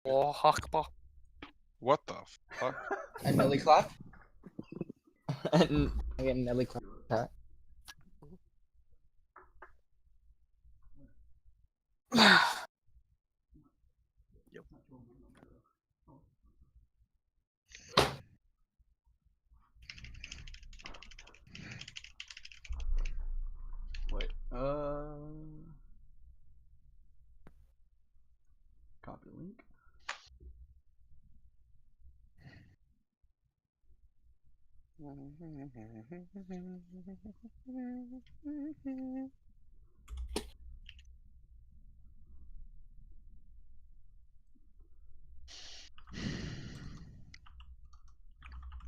Allahu Ackbar. What the fuck? And Nelly clap. And again, Nelly clap. Yep. Wait, copy link.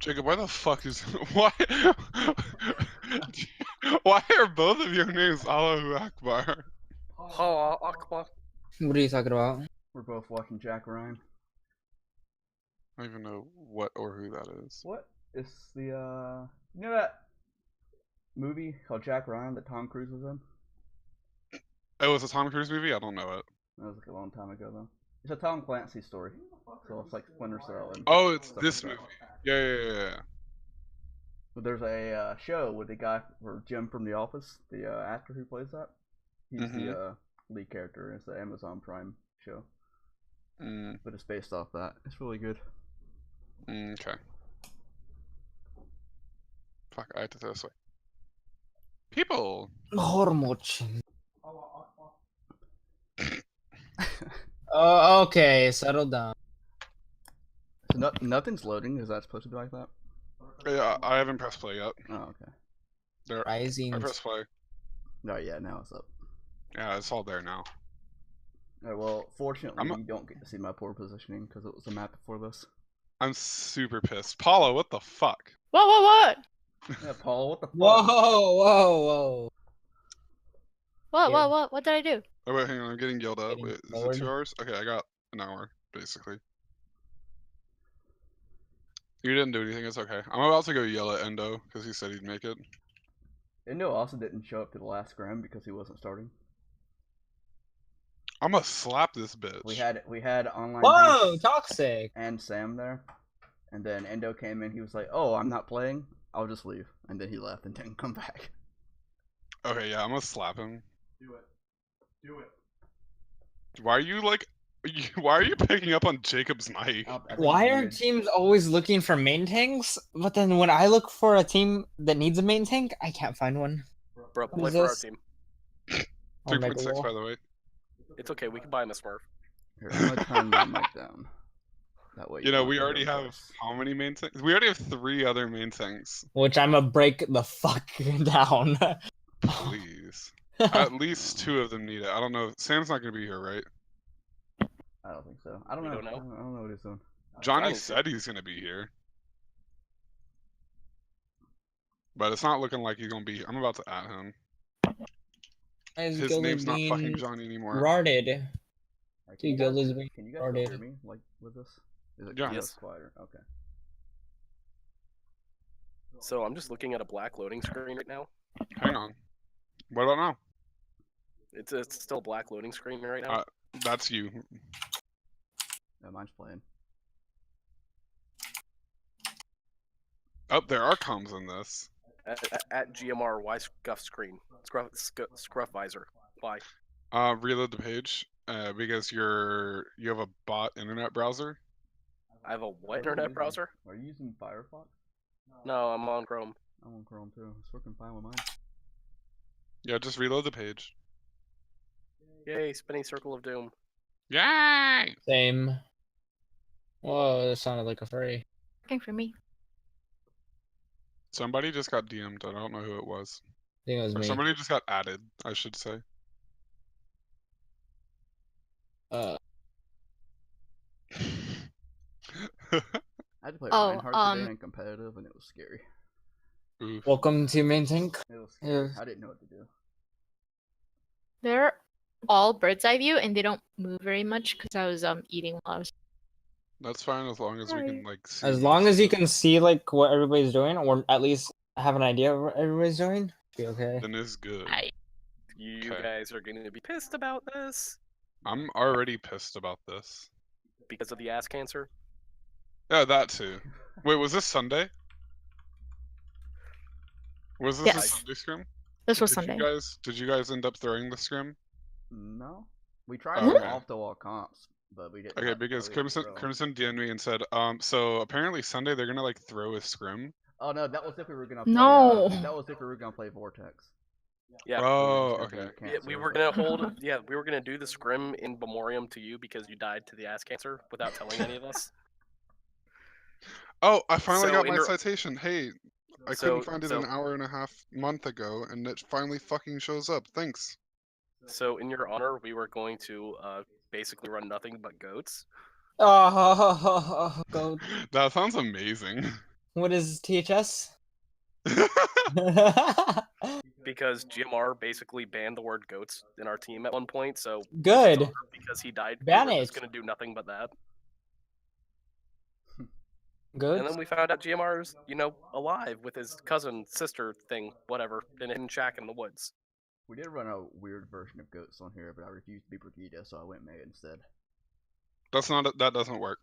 Jacob, why the fuck is why? Why are both of your names Allahu Ackbar? Allahu Ackbar. What are you talking about? We're both watching Jack Ryan. I don't even know what or who that is. What? It's the you know that movie called Jack Ryan that Tom Cruise was in? Oh, it's a Tom Cruise movie? I don't know it. That was like a long time ago though. It's a Tom Clancy story. So it's like Splinter Cell and Oh, it's stuff this like movie. that. Yeah. But there's a show with the guy or Jim from The Office, the actor who plays that. He's the lead character. It's the Amazon Prime show. But it's based off that. It's really good. Okay. Fuck, I had to throw this way. People! Hormochin. Oh, okay, settle down. So nothing's loading. Is that supposed to be like that? Yeah, I haven't pressed play yet. Oh, okay. There, Rising. I pressed play. No, yeah, now it's up. Yeah, it's all there now. Alright, well, fortunately, you don't get to see my poor positioning because it was the map before this. I'm super pissed. Paula, what the fuck? What? Yeah, Paul, what the fuck? Whoa. What did I do? Oh wait, hang on, I'm getting yelled at. Getting Wait, is forward. it 2 hours? Okay, I got an hour, basically. You didn't do anything, it's okay. I'm about to go yell at Endo, because he said he'd make it. Endo also didn't show up to the last scrim because he wasn't starting. I'm gonna slap this bitch. We had online Whoa, Beast toxic. and Sam there, and then Endo came in. He was like, "Oh, I'm not playing. I'll just leave," and then he left and didn't come back. Okay, yeah, I'm gonna slap him. Do it. Why are you like... Why are you picking up on Jacob's mic? Why are teams always looking for main tanks? But then when I look for a team that needs a main tank, I can't find one. Bro, What play is for our this? team. 3.6 by the way. It's okay, we can buy him a Smurf. Here, I'm gonna turn my mic down. That way. You know, don't we hear already my have voice. how many main tanks? We already have 3 other main tanks. Which I'ma break the fuck down. Please. At least 2 of them need it. I don't know. Sam's not gonna be here, right? I don't think so. I don't We know. don't know. I don't know what he's doing. Johnny Johnny's said he's gonna be here. But it's not looking like he's gonna be. I'm about to add him. His name's not fucking Johnny anymore. Rotted. Alright, Dude, can Gilda's you being guys still retarded. hear me like with this? Is it Yeah. Yes. quieter? Okay. So I'm just looking at a black loading screen right now. Hang on. What about now? It's still a black loading screen right now. That's you. No, mine's playing. Oh, there are comms in this. At GMR Y scuff screen. Scruff visor. Why? Reload the page. Because you have a bot internet browser. I have a what internet browser? Are you using Firefox? No, I'm on Chrome. I'm on Chrome too. It's working fine with mine. Yeah, just reload the page. Yay, spinning circle of doom. Yay! Same. Whoa, that sounded like a furry. Working for me. Somebody just got DM'd. I don't know who it was. I think it was Or me. somebody just got added, I should say. I had to play Oh, Reinhardt today in competitive, and it was scary. Oof. Welcome to main tank. It was scary. Yeah. I didn't know what to do. They're all bird's eye view and they don't move very much because I was eating while I was. That's fine as long as we can like see. As long as you can see like what everybody's doing, or at least have an idea of what everybody's doing, be okay. Then it's good. You Okay. guys are going to be pissed about this. I'm already pissed about this. because of the ass cancer. Yeah, that too. Wait, was this Sunday? Was this a Yes. Sunday scrim? This was Did Sunday. Did you guys end up throwing the scrim? No, we tried Oh, some okay. off-the-wall comps, but we didn't. Okay, because Crimson DM'd me and said, so apparently Sunday they're gonna like throw a scrim. Oh no, that was if we were gonna play. No. That was if we were gonna play Vortex. Yeah. Oh, We were just gonna okay. do Yeah, cancer, we were but- gonna hold. Yeah, we were gonna do the scrim in memoriam to you because you died to the ass cancer without telling any of us. Oh, I finally So got in my your- citation. Hey, I couldn't find it an hour and a half month ago, and it finally fucking shows up. Thanks. So in your honor, we were going to basically run nothing but goats. Oh, go. That sounds amazing. What is THS? Because GMR basically banned the word goats in our team at one point, so Good. because he died, Ban we were just it. gonna do nothing but that. Good. And then we found out GMR's, alive with his cousin, sister thing, whatever, in a hidden shack in the woods. We did run a weird version of Goats on here, but I refused to be Brigida, so I went May instead. That doesn't work.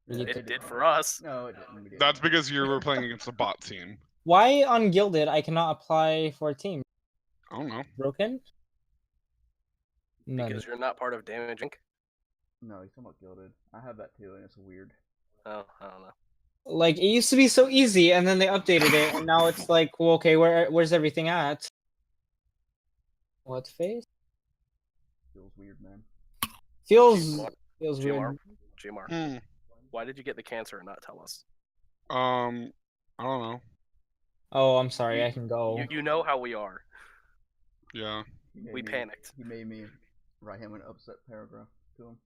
It did for us. No, it didn't. We didn't. That's because you were playing against a bot team. Why on Gilded I cannot apply for a team? I don't know. Broken? No. Because you're not part of Damage Inc. No, he's somewhat gilded. I have that too, and it's weird. Oh, I don't know. Like, it used to be so easy, and then they updated it, and now it's like, well, okay, where's everything at? What face? Feels weird, man. Feels GMR, weird. GMR, why did you get the cancer and not tell us? I don't know. Oh, I'm sorry, I can go. You know how we are. Yeah. We panicked. He made me write him an upset paragraph to him.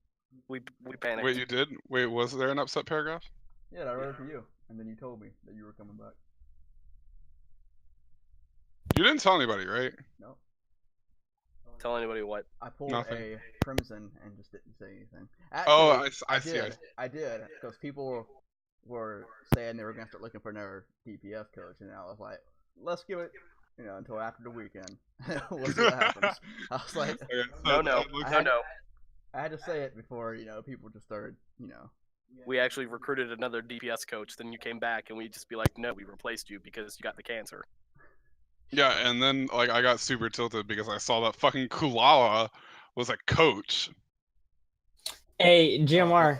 We panicked. Wait, you did? Wait, was there an upset paragraph? Yeah, I wrote it for you, and then you told me that you were coming back. You didn't tell anybody, right? No, Tell anybody what? I pulled Nothing. a Crimson and just didn't say anything. Oh, Actually, I see. I did, because people were saying they were gonna start looking for another DPS coach, and I was like, let's give it, until after the weekend. We'll see what happens. I was like, Okay, No, no, it looks- no, no. I had to say it before, people just started, We actually recruited another DPS coach. Then you came back, and we just be like, no, we replaced you because you got the cancer. Yeah, and then like I got super tilted because I saw that fucking Kulala was a coach. Hey, GMR,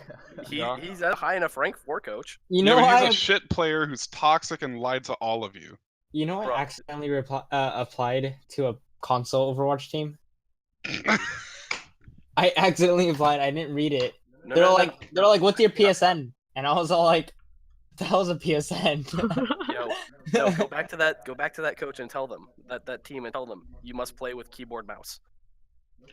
Yeah. He's at a high enough rank for coach. you Yeah, know but he's I a shit player who's toxic and lied to all of you. Bro. I accidentally applied to a console Overwatch team. I accidentally applied. I didn't read it. No, They're no, like, what's your PSN? And I was all like, what the hell's a PSN? no, go back to that coach and tell them that team and tell them you must play with keyboard mouse.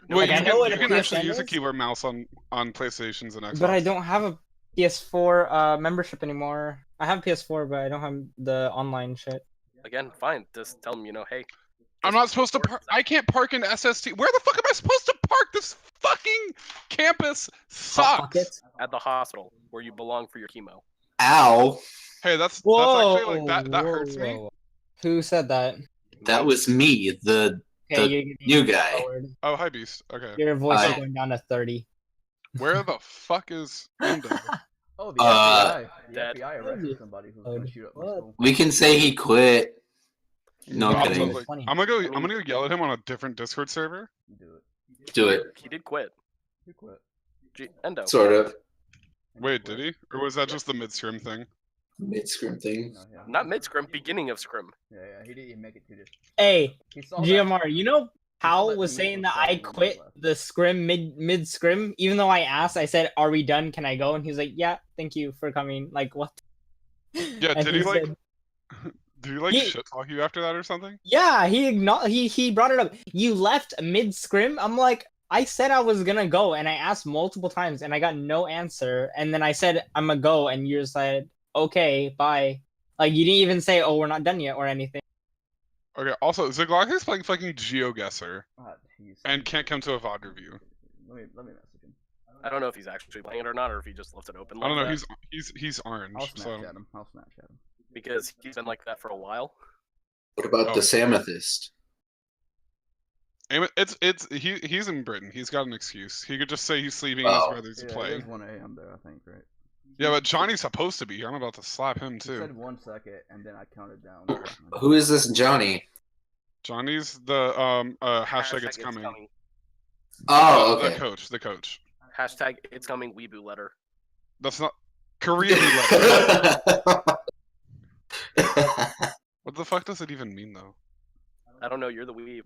Wait, I you know what can, a you can actually PSN use a is. keyboard mouse on PlayStations and Xbox. But I don't have a PS4 membership anymore. I have PS4, but I don't have the online shit. Again, fine. Just tell them, hey. I'm not supposed to park. I can't park in SST. Where the fuck am I supposed to park? This fucking campus Hot sucks. Pockets? At the hospital where you belong for your chemo. Ow. Hey, that's Whoa, actually like that hurts me. whoa. Who said that? That was me, the Okay, new guy. forward. Oh, hi Beast. Okay. Your voice is Hi. going down to 30. Where the fuck is Endo? Oh, the Uh, FBI. The Dead. FBI arrested somebody who was gonna shoot up my What? school. We can say he quit. No I'm kidding. totally- Funny. I'm gonna go yell at him on a different Discord server. Do it. Do it. He did quit. You quit. Endo. Sort of. And Wait, quit. did he? Or was that just the mid-scrim thing? Mid-scrim thing. No, yeah. Not mid scrim, beginning of scrim. Yeah, he didn't even make it to this. Hey, He saw that- GMR, you know Hal that was meme saying was that I saying when he quit left. the scrim mid scrim, even though I asked, I said, "Are we done? Can I go?" And he was like, "Yeah, thank you for coming." Like, what? Yeah, And did he like? said- Did he like He- shit talk you after that or something? Yeah, he brought it up. You left mid scrim. I'm like, I said I was gonna go, and I asked multiple times, and I got no answer. And then I said I'm gonna go, and you said, "Okay, bye." Like, you didn't even say, "Oh, we're not done yet" or anything. Okay. Also, Zaglark is playing fucking GeoGuessr He's- and can't come to a VOD review. Let me message him. I don't know if he's actually playing it or not, or if he just left it open. I don't know. Like that, He's orange. I'll So Snapchat him. I'll Snapchat him. because he's been like that for a while. What about Oh. the Samethyst? He's in Britain. He's got an excuse. He could just say he's sleeping in his Oh. brother's Yeah, it playing. is 1 a.m. there, I think, right? Yeah, but Johnny's supposed to be here. I'm about to slap him He too. said 1 second, and then I counted down. Who is this Johnny? Johnny's the hashtag it's coming. Oh, The okay. coach. The coach. Hashtag it's coming weeboo letter. That's not Korean. letter. What the fuck does it even mean though? I don't know. You're the weeb.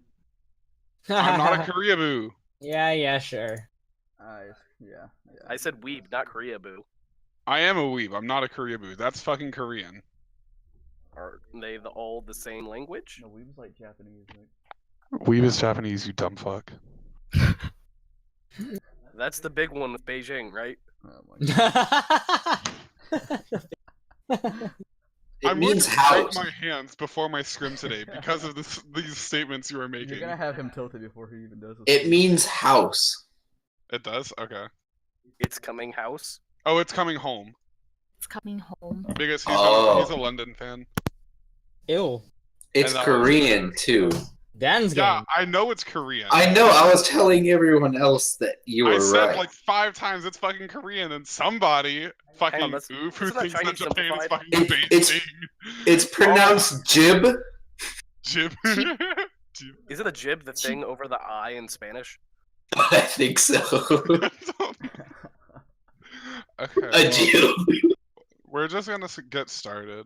I'm not a Koreaboo. Yeah, sure. Yeah. I said weeb, not Korea boo. I am a weeb. I'm not a Koreaboo. That's fucking Korean. Are they all the same language? No, weeb's like Japanese, right? Weeb is Japanese, you dumb fuck. That's the big one with Beijing, right? Oh my god. It means break house. my hands before my scrim today because of these statements you are making. You're gonna have him tilted before he even does It means house. It does? Okay. It's coming house. Oh, it's coming home. It's coming home. Because he's a London fan. Ew. It's And, Korean too. Dan's Yeah, game. I know it's Korean. I know. I was telling everyone else that you were I said right. like 5 times it's fucking Korean, and somebody fucking on, let's- oof who isn't that thinks that Chinese Japan is simplified? fucking Beijing. It's pronounced jib. Jib. Is it a jib, the thing over the I in Spanish? I think so. Okay. A jib. We're just gonna get started.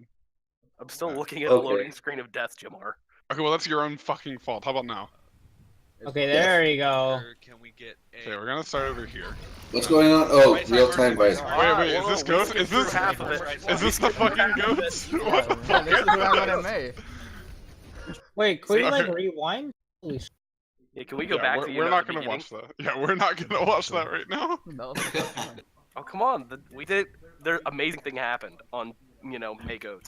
I'm still looking at Okay. a loading screen of death, Jamar. Okay, well that's your own fucking fault. How about now? Okay, there we go. Can we get a... Okay, we're gonna start over here. What's going on? Oh, Right side real time versus voice. right Wait, is whoa, this we ghost? skipped Is this through half of it. Is this the fucking ghost? What the fuck? This is what I went in May. Wait, could we See? like rewind? Holy sh- Yeah, can we go Yeah, back we're, to we're not the gonna beginning? watch that. Yeah, we're not gonna watch that right now. That was the first time. Oh, come on. We did. The amazing thing happened on, May Goat.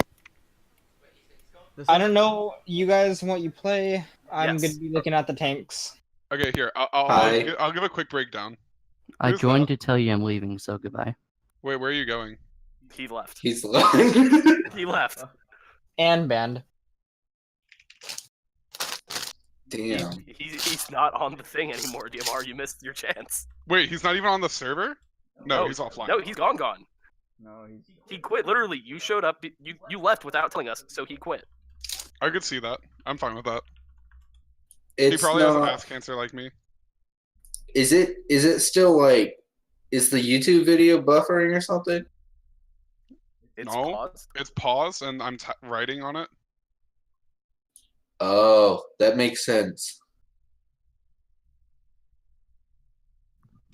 This I is- don't know, you guys, what you play. I'm Yes. gonna be looking at the tanks. Okay, here. Hi. I'll give a quick breakdown. I Who's joined that? to tell you I'm leaving, so goodbye. Wait, where are you going? He left. He's lying. He left. And band. Damn. He's not on the thing anymore, DMR. You missed your chance. Wait, he's not even on the server? No, he's offline. No, he's gone. No, he's. He quit. Literally, you showed up. You left without telling us, so he quit. I could see that. I'm fine with that. He It's probably has not. ass cancer like me. Is it still like? Is the YouTube video buffering or something? It's No. paused. It's paused, and I'm writing on it. Oh, that makes sense.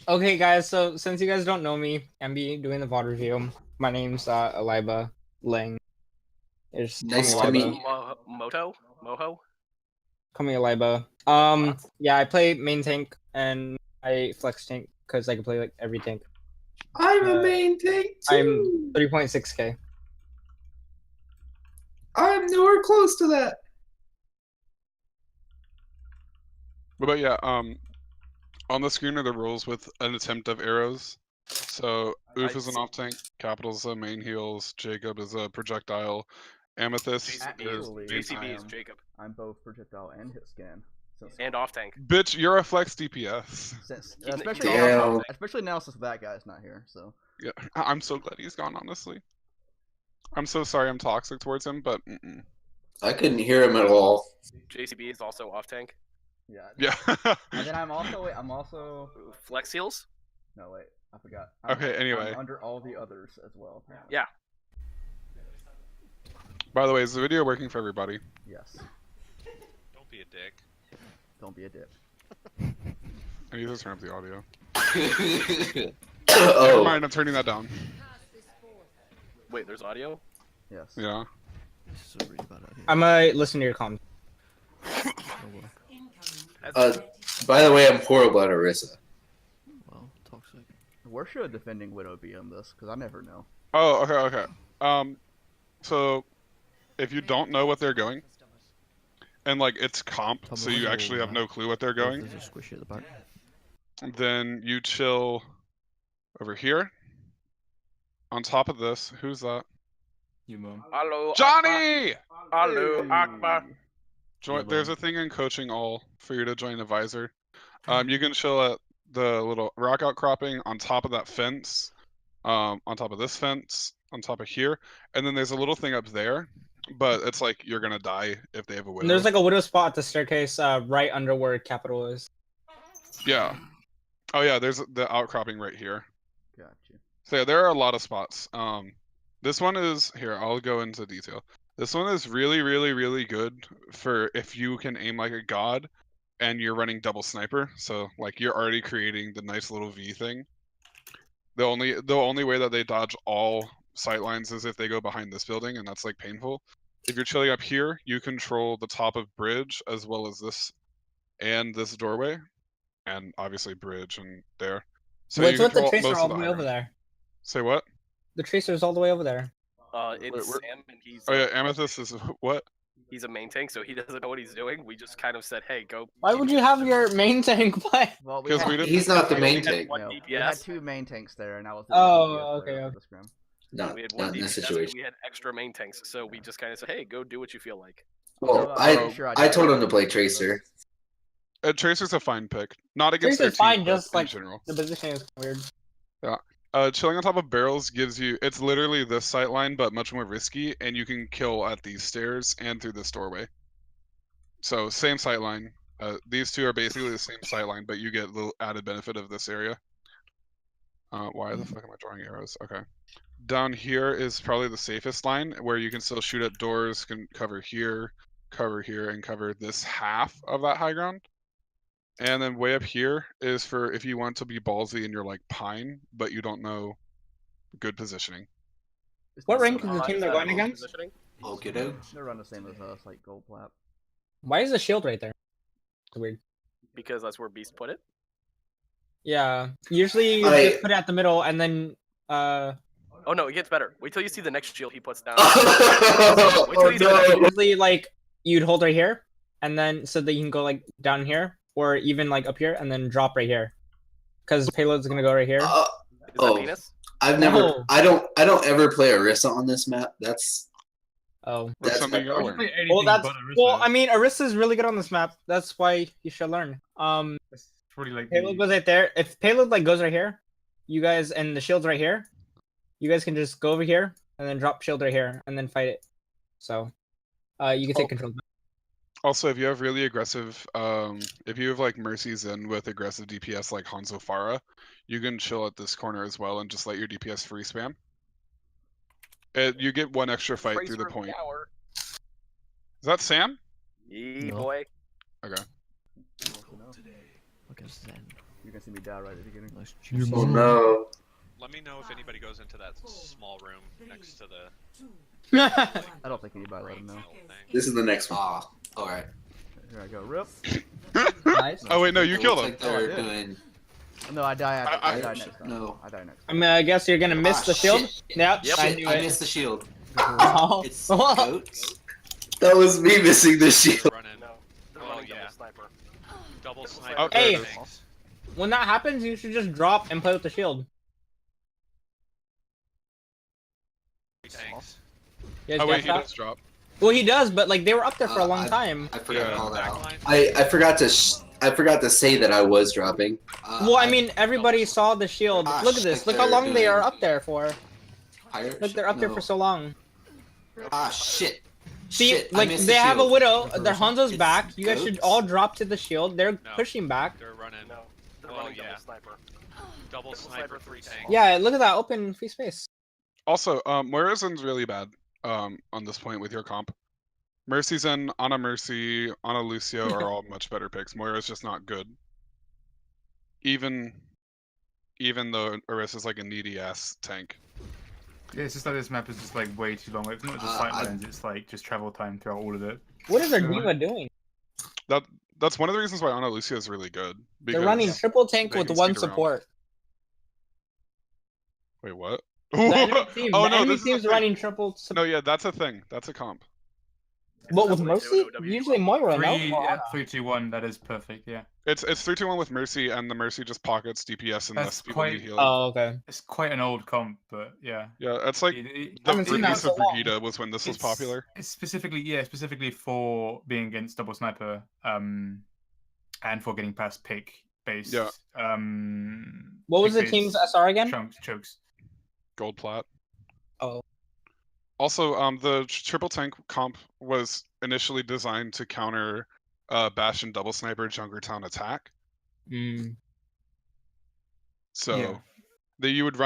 Okay, guys, so since you guys don't know me, I'm doing the VOD review. My name's Eliba Lang. Just Nice call to me meet Eliba. you. Moho. Call me Eliba. Yeah, I play main tank and I flex tank because I can play like every tank. I'm a main tank too. I'm 3.6k. I'm nowhere close to that. But yeah, on the screen are the rules with an attempt of arrows. So Oof is an off tank, Capital's a main heals, Jacob is a projectile, Amethyst is Actually, JCB is I am- Jacob I'm both projectile and hit scan. and off tank. bitch. You're a flex DPS. Especially Damn. now, especially now since that guy's not here. So Yeah, I'm so glad he's gone. Honestly, I'm so sorry I'm toxic towards him, but I couldn't hear him at all. JCB is also off tank. yeah. yeah. And then I'm also Flex heals. no wait, I forgot. Okay, anyway. I'm under all the others as well. Apparently. Yeah. By the way, is the video working for everybody? Yes. Don't be a dick. Don't be a dick. I need to turn up the audio. Never Oh, mind, I'm turning that down. Wait, there's audio. Yes. Yeah. I'm gonna listen to your comments. by the way, I'm horrible at Orisa. Where should a defending widow be on this? Because I never know. Oh, okay. So if you don't know what they're going, and like it's comp, so you actually have no clue what they're going, then you chill over here. On top of this, who's that? You, Mom. Hello, Johnny! Allahu Ackbar. Join. There's a thing in coaching all for you to join advisor. You can chill at the little rock outcropping on top of that fence, on top of this fence, on top of here, and then there's a little thing up there, but it's like you're gonna die if they have a widow. And there's like a widow spot at the staircase, right under where capital is. Yeah. Oh yeah, there's the outcropping right here. Gotcha. So yeah, there are a lot of spots. This one is here. I'll go into detail. This one is really, really, really good for if you can aim like a god, and you're running double sniper. So like you're already creating the nice little V thing. The only way that they dodge all sight lines is if they go behind this building, and that's like painful. If you're chilling up here, you control the top of bridge as well as this and this doorway, and obviously bridge and there. So What's you with the control tracer most all of the way high over ground. there? Say what? The tracer's all the way over there. It's Wait, Sam, and he's Oh yeah, Amethyst is what? he's a main tank, so he doesn't know what he's doing. We just kind of said, "Hey, go." Why would you have your main tank play? Well, Because we didn't. He's not the main We had tank. one No, we had DPS. 2 main tanks there, and that was Oh, okay, DPS player for the scrim. Not, We had not one in DPS, this and situation. we had extra main tanks, so we just kind of said, "Hey, go do what you feel like." Well, I'm I pretty sure I told did him to play Tracer. Tracer's a fine pick. Not against Tracer's their fine, team, but just in like general. the position is weird. Chilling on top of barrels gives you. It's literally this sight line, but much more risky, and you can kill at these stairs and through this doorway. So same sight line. These two are basically the same sight line, but you get the added benefit of this area. Why the fuck am I drawing arrows? Okay. Down here is probably the safest line, where you can still shoot at doors, can cover here, and cover this half of that high ground. And then way up here is for if you want to be ballsy and you're like pine, but you don't know good positioning. What rank is the Is team they're that going a against? positioning? Okay, dude. They're run the same as us, like gold plat. Why is the shield right there? It's weird. Because that's where Beast put it. Yeah. Usually you I- just put it at the middle and then Oh no, it gets better. Wait till you see the next shield he puts down. Oh, Wait till you see the next no. shield. usually like you'd hold right here and then so that you can go like down here or even like up here and then drop right here. Because payload's gonna go right here. Is that Oh. penis? I've never. No. I don't ever play Orisa on this map. That's Oh. That's That's something my you gotta problem. learn. Well that's well I mean Arista's really good on this map. That's why you should learn. It's probably like Payload goes right there. If payload like goes right here, you guys and the shield's right here, you guys can just go over here and then drop shield right here and then fight it. So you can take control. Also, if you have really aggressive, if you have like Mercy's in with aggressive DPS like Hanzo Farah, you can chill at this corner as well and just let your DPS free spam. You get one extra fight through the Fraser point. Tower. Is that Sam? Yee No. boy. Okay. Look at Zen. You're gonna see me die right at the beginning. Nice oh juicy. no. Let me know if anybody goes into that small room next to the I don't think anybody let him know. final thing. This is the next one. Ah, all right. Here I go. Rip. Nice. Oh wait, no, you It killed looks him. like they're Oh, I did. doing. No, I die. I I- die next time. no. I die next I time. mean, I guess you're gonna miss Ah, the shield. shit. Yep, Yep. I Shit, knew I it. missed the shield. Oh. It's goats. That was me missing the shield. They're running No. They're Oh, running yeah. double sniper. double Double sniper. sniper. Hey. tanks. When that happens, you should just drop and play with the shield. Tanks. You guys Oh got wait, he that? does drop. Well, he does, but like they were up there for a long I- time. I forgot Yeah. to call that out. Backline. I forgot to I forgot to say that I was dropping. Well, I mean, everybody saw the shield. Ah, Look at this. shit, Look how they're long they are doing- up there for. higher. Look, they're up there No. for so long. Ah shit. See, Shit, I like missed they the have a shield. widow. Their Hanzo's It's back. You guys should goats. all drop to the shield. They're No. pushing back. They're running No. They're Oh, running yeah. double sniper. double sniper, three tanks. Yeah, look at that open free space. Also, Moira Zen's really bad on this point with your comp. Mercy Zen, Ana Mercy, Ana Lucio are all much better picks. Moira's just not good. Even though Orisa's like a needy ass tank. Yeah, it's just like this map is just like way too long. It's not just sight lines, it's like just travel time throughout all of it. What is their So- diva doing? That's one of the reasons why Ana Lucio is really good. They're running because- triple tank they with can one speed around. support. Wait, what? The enemy team, Oh the no, enemy this is a team's thing. running triple support. No, yeah, that's a thing. That's a comp. But with Definitely Mercy, do an OW. usually Moira, no? Three, yeah, 3, 2, 1. That is perfect. Yeah. It's 3-2-1 with Mercy, and the Mercy just pockets DPS unless That's people quite- need healing. Oh, okay. It's quite an old comp, but yeah. Yeah, it's like I the haven't seen that in release so of long. Brigida was when this was popular. It's specifically for being against double sniper, and for getting past pick based. Yeah. What was the pick-based team's SR again? chokes. Gold plat. Oh. Also, the triple tank comp was initially designed to counter Bastion double sniper Junkertown attack. So Yeah. you'd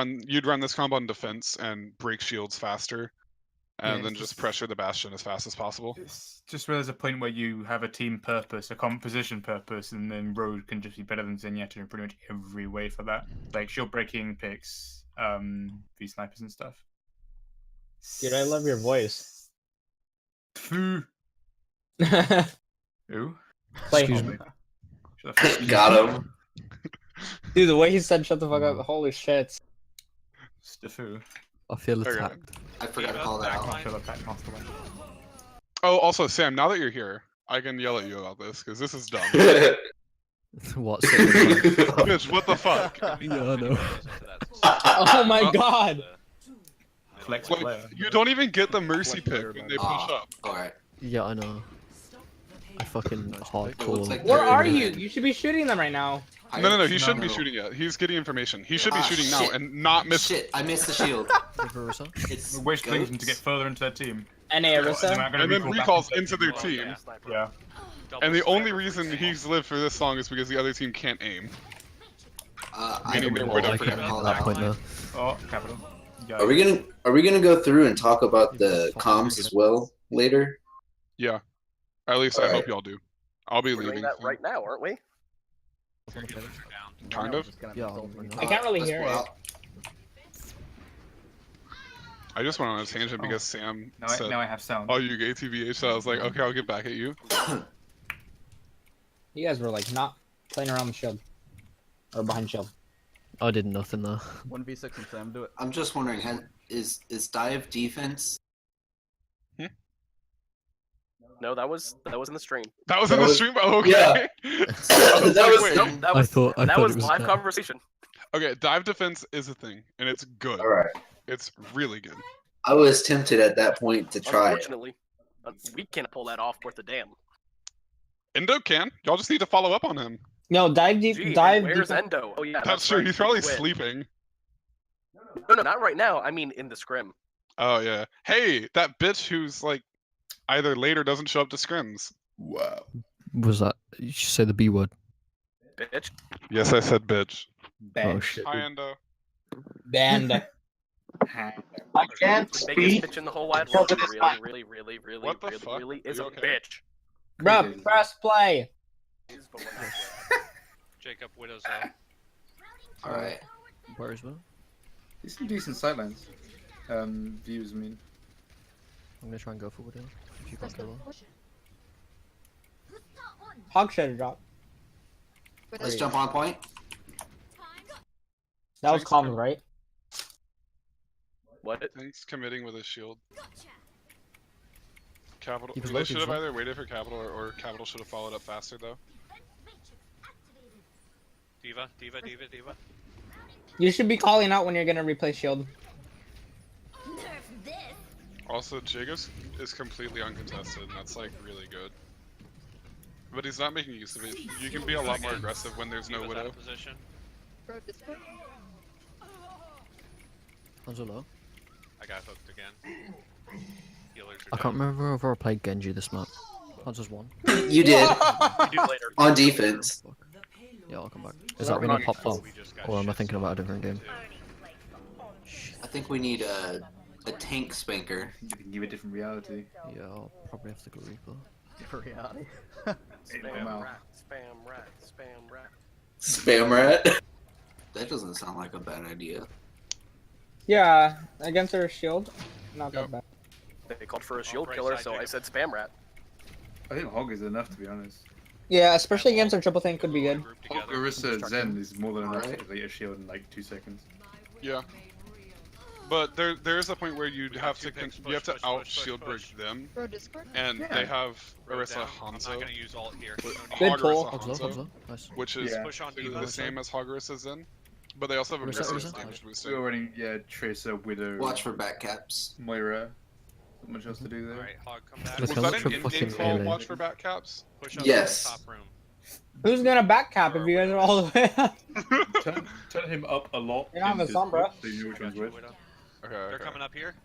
run this comp on defense and break shields faster, and Yeah, then it's just just- pressure the Bastion as fast as possible. It's just where there's a point where you have a team purpose, a composition purpose, and then Road can just be better than Zenyatta in pretty much every way for that. Like shield breaking picks, V snipers and stuff. Dude, I love your voice. Foo. Who? Play. Excuse me. Shut the fuck up. Got him. Dude, the way he said "shut the fuck up," holy shit. Steffu. I feel Okay. attacked. I forgot to call that out. I feel attacked master way. Oh, also Sam, now that you're here, I can yell at you about this because this is dumb. What's it? Bitch, what the fuck? Yeah, I know. Oh my god. Flex Like, player. you don't even get the Mercy pick when they push Ah, up. alright. Yeah, I know. I fucking Looks hardcore. like Where they're are in you? it. You should be shooting them right now. No, he shouldn't be No. shooting yet. He's getting information. He should be Ah, shooting now shit. and not miss. Shit, I missed the shield. Marissa? It's We're waiting for them to get goats. further into their team. NA Arissa. And then recalls into their team. Yeah. And the only reason he's lived for this long is because the other team can't aim. I Meaning don't the know. Widow I I forgot can to at call that that point out. now. Oh, capital. Are we gonna go through and talk about the comms as well later? Yeah. At least I hope Alright. y'all do. I'll be We're doing leaving. that soon. right now, aren't we? Kind of. Yeah, I can't really Let's hear pull it. out. I just went on a tangent because Sam Now said, I have sound. "Oh, you gay TBH." So I was like, "Okay, I'll get back at you." You guys were like not playing around with shield. Or behind shield. I did nothing there. 1v6 and Sam, do it. I'm just wondering, is dive defense? No, that was in the stream. That was in That the was- stream. Oh, okay. Yeah. I was That like, was- wait. Nope, that I was thought that it was was live that. conversation. Okay, dive defense is a thing, and it's good. All right. It's really good. I was tempted at that point to try it. Unfortunately, we can't pull that off worth a damn. Endo can. Y'all just need to follow up on him. No, dive deep. Gee, Dive where's deep. Endo? Oh yeah, That's true. right. He's probably Quit. sleeping. No, not right now. I mean, in the scrim. Oh yeah. Hey, that bitch who's like either late or doesn't show up to scrims. Wow. Was that? You should say the B word. Bitch. Yes, I said bitch. Oh shit. Hi, Endo. Band. I can't The biggest speak. bitch in the whole wide world. Because it is Really, mine. really, really, really, What the really, fuck? really is You a okay? bitch. Bruh, press play. Jacob Widow's out. All right. Where is one? There's some decent sightlines. Views, I mean. I'm gonna try and go for Widow. If you can't kill her. Hog should have dropped. Let's jump on point. That was calm, right? What? Thanks committing with his shield. Capital. He was They loaded, should have right? either waited for Capital or Capital should have followed up faster though. Diva. You should be calling out when you're gonna replace shield. Also, Jacobs is completely uncontested, and that's like really good. But he's not making use of it. You can be a lot more aggressive when there's no Diva's out Widow. of position. Hanzo low. I got hooked again. Healers are I can't remember if I played Genji this map. Hanzo's one. You did We do later. on defense. Yeah, I'll come back. Is that when he popped off? We just got Or am I shit thinking about a stolen different game? too. I think we need a tank spanker. You can give it different reality. Yeah, I'll probably have to go Reaper. Different reality. Spam Wow. rat, spam rat, spam rat. Spam rat. That doesn't sound like a bad idea. Yeah, against her shield, not that Yep. bad. They called for a shield right killer, side, so I Jacob. said spam rat. I think Hog is enough, to be honest. Yeah, especially against her triple thing could be good. Group Hog, together. Larissa, Zen is more than enough to Alright. complete a shield in like 2 seconds. Yeah. But there is a point where you have to out shield break them, Bro, Discord? and they have Orisa I'm not Hanzo, gonna use alt here. Good pull. Hog Hogs low, Hanzo, hogs low. Nice. which is Push on the Diva. same as Hogorisa's in, but they also have a Orisa, resistance Orisa. damage We're boosting. running, yeah, Tracer, Widow, Watch for back caps. Moira. Not much else to do there. Alright, Hog, come back. Look, Was I that looked an for in-game fucking call? melee. Watch for back caps. Push up Yes. to the top room. Who's gonna back cap if you guys are all the way up? Turn him up a lot. You don't have in a Sombra. Discord, so you know which Got one's you, which. Widow. Okay. They're okay. coming up here.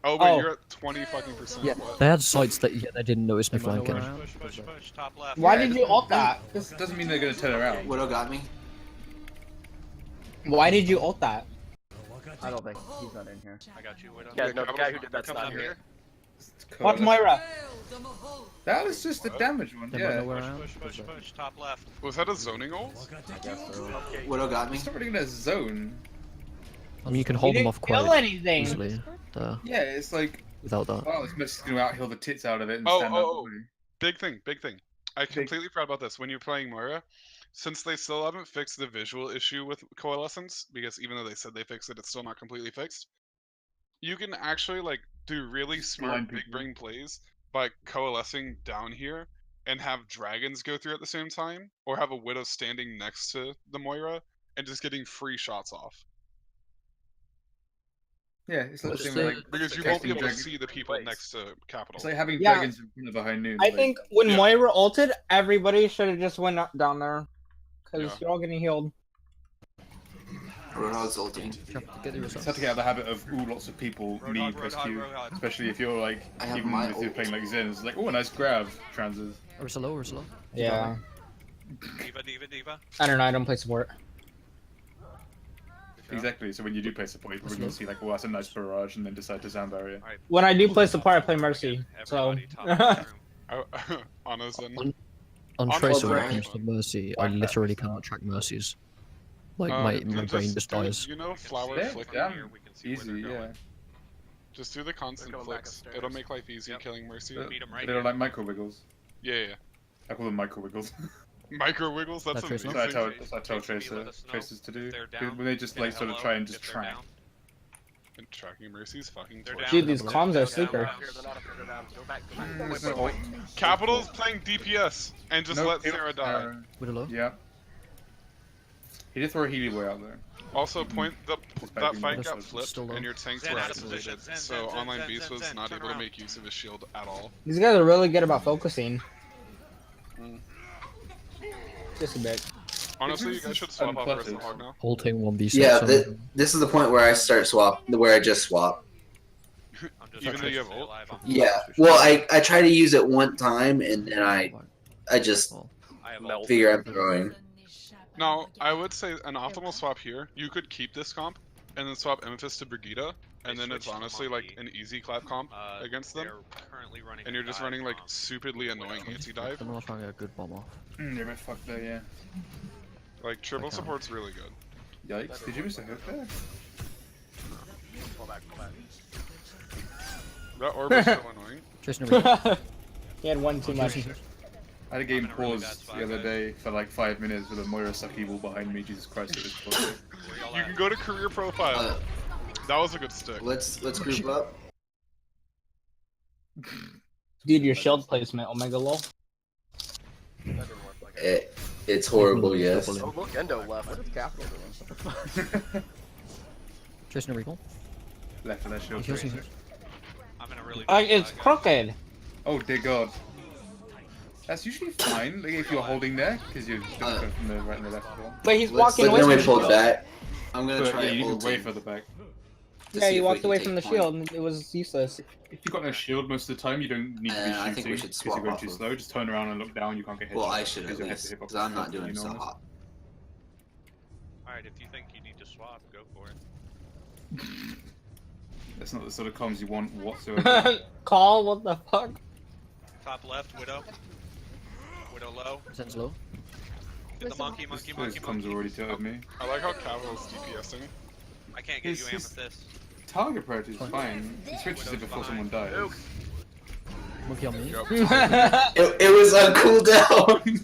Oh wait, Oh. you're at 20 fucking percent. Yeah, What? they had sites that they didn't notice me Push, flanking. push, push. Top left. Why did you ult that? This doesn't mean they're gonna turn around. Widow got me. Why did you ult that? I don't think he's not in here. I got you, Widow. Yeah, no, the guy who did They're that's coming not up here. Watch Moira. That was just the damage one, They yeah. might know where I am. Push, top left. Was that a zoning ult? I guess so. Okay. Widow got me. It's not really in a zone. I mean, you can You hold them didn't off kill quite anything. easily there, Yeah, it's like, without that. wow, this mess is gonna out-heal the tits out of it and Oh, stand oh, up. oh. Big thing. I completely forgot about this. When you're playing Moira, since they still haven't fixed the visual issue with Coalescence, because even though they said they fixed it, it's still not completely fixed. You can actually like do really smart Blind big people. brain plays by coalescing down here and have dragons go through at the same time, or have a Widow standing next to the Moira and just getting free shots off. Yeah, it's like the What's same the- like Because you casting won't be able to dragon- see the people next to Capital. It's like having Yeah. dragons in front of a high noon. I like- think when Yeah. Moira ulted, everybody should have just went up down there. Because Yeah. you're all getting healed. Roadhog's ulting. Get the Just have results. to get out of the habit of lots of people me Roadhog, press Roadhog, Q, Roadhog. especially if you're like I have even my if you're ult. playing like Zen, it's like, oh, nice grab, transes. Orisa low, Orisa low. Yeah. Diva. I don't know, I don't play support. Exactly. So when you do play support, you're going to see like, oh, that's a nice barrage, and then decide to sound barrier. Alright. When I do play support, I play Mercy. So. Everybody top left room. Anna's in. On On Tracer, when it Black. comes to Mercy, I Black literally Panther. cannot track Mercies. Like, Uh, my just brain just do it- dies. You know, flower Yeah, flicker. yeah. Here, we can see Easy, where they're yeah. going. Just do the constant going back flicks. upstairs. It'll make life easy Yep. killing Mercy. Uh, Beat 'em right They're here. like micro wiggles. Yeah. I call them micro wiggles. Micro wiggles. That's That Tracer amazing. So I tell Trace- Tracer Trace to let us know Tracers to do. if they're 'Cause down, when they just get like a sort of hello try and if just they're track. down. And tracking Mercy's fucking They're torture. down. Dude, these comms are Down, super. down. They're not up here, they're down. Go back. There's no ult. Capital's playing DPS and just Nope, let yep, Sarah die. With a low. Yeah. He did throw a Healy way out there. Also, point that back fight in got there. flipped Still low. and your tanks Zen were out of position. isolated, Zen, so Zen, Online Zen, Beast Zen, was Zen, not turn able to around. make use of his shield at all. These guys are really good about focusing. Mm. Just a bit. Honestly, you guys should swap out the rest of the Uncluttered. hog now. Halting 1v6. Yeah, and- this is the point where I start where I just swap. I'm just Even though you have stay ult? alive on Yeah. Well, I try to use it one time and then I just Oh, I have Melt. ult. figure I'm throwing. Now, I would say an optimal swap here, you could keep this comp, and then swap Amethyst to Brigida, and They then it's switched to honestly like Monkey. an easy clap comp against them, They're currently running and you're a just dive running like bomb. stupidly annoying I'm just anti-dive. I'm not trying to get a good bomb off. You're a bit fucked there, yeah. Like, triple Okay. support's really good. Yikes, did you miss a hook there? Pull back, pull back. That orb is so annoying. Jason, over He had one too much. I had a game I'm in a really pause bad spot, the other guys. day for like 5 minutes with a Moira Sucky wall behind me. Jesus Christ, it was close. Where y'all You at? can go to career profile. Uh, That was a good stick. let's group up. Dude, your shield placement, Omega lol. That didn't work like It's horrible, yes. Oh, look, Endo left. What is Capital doing? Jason, recall. Left of that shield. He heals, he Tracer. heals. I'm in a really bad It's spot, guys. crooked. Oh dear god. That's usually fine, like if you're holding there, because you're just Uh, from the right and the left one. But he's Let's, walking but away then from we the pulled shield. back. I'm gonna But try yeah, you need to way ulting further back. to Yeah, see he if we walked can away take from the point. shield and it was useless. If you've got no shield most of the time, you don't need to be I think shooting we should because swap you're going off too of- slow. Just turn around and look down, you can't get hit. Well, I should at least, because I'm not doing so hot. Alright, if you think you need to swap, go for it. That's not the sort of comms you want whatsoever. Call, what the fuck? Top left, Widow. Widow low. Zen's low. Get the monkey, monkey, Those monkey, comms monkey. already told me. I like how Capital's DPSing. I can't get you His- amethyst. Target priority is fine. He switches it before someone dies. Monkey on me. Yep. It was on cooldown.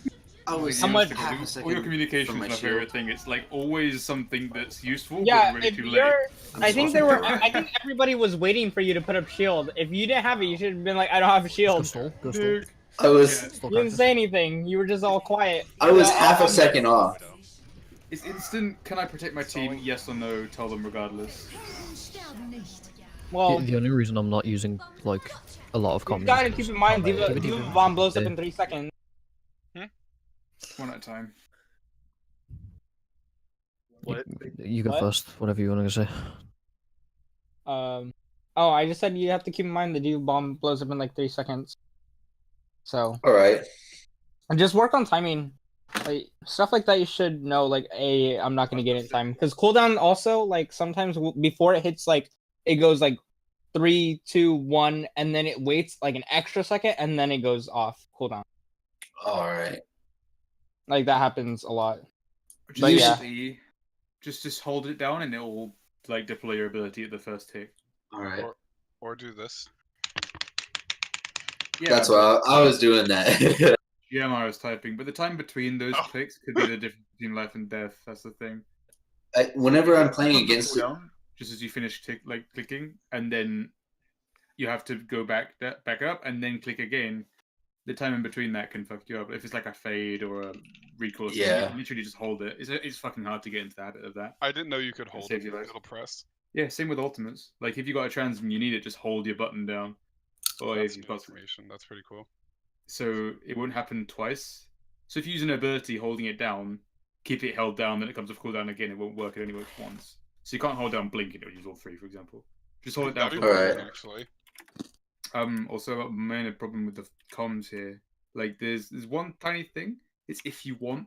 I was How much- all your communication is my favorite thing. It's like always something that's useful, Yeah, but really if too late. you're, I think there were. I think everybody was waiting for you to put up shield. If you didn't have it, you should have been like, "I don't have a shield." Go stall. I was You didn't say anything. You were just all quiet. I was half a second off. It's instant. Can I protect my team? Yes or no? Tell them regardless. Well, The only reason I'm not using like a lot of you comms. gotta keep in mind, Diva bomb blows up in 3 seconds. One at a time. What? You go What? first. Whatever you want to say. Oh, I just said you have to keep in mind the Diva bomb blows up in like 3 seconds. So. All right. And just work on timing. Like stuff like that, you should know. Like, I'm not gonna get it in time because cooldown also like sometimes before it hits like it goes like 3, 2, 1, and then it waits like an extra second and then it goes off cooldown. All right. Like that happens a lot. Just But yeah. Just hold it down and it will like deploy your ability at the first tick. All right. Or do this. Yeah, That's what I was doing that. GMR is typing, but the time between those clicks could be the difference between life and death. That's the thing. Whenever I'm playing against it, just as you finish clicking, and then you have to go back up and then click again. The time in between that can fuck you up. If it's like a fade or a recall, or something, you can literally just hold it. It's fucking hard to get into the habit of that. I didn't know you could hold it. Life. It'll press. Yeah, same with ultimates. Like if you got a trans and you need it, just hold your button down. Or That's if you've new got information. That's pretty cool. So it won't happen twice. So if you use an ability holding it down, keep it held down, then it comes off cooldown again. It won't work. It only works once. So you can't hold down blink. It'll use all 3, for example. Just hold it down. That'd be working, actually. Also, a minor problem with the comms here. Like, there's one tiny thing. It's if you want.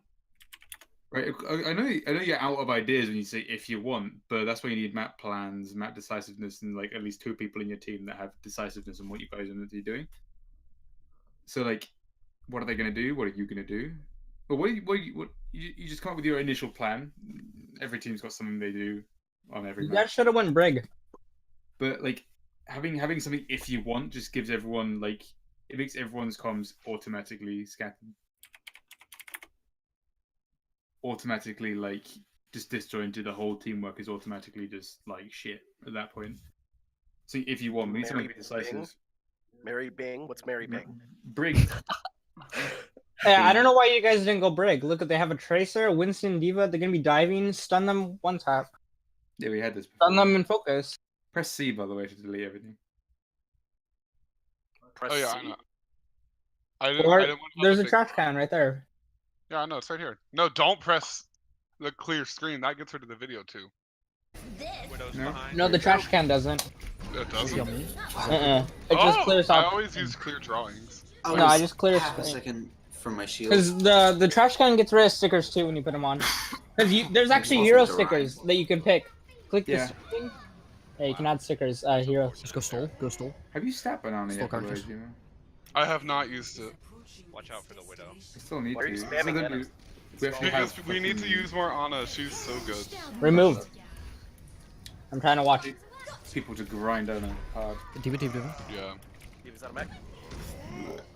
Right. I know you're out of ideas when you say if you want, but that's why you need map plans, map decisiveness, and like at least 2 people in your team that have decisiveness on what you guys are going to be doing. So like, what are they going to do? What are you going to do? Well, you just come up with your initial plan. Every team's got something they do on every map. You guys should have went Brig. But like having something if you want just gives everyone like it makes everyone's comms automatically scattered. Automatically like just disjointed. The whole teamwork is automatically just like shit at that point. So if you want, we need something to be decisive. Mary Bing? What's Mary Bing? Brig. Yeah, I don't know why you guys didn't go Brig. Look, they have a Tracer, Winston, Diva. They're gonna be diving. Stun them 1 tap. Yeah, we had this before. Stun them and focus. Press C, by the way, to delete everything. Press oh yeah, C. I know. I didn't want There's to a trash can right there. Yeah, I know. It's right here. No, don't press the clear screen. That gets rid of the video too. Widow's behind. No, the trash can doesn't. It doesn't. It just clears I off. always use clear drawings. No, I just clear half a screen. second from my shield. Because the trash can gets rid of stickers too when you put them on. Because there's actually Also hero dry. stickers that you can pick. Click Yeah. the screen. Yeah, you can add stickers. Hero. Just go stall. Go stall. Have you stat banana Still yet? by the way, characters. Jimmy? I have not used it. Watch out for the widow. I still need Why are to. you spamming then items? we actually Because have we need to fucking use more Ana. She's so good. Remove. I'm trying to watch. people to grind on it hard. Diva. Yeah. Is that a mech?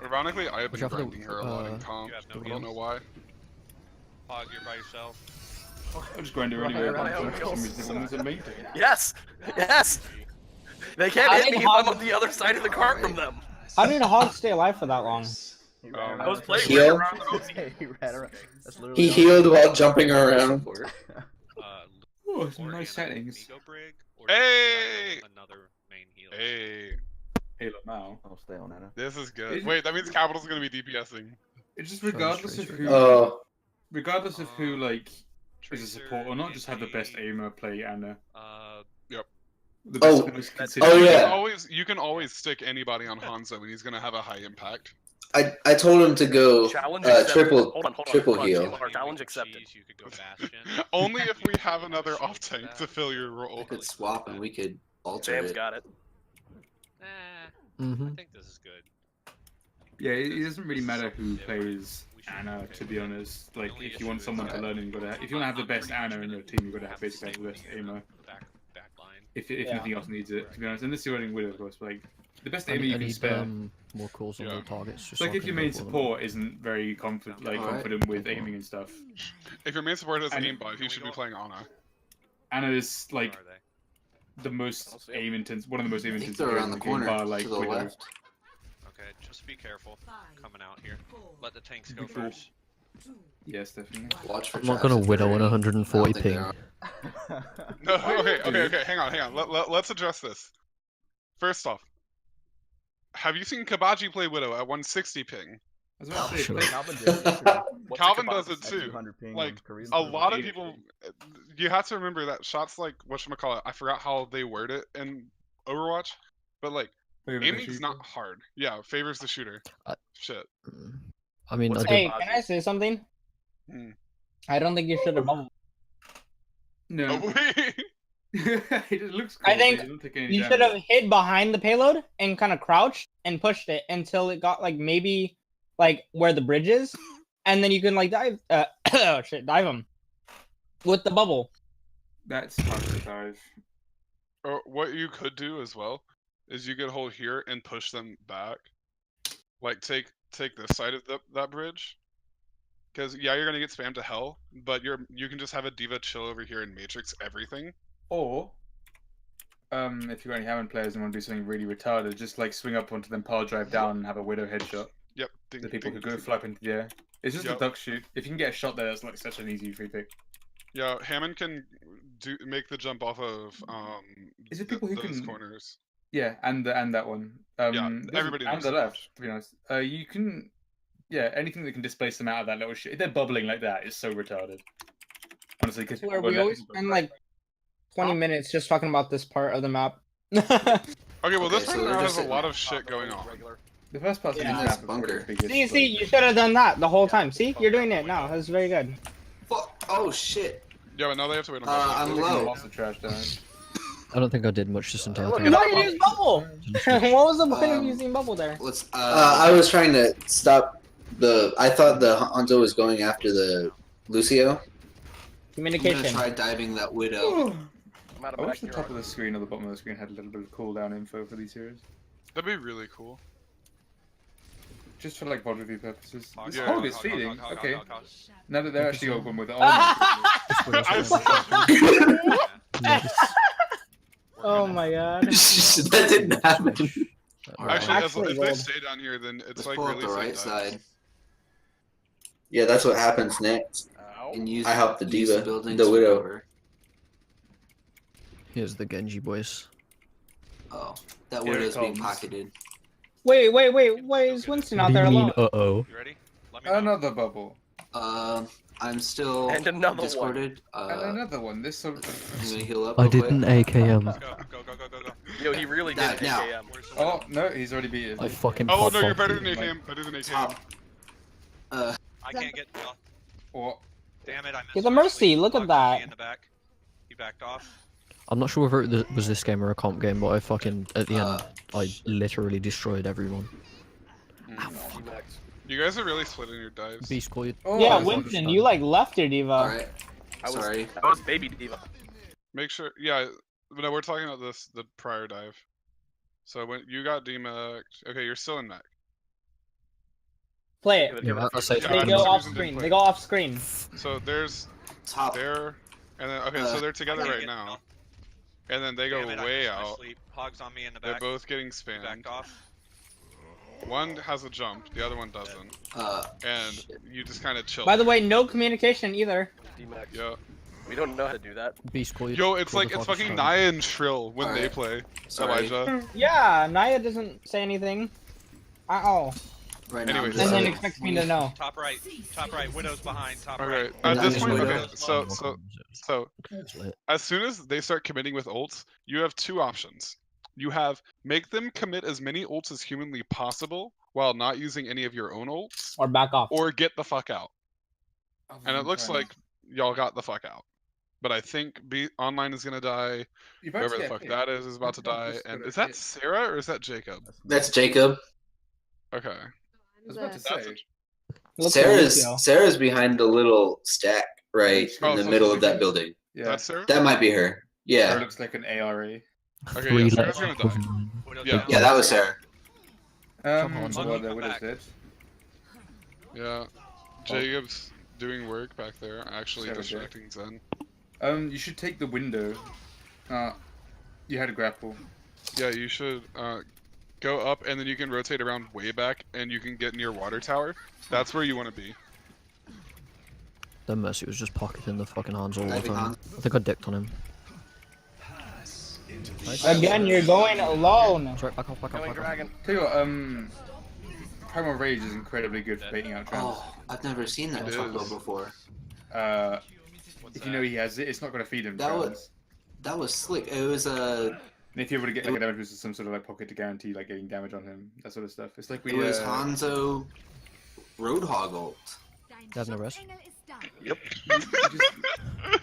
Ironically, I have been Watch out for the, grinding her a lot in comp. You have no I don't know why. Hog, you're by yourself. I just grind her anyway. Right, For some reason, it's amazing. Yes! Yes! They can't I hit think me if I'm on the other side of the cart from them. How did a hog stay alive for that long? I was playing Heal? right around the OC. He ran around. That's literally He how healed while jumping around. Oh, some nice settings. Hey! Another main heal. Hey, Halo now. I'll stay on Anna. this is good. Is- Wait, that means Capital's gonna be DPSing. It's just regardless of who, regardless of who like is a support or not, just have the best aimer play Anna. Yep. The Oh, best most that's- consistent. oh, yeah. You can always stick anybody on Hanzo, and he's gonna have a high impact. I told him to go Challenge accepted. triple Hold on, triple heal. Our challenge accepted. You could go Bastion. Only if we have another off tank to fill your I role. could swap and we could alter Sam's it. got it. I think this is good. Yeah, it doesn't really matter who plays Anna, to be honest. Like, if you want someone to learn, if you want to have the best Anna in your team, you gotta have basically the best aimer. Back line. if Yeah. nothing else needs it, to be honest. Unless you're running Widow, of course. But, like the best I aiming need, you can spare. more calls on the targets. It's Just like so I if your can main go for them. support isn't very confident with aiming and stuff. If your main support has And- aimbot, you should be playing Ana. Anna is like Where are they? the most aim intense, one of the most aim I think intense they're players around in the the game, corner bar like to the Widow. left. Okay, just be careful coming out here. Let the tanks go Before- first. Yes, definitely. Watch for I'm not traps gonna if widow they're on in. 140 I don't think ping. they are. No, okay. Hang on. Let's address this. First off, have you seen Kabaji play Widow at 160 ping? I was about to say, Sure. play- Calvin did yesterday. Calvin Kabaji does it At too. 200 ping Like on Korean a server. lot of people, you have to remember that shots like whatchamacallit, I forgot how they word it in Overwatch, but like favor the aiming's shooter. not hard. Yeah, favors the shooter. Shit. I mean, What's I a did. Hey, can I say something? Hmm. I don't think you should have bubbled. No, Oh, wait. it looks cool. I think but you don't take any You should damage. have hid behind the payload and kind of crouched and pushed it until it got like maybe like where the bridge is, and then you can like dive. Oh shit, dive them with the bubble. That's tough to dive. Or what you could do as well is you could hold here and push them back. Like take this side of that bridge. Because yeah, you're gonna get spammed to hell, but you can just have a diva chill over here and matrix everything. Or, if you've got any Hammond players and want to do something really retarded, just like swing up onto them, power drive down, and have a Widow headshot. Yep. Ding, The people ding, who go ding. flap into the air. It's just Yep. a duck shoot. If you can get a shot there, that's like such an easy free pick. Yeah, Hammond can make the jump off of Is it people who those can- corners. Yeah, and that one. everybody and knows the that left. much. To be honest, you can. Yeah, anything that can displace them out of that little shit. If they're bubbling like that, is so retarded. Honestly, because Where we always spend like 20 minutes just talking about this part of the map. Okay, well Okay, this so part they're now just has a sitting lot there. of shit going on. the first part's Yeah. of Nice this map bunker. is the biggest, See, but- you should have done that the whole time. See, you're doing it now. That's very good. Oh shit. Yeah, but now they have to wait on I'm Look at the low. lots of trash down. I don't think I did much this entire look time. at No, you used bubble. What was the point of using bubble there? Let's. I was trying to stop the. I thought the Hanzo was going after the Lucio. I'm gonna Communication. try diving that Widow. I'm out of I wish back the here. top of the screen or the bottom of the screen had a little bit of cooldown info for these heroes. That'd be really cool. Just for like VOD review purposes. Hog, This Yeah. hog hog, is hog, feeding. hog, hog, Okay. hog, hog, hog. Now that they're actually open with it on. Oh my god. That didn't happen. Actually, if they rolled. stay down here, then it's Let's like pull up really the safe right dives. side. Yeah, that's what happens next. Ow. And use. I help the use diva, buildings the for widow. cover. Here's the Genji boys. Oh, that Here it widow's being comes. pocketed. Wait, why is Winston out What do there you mean, alone? uh-oh? You ready? Let me know. Another bubble. I'm still And another one. discorded. And another one. This sort I'm gonna heal up. I real did quick. an AKM. Let's go, go, go, go, go, go. Yo, he really did Dive an now. AKM. Where's the window? Oh no, he's already beat it. I fucking Oh popped no, you're off. better than Like, AKM. Better than AKM. Top. I can't get. Oh, What? damn it! I missed. Get the my mercy, sleep. look at Hog got me that. In the back. He backed off. I'm not sure whether it was this game or a comp game, but I fucking, at the end, I literally destroyed everyone. You guys are really splitting your dives. Beast call you. Oh, Yeah, I was Winston, you like left your diva. Alright. I was, Sorry. I was baby diva. Make sure. Yeah, no, we're talking about the prior dive. So when you got demech, okay, you're still in mech. Play it. Yeah, I say Yeah, They for go some off reason screen. didn't They play. go off screen. So there's Top. there, and then okay, so they're together can't right get- now, and then they go Damn it, I way missed my out. sleep. Hog's on me in the They're back. both getting He spammed. backed off. One has a jump, the other one doesn't, and you just kind of chill. By the way, no communication either. D-Max. Yeah. We don't know how to do that. Beast call you. Yo, it's call like the it's fucking fucking stone. Naya and Shrill when they Alright. play. Sorry. Elijah. Yeah, Naya doesn't say anything at all. Right now. Anyways. I'm And then just- expects me to know. Top right. Top right. Widow's behind. Top Okay. right. At That this is point, Widow. okay. So It's lit. as soon as they start committing with ults, you have two options. You have make them commit as many ults as humanly possible while not using any of your own ults, Or back off. or get the fuck out. And it looks like y'all got the fuck out. But I think online is gonna die. Whoever the fuck that is about to die. And is that Sarah or is that Jacob? That's Jacob. Okay. I was about to That's say. Looks like Lucio. Sarah's behind the little stack right Oh, in the so middle she's of that behind- building. Yeah. That's Sarah? That might be her. Yeah. It looks like an ARA. Okay, Three yeah, Sarah's letters. gonna die. Yeah. Yeah, that was Sarah. Well, the Widow's dead. Yeah. Jacob's doing work back there, actually Sarah distracting Zen. You should take the window. You had a grapple. Yeah, you should go up, and then you can rotate around way back, and you can get near water tower. That's where you want to be. The Mercy was just pocketing the fucking hands all the Diving time. Hans. I think I dicked on him. Again, you're going alone. Sorry, back off, back off, Going back off. dragon. Tell you what, Primal Rage is incredibly good for baiting out traps. Oh, I've never seen that It combo is. before. If you know he has it, it's not going to feed him. That traps. was that was slick. It was And if you're able to get like a damage boost or some sort of like pocket to guarantee like getting damage on him, that sort of stuff. It's like we. it was Hanzo Roadhog ult. You have no rest? Yep.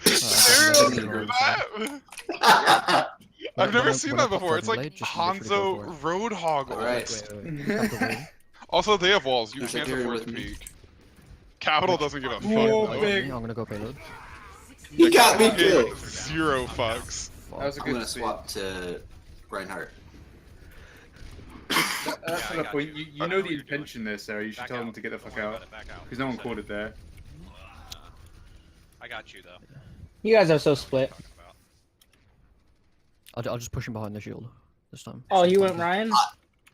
Seriously, I've never When seen I that pop before. It's fucking like blade, just literally go Hanzo for Roadhog. Alright. Wait. Also, they have walls. You There's a can't Gary afford with to me. peek. Capital doesn't give a fuck. Whoa, though. big. I'm gonna go payload. He got me Capital killed. gives Zero fucks. That was a I'm good gonna speed. swap to Reinhardt. That's the point. You know the intention there, Sarah. You should Back tell out. them to get the fuck Don't worry out. about it, back out. Because no one caught it there. I got you though. You guys are so split. I'll just push him behind the shield this time. Oh, you went Ryan?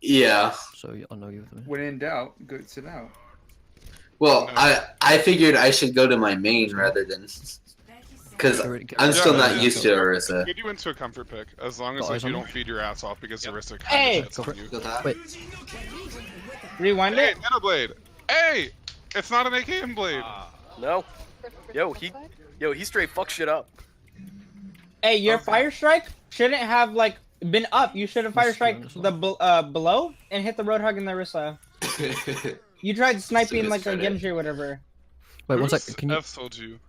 Yeah. So I know you with me. When in doubt, go sit out. Well, I figured I should go to my main rather than because I'm still not used to Orisa. Get you into a comfort pick as long as Got like, eyes you on don't me? feed your ass off because Orisa Hey! kind of shits on you. Go top. Wait. Rewind Hey, it? Nano Blade! Hey! It's not an AKM blade! No. Yo, he straight fuck shit up. Hey, your fire strike shouldn't have like been up. You should have fire strike the below and hit the Roadhog and the Orisa. You tried sniping Students like a credit. Genji or whatever. Wait, one Who's sec. Can you? F told you?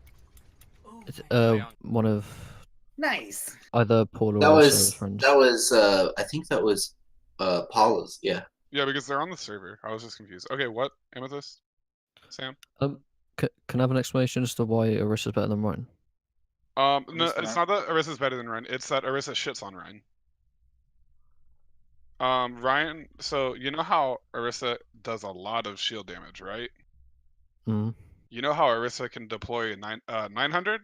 It's, one of Nice. either Paul or That Sarah's was friends. I think that was Paula's. Yeah. Yeah, because they're on the server. I was just confused. Okay, what? Amethyst? Sam? Can I have an explanation as to why Orisa's better than Ryan? No, Who's it's that? not that Orisa's better than Ryan. It's that Orisa shits on Ryan. Ryan, so you know how Orisa does a lot of shield damage, right? Mm. You know how Orisa can deploy 900?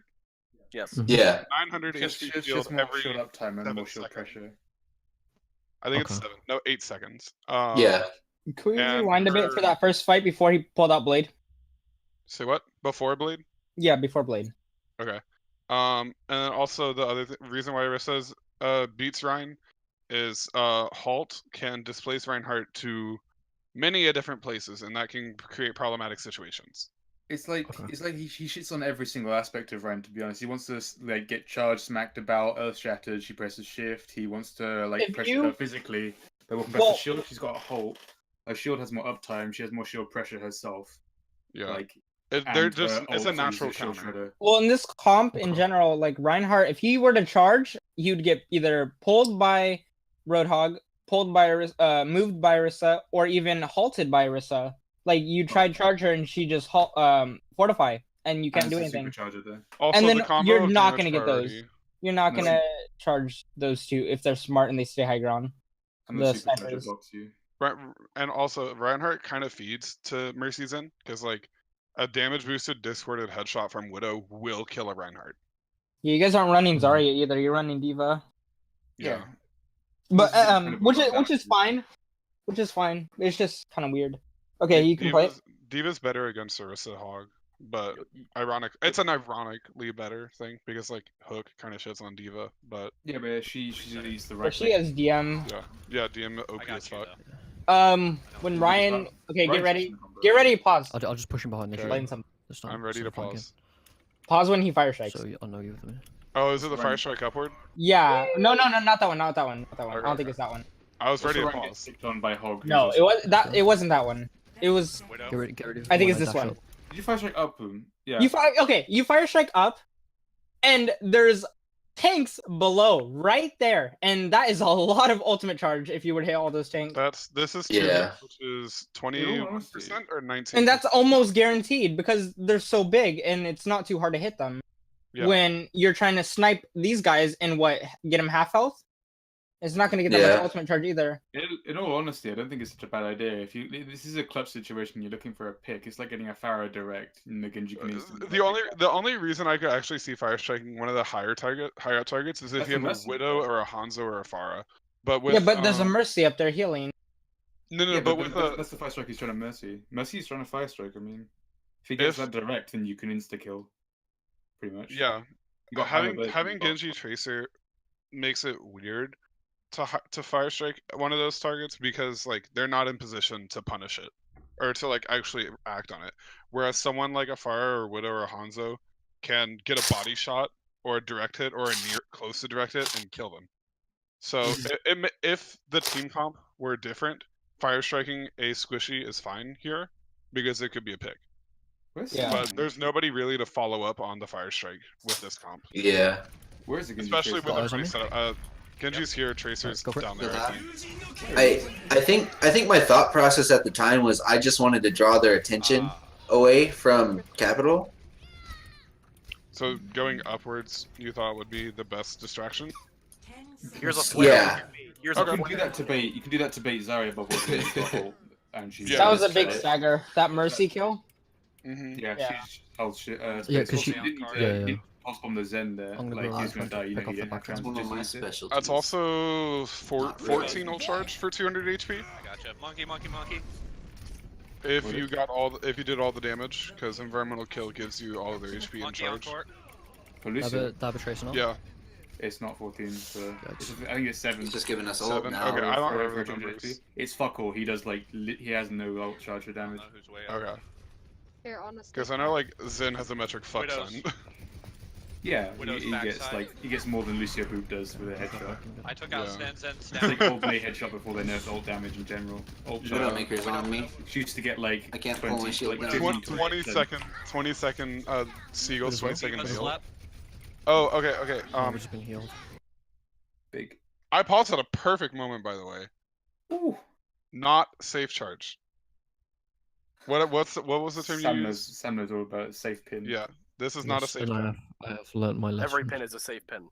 Yes. Mhm. Yeah. 900 Just HP shield just more every. shield uptime and 7 more shield seconds. pressure. I think it's Okay. 7. No, 8 seconds. Yeah. Can we And rewind a bit for for- that first fight before he pulled out Blade? Say what? Before Blade? Yeah, before Blade. Okay. And then also the other reason why Orisa's beats Ryan is Halt can displace Reinhardt to many different places, and that can create problematic situations. It's like Okay. he shits on every single aspect of Ryan. To be honest, he wants to like get charged, smacked about, earth shattered. She presses shift. He wants to like If pressure you- her physically. But with Well- the shield, she's got a halt. Her shield has more uptime. She has more shield pressure herself. Yeah. Like They're and just her it's a ult is natural shield counter. shredder. Well, in this comp in Okay. general, like Reinhardt, if he were to charge, he would get either pulled by Roadhog, moved by Orisa, or even halted by Orisa. Like you tried charge her and she just fortify, and you can't And do it's a anything. supercharger there. Also, And then the combo you're of not damage gonna get those. priority. You're not No. gonna charge those two if they're smart and they stay high ground. And The the supercharger snipers. blocks you. And also Reinhardt kind of feeds to Mercy's in because like a damage boosted discorded headshot from Widow will kill a Reinhardt. Yeah, you guys aren't running Zarya either. You're running Diva, Yeah. but This is kind of which what I'm is fine. Which is fine. It's just kind of weird. Okay, you can play it. Diva's better against Orisa Hog, but it's an ironically better thing because like Hook kind of shits on Diva, but Yeah, but she's at least the But right. she has DM. yeah, DM I OP got as you fuck. though. When Ryan, okay, get Ryan's ready. just in the combo. Get ready. Pause. I'll just push him behind the Okay. shield Explain something. this time. I'm ready so to flank him. pause. Pause when he fire strikes. So I know you with me. Oh, is it the Ryan- fire strike upward? Yeah. No, not that one. Not that one. Not that one. I Okay, don't think okay. it's that one. I was ready to Also, Ryan gets pause. sticked on by Hog. who's No, also- it was that. It wasn't that one. It was. Widow. Get rid of I think the it's this dash one. up. Did you fire strike up him? Yeah. You fire. Okay, you fire strike up, and there's tanks below, right there, and that is a lot of ultimate charge if you would hit all those tanks. This is Yeah. which is 21% or 19. And that's almost guaranteed because they're so big and it's not too hard to hit them. when you're trying to snipe these guys and get them half health. It's not going to get that much ultimate charge either. In all honesty, I don't think it's such a bad idea. This is a clutch situation, you're looking for a pick. It's like getting a Pharaoh direct in the Genji can instantly. The only reason I could actually see fire striking one of the higher up targets is if you have a Widow or a Hanzo or a Pharah. But with, but there's a Mercy up there healing. No, but with that's the fire strike he's trying to Mercy. Mercy's trying to fire strike. I mean, if he gets that direct, then you can insta kill. Pretty much. Yeah. Having Genji Tracer makes it weird to fire strike one of those targets because like they're not in position to punish it or to like actually act on it. Whereas someone like a Pharah or Widow or a Hanzo can get a body shot or a direct hit or a near close to direct hit and kill them. So if the team comp were different, fire striking a squishy is fine here because it could be a pick. But there's nobody really to follow up on the fire strike with this comp. Yeah. Where's the Genji? Especially when they're pretty set up. Genji's here, Tracer's down there. I think my thought process at the time was I just wanted to draw their attention away from Capital. So going upwards, you thought would be the best distraction? Here's a flare. Yeah. You can do that to bait. You can do that to bait Zarya bubble. That was a big stagger. That Mercy kill. Yeah. Because she didn't pulse bomb the Zen there. Like he's gonna die. You know, he didn't have chance to just use it. That's also 14 ult charge for 200 HP. I gotcha. Monkey. If you did all the damage, because environmental kill gives you all of their HP and charge. Dab a Tracer now? Yeah. It's not 14, so I think it's 7. He's just giving us 7. Okay, I don't remember the numbers. HP. It's fuck all. He does like he has no ult charge for damage. Okay. Here, honestly. Because I know like Zen has a metric fuck ton. Yeah, he gets more than Lucio Boop does with a headshot. I took out Zen's It's like all day headshot before they nerfed ult damage in general. Widowmaker's on me. She used to get like I can't pull my shield down. 20 second Seagulls, 20 second heal. Oh, okay. Just been healed. Big. I paused at a perfect moment, by the way. Ooh. Not safe charge. What was the term you used? Sam knows all about safe pin. Yeah, this is not a safe pin. I have learned my lesson. Every pin is a safe pin.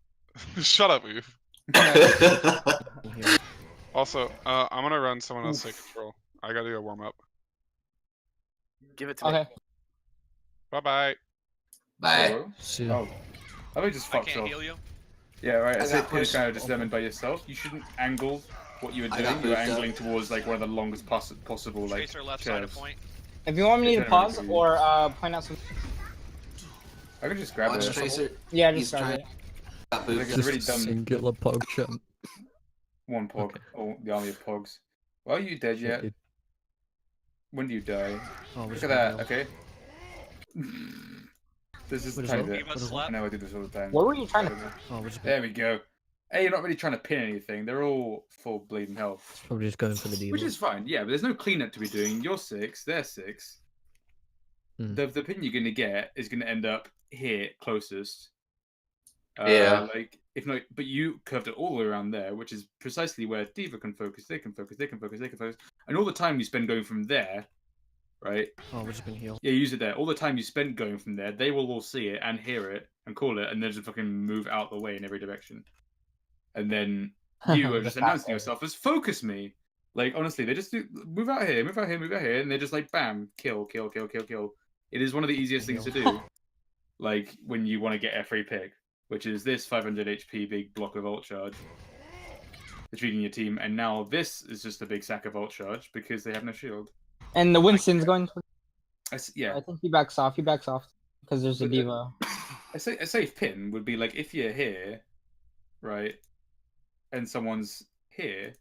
Shut up, Eve. Also, I'm gonna run someone else take control. I gotta go warm up. Give it to me. Bye. Bye. See Oh. I think just fucked off. Heal you. Yeah, right. A safe pin is kind of determined by yourself. You shouldn't angle what you were doing. You were angling towards like one of the longest possible like Tracer left side of point. If you want me to pause or point out some. I can just grab it. Tracer. Yeah, just grab it. It's already done. Singular pog champ. One pog. Okay. Oh, the army of pogs. Well, are you dead yet? When do you die? Oh, look at that. Okay. This is tiny bit. I know I do this all the time. What were you trying to? There we go. Hey, you're not really trying to pin anything. They're all full bleeding health. Probably just going for the demon. Which is fine, yeah, but there's no cleanup to be doing. You're 6, they're 6. The pin you're gonna get is gonna end up here closest. Like if not, but you curved it all the way around there, which is precisely where D.Va can focus. They can focus, and all the time you spend going from there, right? Oh, we're just being healed. Yeah, use it there. All the time you spend going from there, they will all see it and hear it and call it, and then just fucking move out the way in every direction. And then you are just announcing yourself as focus me. Like honestly, they just do move out here, and they're just like bam, kill. It is one of the easiest things to do. Like when you want to get a free pick, which is this 500 HP big block of ult charge. Defeating your team, and now this is just a big sack of ult charge because they have no shield. And the Winston's going. Yeah. I think he backs off. Because there's a D.Va. A safe pin would be like if you're here, right, and someone's here,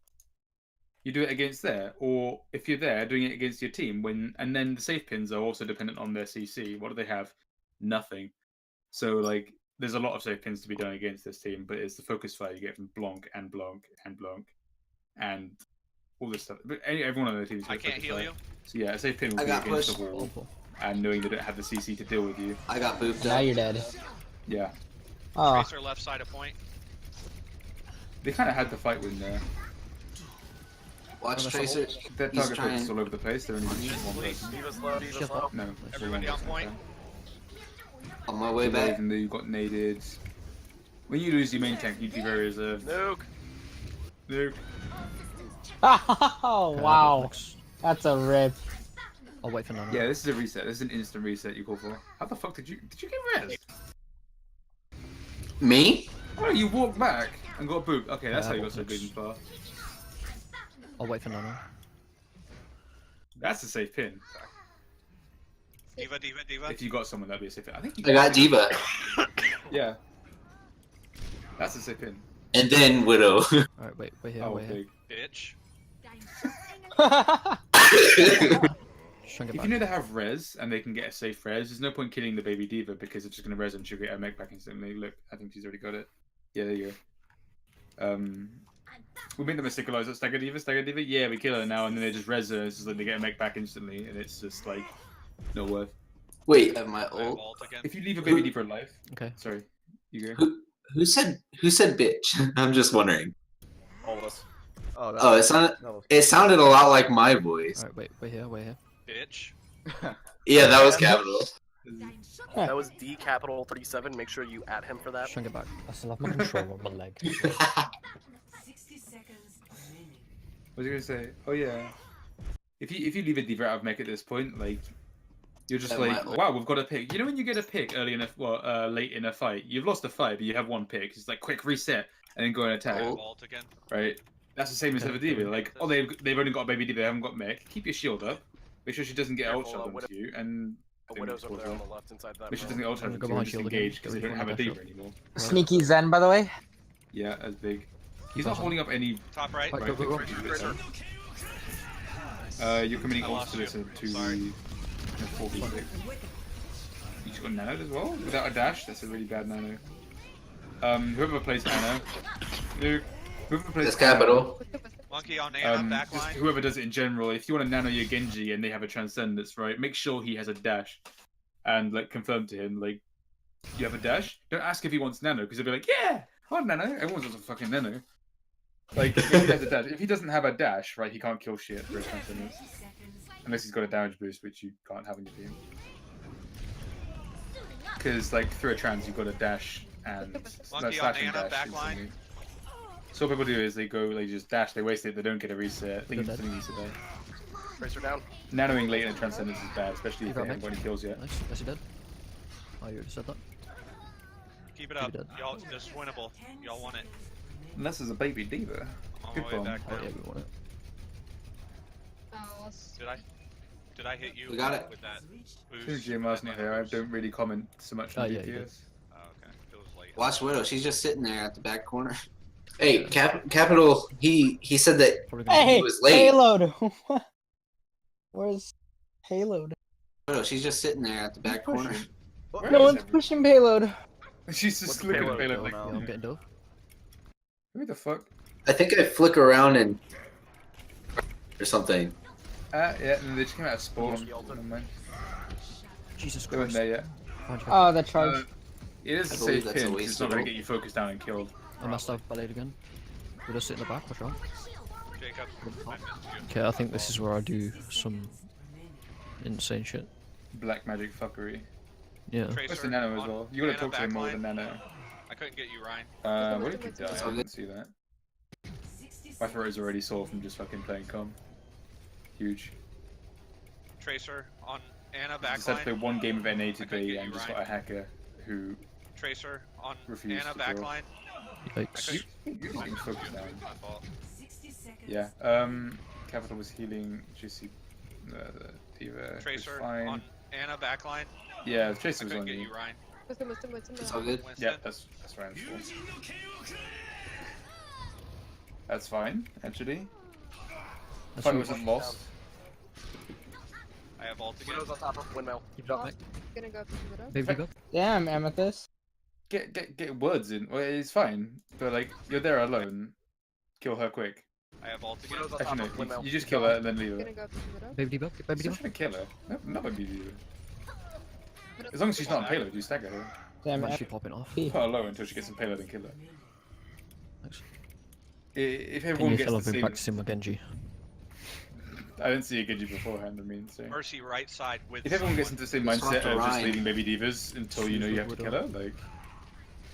you do it against there, or if you're there, doing it against your team. And then the safe pins are also dependent on their CC. What do they have? Nothing. So like, there's a lot of safe pins to be done against this team, but it's the focus fire you get from Blanc and all this stuff. But everyone on the team is I can't heal you. So yeah, a safe pin will be against the wall, and knowing they don't have the CC to deal with you. I got booped. Now you're dead. Yeah. Oh. Tracer left side of point. They kind of had the fight win there. Watch Tracer. Their target focus is all over the place. They're only one person. D.Va's low. No. Everybody on point. On my way back. Even though you got naded. When you lose your main tank, you need to be very reserved. Nuke. Nuke. Oh wow, that's a rip. I'll wait for Nano. Yeah, this is a reset. This is an instant reset you call for. How the fuck did you get res? Me? Oh, you walked back and got booped. Okay, that's how you got so good and far. I'll wait for Nano. That's a safe pin. Diva. If you got someone, that'd be a safe pin. I think you I got Diva. Yeah. That's a safe pin. And then Widow. Alright, wait here, Oh, wait here. big. Bitch. Just trying to get If back. you know they have res and they can get a safe res, there's no point killing the baby diva because it's just gonna res and she'll get her mech back instantly. Look, I think she's already got it. Yeah, there you go. We made the mistake of like Stagger Diva. Yeah, we kill her now and then they just res her. It's just like they get her mech back instantly, and it's just like no worth. Wait, have my I have ult? ult again. If you leave a baby diva alive, Okay. sorry, you go. Who said bitch? I'm just wondering. All of us. Oh, it sounded a lot like my voice. Alright, wait here, wait here. Bitch. Yeah, that was capital. That was D capital 37. Make sure you add him for that. Just trying to get back. I still have my control on my leg. What was I gonna say? Oh yeah. If you leave a diva out of mech at this point, like you're just like, wow, we've got a pick. You know when you get a pick early in a late in a fight, you've lost a fight, but you have one pick. It's like quick reset and then go and attack. Ult again. Right. That's the same as with a diva. Like, oh, they've only got a baby diva, they haven't got mech. Keep your shield up. Make sure she doesn't get ult shot onto you, and The Widow's over there on the left inside that. make sure she doesn't get ult shot I'm onto gonna you. go Just behind shield again. engage because they don't have a diva anymore. Sneaky Zen, by the way. Yeah, that's big. He's not holding up any. Top right. Right, Right, go. you're committing I ult lost to you. this to Sorry. 4v6. You just got nanoed as well without a dash. That's a really bad nano. Whoever plays nano, whoever plays That's capital. Monkey on Ana, just backline. whoever does it in general, if you want to nano your Genji and they have a transcendence, right, make sure he has a dash, and like confirm to him like you have a dash. Don't ask if he wants nano because he'll be like, yeah, I want nano. Everyone wants a fucking nano. Like if he has a dash, if he doesn't have a dash, right, he can't kill shit for his transcendence unless he's got a damage boost, which you can't have on your team. Because like through a trans, you've got a dash and Monkey slash on and Ana, dash backline. instantly. So what people do is they just dash, they waste it, they don't get a reset. I think Good it's reset. Tracer down. Nanoing late in a transcendence is bad, especially You if got they haven't got any kills yet. Nice. Yes, you did. Oh, you already said that. Keep it up. Keep it up. Y'all, this is winnable. Y'all want it. Unless there's a baby diva. I'm on Good my way bomb. back Oh, now. yeah, we want it. Did I hit you We got it. with that boost? Since GMR's not here, I don't really comment so much on Oh, yeah, you DPS. did. Oh, okay. It was late. Watch Widow. She's just sitting there at the back corner. Hey, capital. He said that Probably gonna Hey, was late. payload. Where's payload? Widow. She's just sitting there at the back corner. Where No is one's everyone? pushing payload. She's just What's the looking at payload payload doing like, now? Yeah, I'm getting dove. who the fuck? I think I flick around and or something. Yeah, and they just came out of spawn. Yeah. Never mind. Jesus They weren't Christ. there yet. Behind you. Oh, that charge. It is I a believe safe that's a pin, 'cause waste it's not of going ult. to get you focused down and killed. I must have ballet again. We'll just sit in the back, watch out. Jacob, I missed you. Okay, I think this is where I do some insane shit. Black magic fuckery. Yeah. Where's Tracer the nano as on well? You gotta Ana, talk to him more backline. than nano. I couldn't get you, Ryan. What did you die? I didn't see that. My throat is already sore from just fucking playing com. Huge. Tracer on Ana, I just had to play backline. one game of NA couldn't today get and you, just Ryan. got a hacker who Tracer on refused Ana, to draw. backline. Yikes. You're getting focused now. My fault. Yeah. Capital was healing Juicy. The Diva was Tracer fine. on Ana, backline. Yeah, I Tracer was couldn't on get you. you, Ryan. It's all good. Winston. Yeah, that's Ryan's fault. That's fine, actually. That's Fight fine. wasn't lost. I have ult again. Widow's on top of windmill. Keep it up, mate. Baby, go. Damn, Amethyst. Get words in. Well, it's fine, but like you're there alone. Kill her quick. I have ult again. Widow's on Actually, top of no. windmill. You just kill her and then leave her. Baby, go. Baby, Stop go. trying to kill her. No, not baby diva. As long as she's not on payload, you stagger her. Damn I'm it. actually popping off. Put her low until she gets some payload and kill her. Thanks. If Can everyone you gets tell the I've been same, practicing my Genji? I didn't see a Genji beforehand. I mean, so Mercy right side with. if everyone gets into the same mindset to of just Ryan. leaving baby divas until you know you have to kill her, like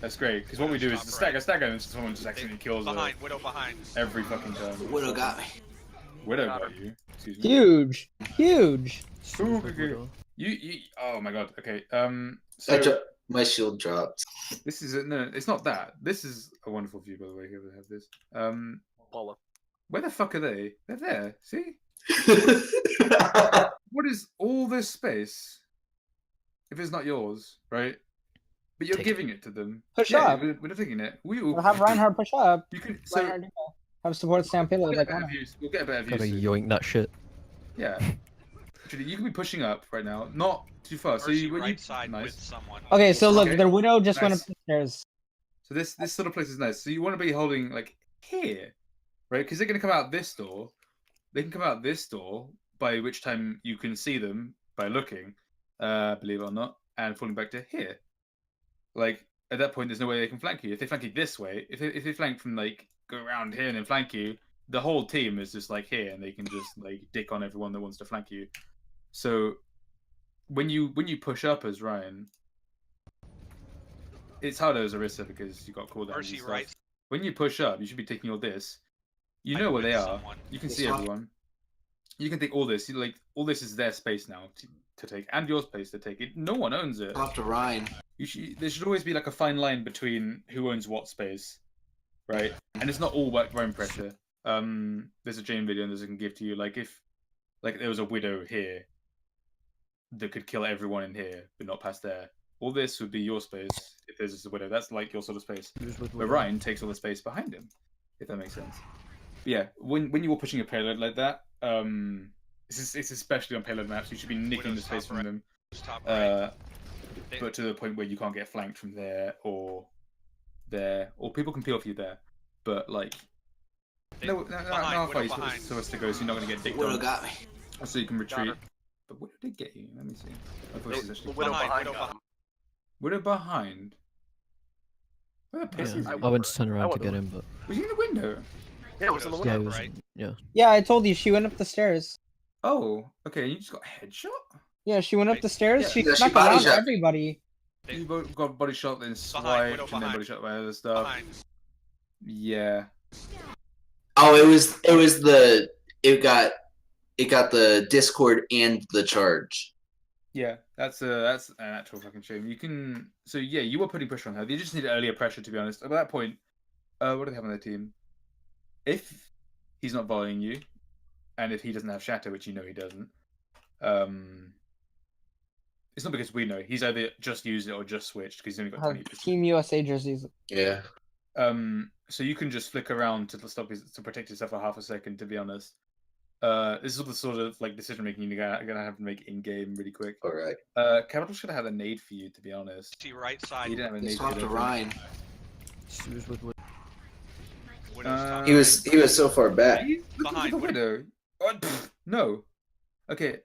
that's great. Because what we do is the stagger, and someone just accidentally kills her Behind, Widow behind. every fucking time. Widow got me. Widow got you. Excuse me. Huge, huge. You. Oh my god. Okay. My shield dropped. This is no. It's not that. This is a wonderful view, by the way. Here we have this. Paula. Where the fuck are they? They're there. See? What is all this space? If it's not yours, right? But you're giving it to them. Push yeah, up. We're not taking it. We will We'll have Reinhardt push up. You can. So Reinhardt have support stand payload like that. we'll get a better view. Gotta soon. yoink that shit. Yeah. Actually, you can be pushing up right now, not too far. So you when right you side nice. with someone. Okay, so look, Okay. their Widow just went Nice. up the stairs. So this sort of place is nice. So you want to be holding like here, right? Because they're gonna come out this door. They can come out this door, by which time you can see them by looking, believe it or not, and falling back to here. Like at that point, there's no way they can flank you. If they flank you this way, if they flank from like go around here and then flank you, the whole team is just like here, and they can just like dick on everyone that wants to flank you. So when you push up as Ryan, it's harder as Orisa because you got cooldowns and Mercy stuff. right. When you push up, you should be taking all this. You know where they are. You can see everyone. You can take all this. Like all this is their space now to take, and your space to take. No one owns it. Talk to Ryan. There should always be like a fine line between who owns what space, right? And it's not all work Ryan pressure. There's a Jane video that I can give to you. Like if there was a Widow here that could kill everyone in here, but not past there. All this would be your space if there's just a Widow. That's like your sort of space. Where Ryan takes all the space behind him, if that makes sense. But yeah, when you are pushing a payload like that, it's especially on payload maps, you should be nicking the space from them. But to the point where you can't get flanked from there or there, or people can peel for you there. But like, no far you supposed to go, so you're not going to get dicked Widow on. got me. So you can retreat. But Widow did get you. Let me see. My voice is actually Widow behind. Widow behind. Where the pussy is Yeah, he? I went to turn around to get him, but Was he in the window? Yeah, it was in the yeah, window. it was, right? yeah. Yeah, I told you she went up the stairs. Oh, okay. You just got a headshot. Yeah, she went up the stairs. Yeah, She yeah, she snuck body around shot. everybody. You got body shot, then swiped, Widow and then behind. body shot by other stuff. Behind. Yeah. Oh, it got the Discord and the charge. Yeah, that's an actual fucking shame. You can you were putting pressure on her. You just needed earlier pressure, to be honest. At that point, what do they have on their team? If he's not volleying you, and if he doesn't have shatter, which you know he doesn't, it's not because we know. He's either just used it or just switched because he's only got 20%. Team USA jerseys. Yeah. So you can just flick around to protect yourself for half a second. To be honest, this is the sort of like decision making you're gonna have to make in game really quick. All right. Capital should have had a nade for you, to be honest. See right side. He didn't have a nade. Talk to Ryan. Widow's top. He was so far back. Behind the Widow. Oh, no. Okay.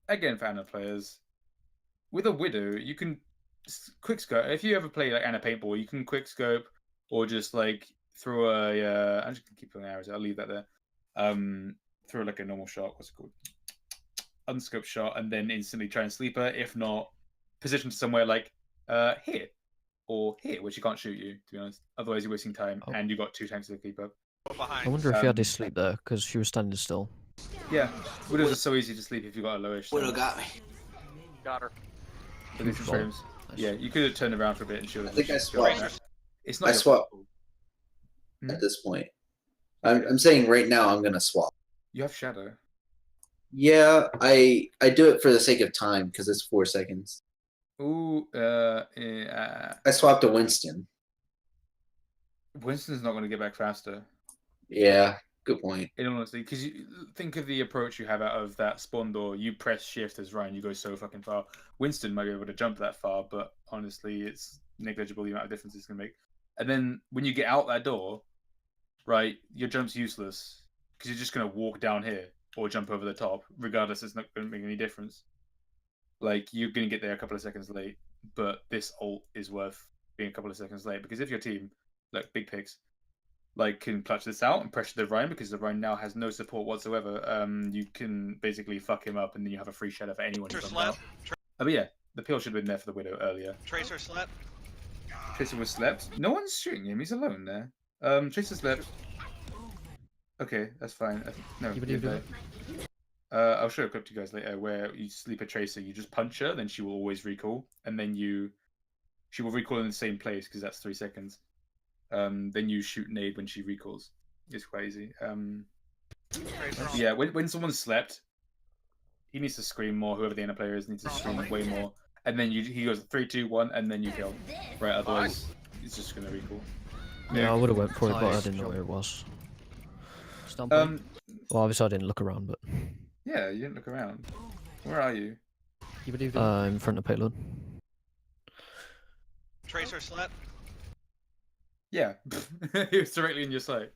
Again, for Anna players, with a Widow, you can quick scope. If you ever play like Anna paintball, you can quick scope or just like throw a. I'm just gonna keep throwing arrows. I'll leave that there. Throw like a normal shot. What's it called? Unscoped shot, and then instantly try and sleep her. If not, position to somewhere like here or here, which you can't shoot you. To be honest, otherwise you're wasting time, and you got 2 tanks to keep up. Behind. I wonder if he had his sleep there because she was standing still. Yeah, Widows are so easy to sleep if you got a lowish. Widow got me. Got her. For different frames. Yeah, you could have turned around for a bit and shielded. I think I swapped. It's not. I your swapped fault. at this point. I'm saying right now I'm gonna swap. You have shadow. Yeah, I do it for the sake of time because it's 4 seconds. Ooh, I swapped to Winston. Winston's not going to get back faster. Yeah, good point. In honesty, because you think of the approach you have out of that spawn door. You press shift as Ryan, you go so fucking far. Winston might be able to jump that far, but honestly, it's negligible the amount of difference it's going to make. And then when you get out that door, right, your jump's useless because you're just going to walk down here or jump over the top. Regardless, it's not going to make any difference. Like, you're going to get there a couple of seconds late, but this ult is worth being a couple of seconds late because if your team, like big picks, like can clutch this out and pressure the Rhine, because the Rhine now has no support whatsoever. You can basically fuck him up, and then you have a free shadow for anyone who comes out. But yeah, the peel should have been there for the Widow earlier. Tracer slept. Tracer was slept. No one's shooting him. He's alone there. Tracer slept. Okay, that's fine. No, I'll show a clip to you guys later where you sleep a Tracer. You just punch her, then she will always recall, and then she will recall in the same place because that's 3 seconds. Then you shoot nade when she recalls. It's quite easy. Yeah, when someone slept, he needs to scream more. Whoever the inner player is needs to scream way more. And then he goes 3, 2, 1, and then you kill. Right, otherwise he's just gonna recall. Yeah, I would have went for it, but I didn't know where it was. Well, obviously I didn't look around, but yeah, you didn't look around. Where are you? In front of payload. Tracer slept. Yeah, he was directly in your sight.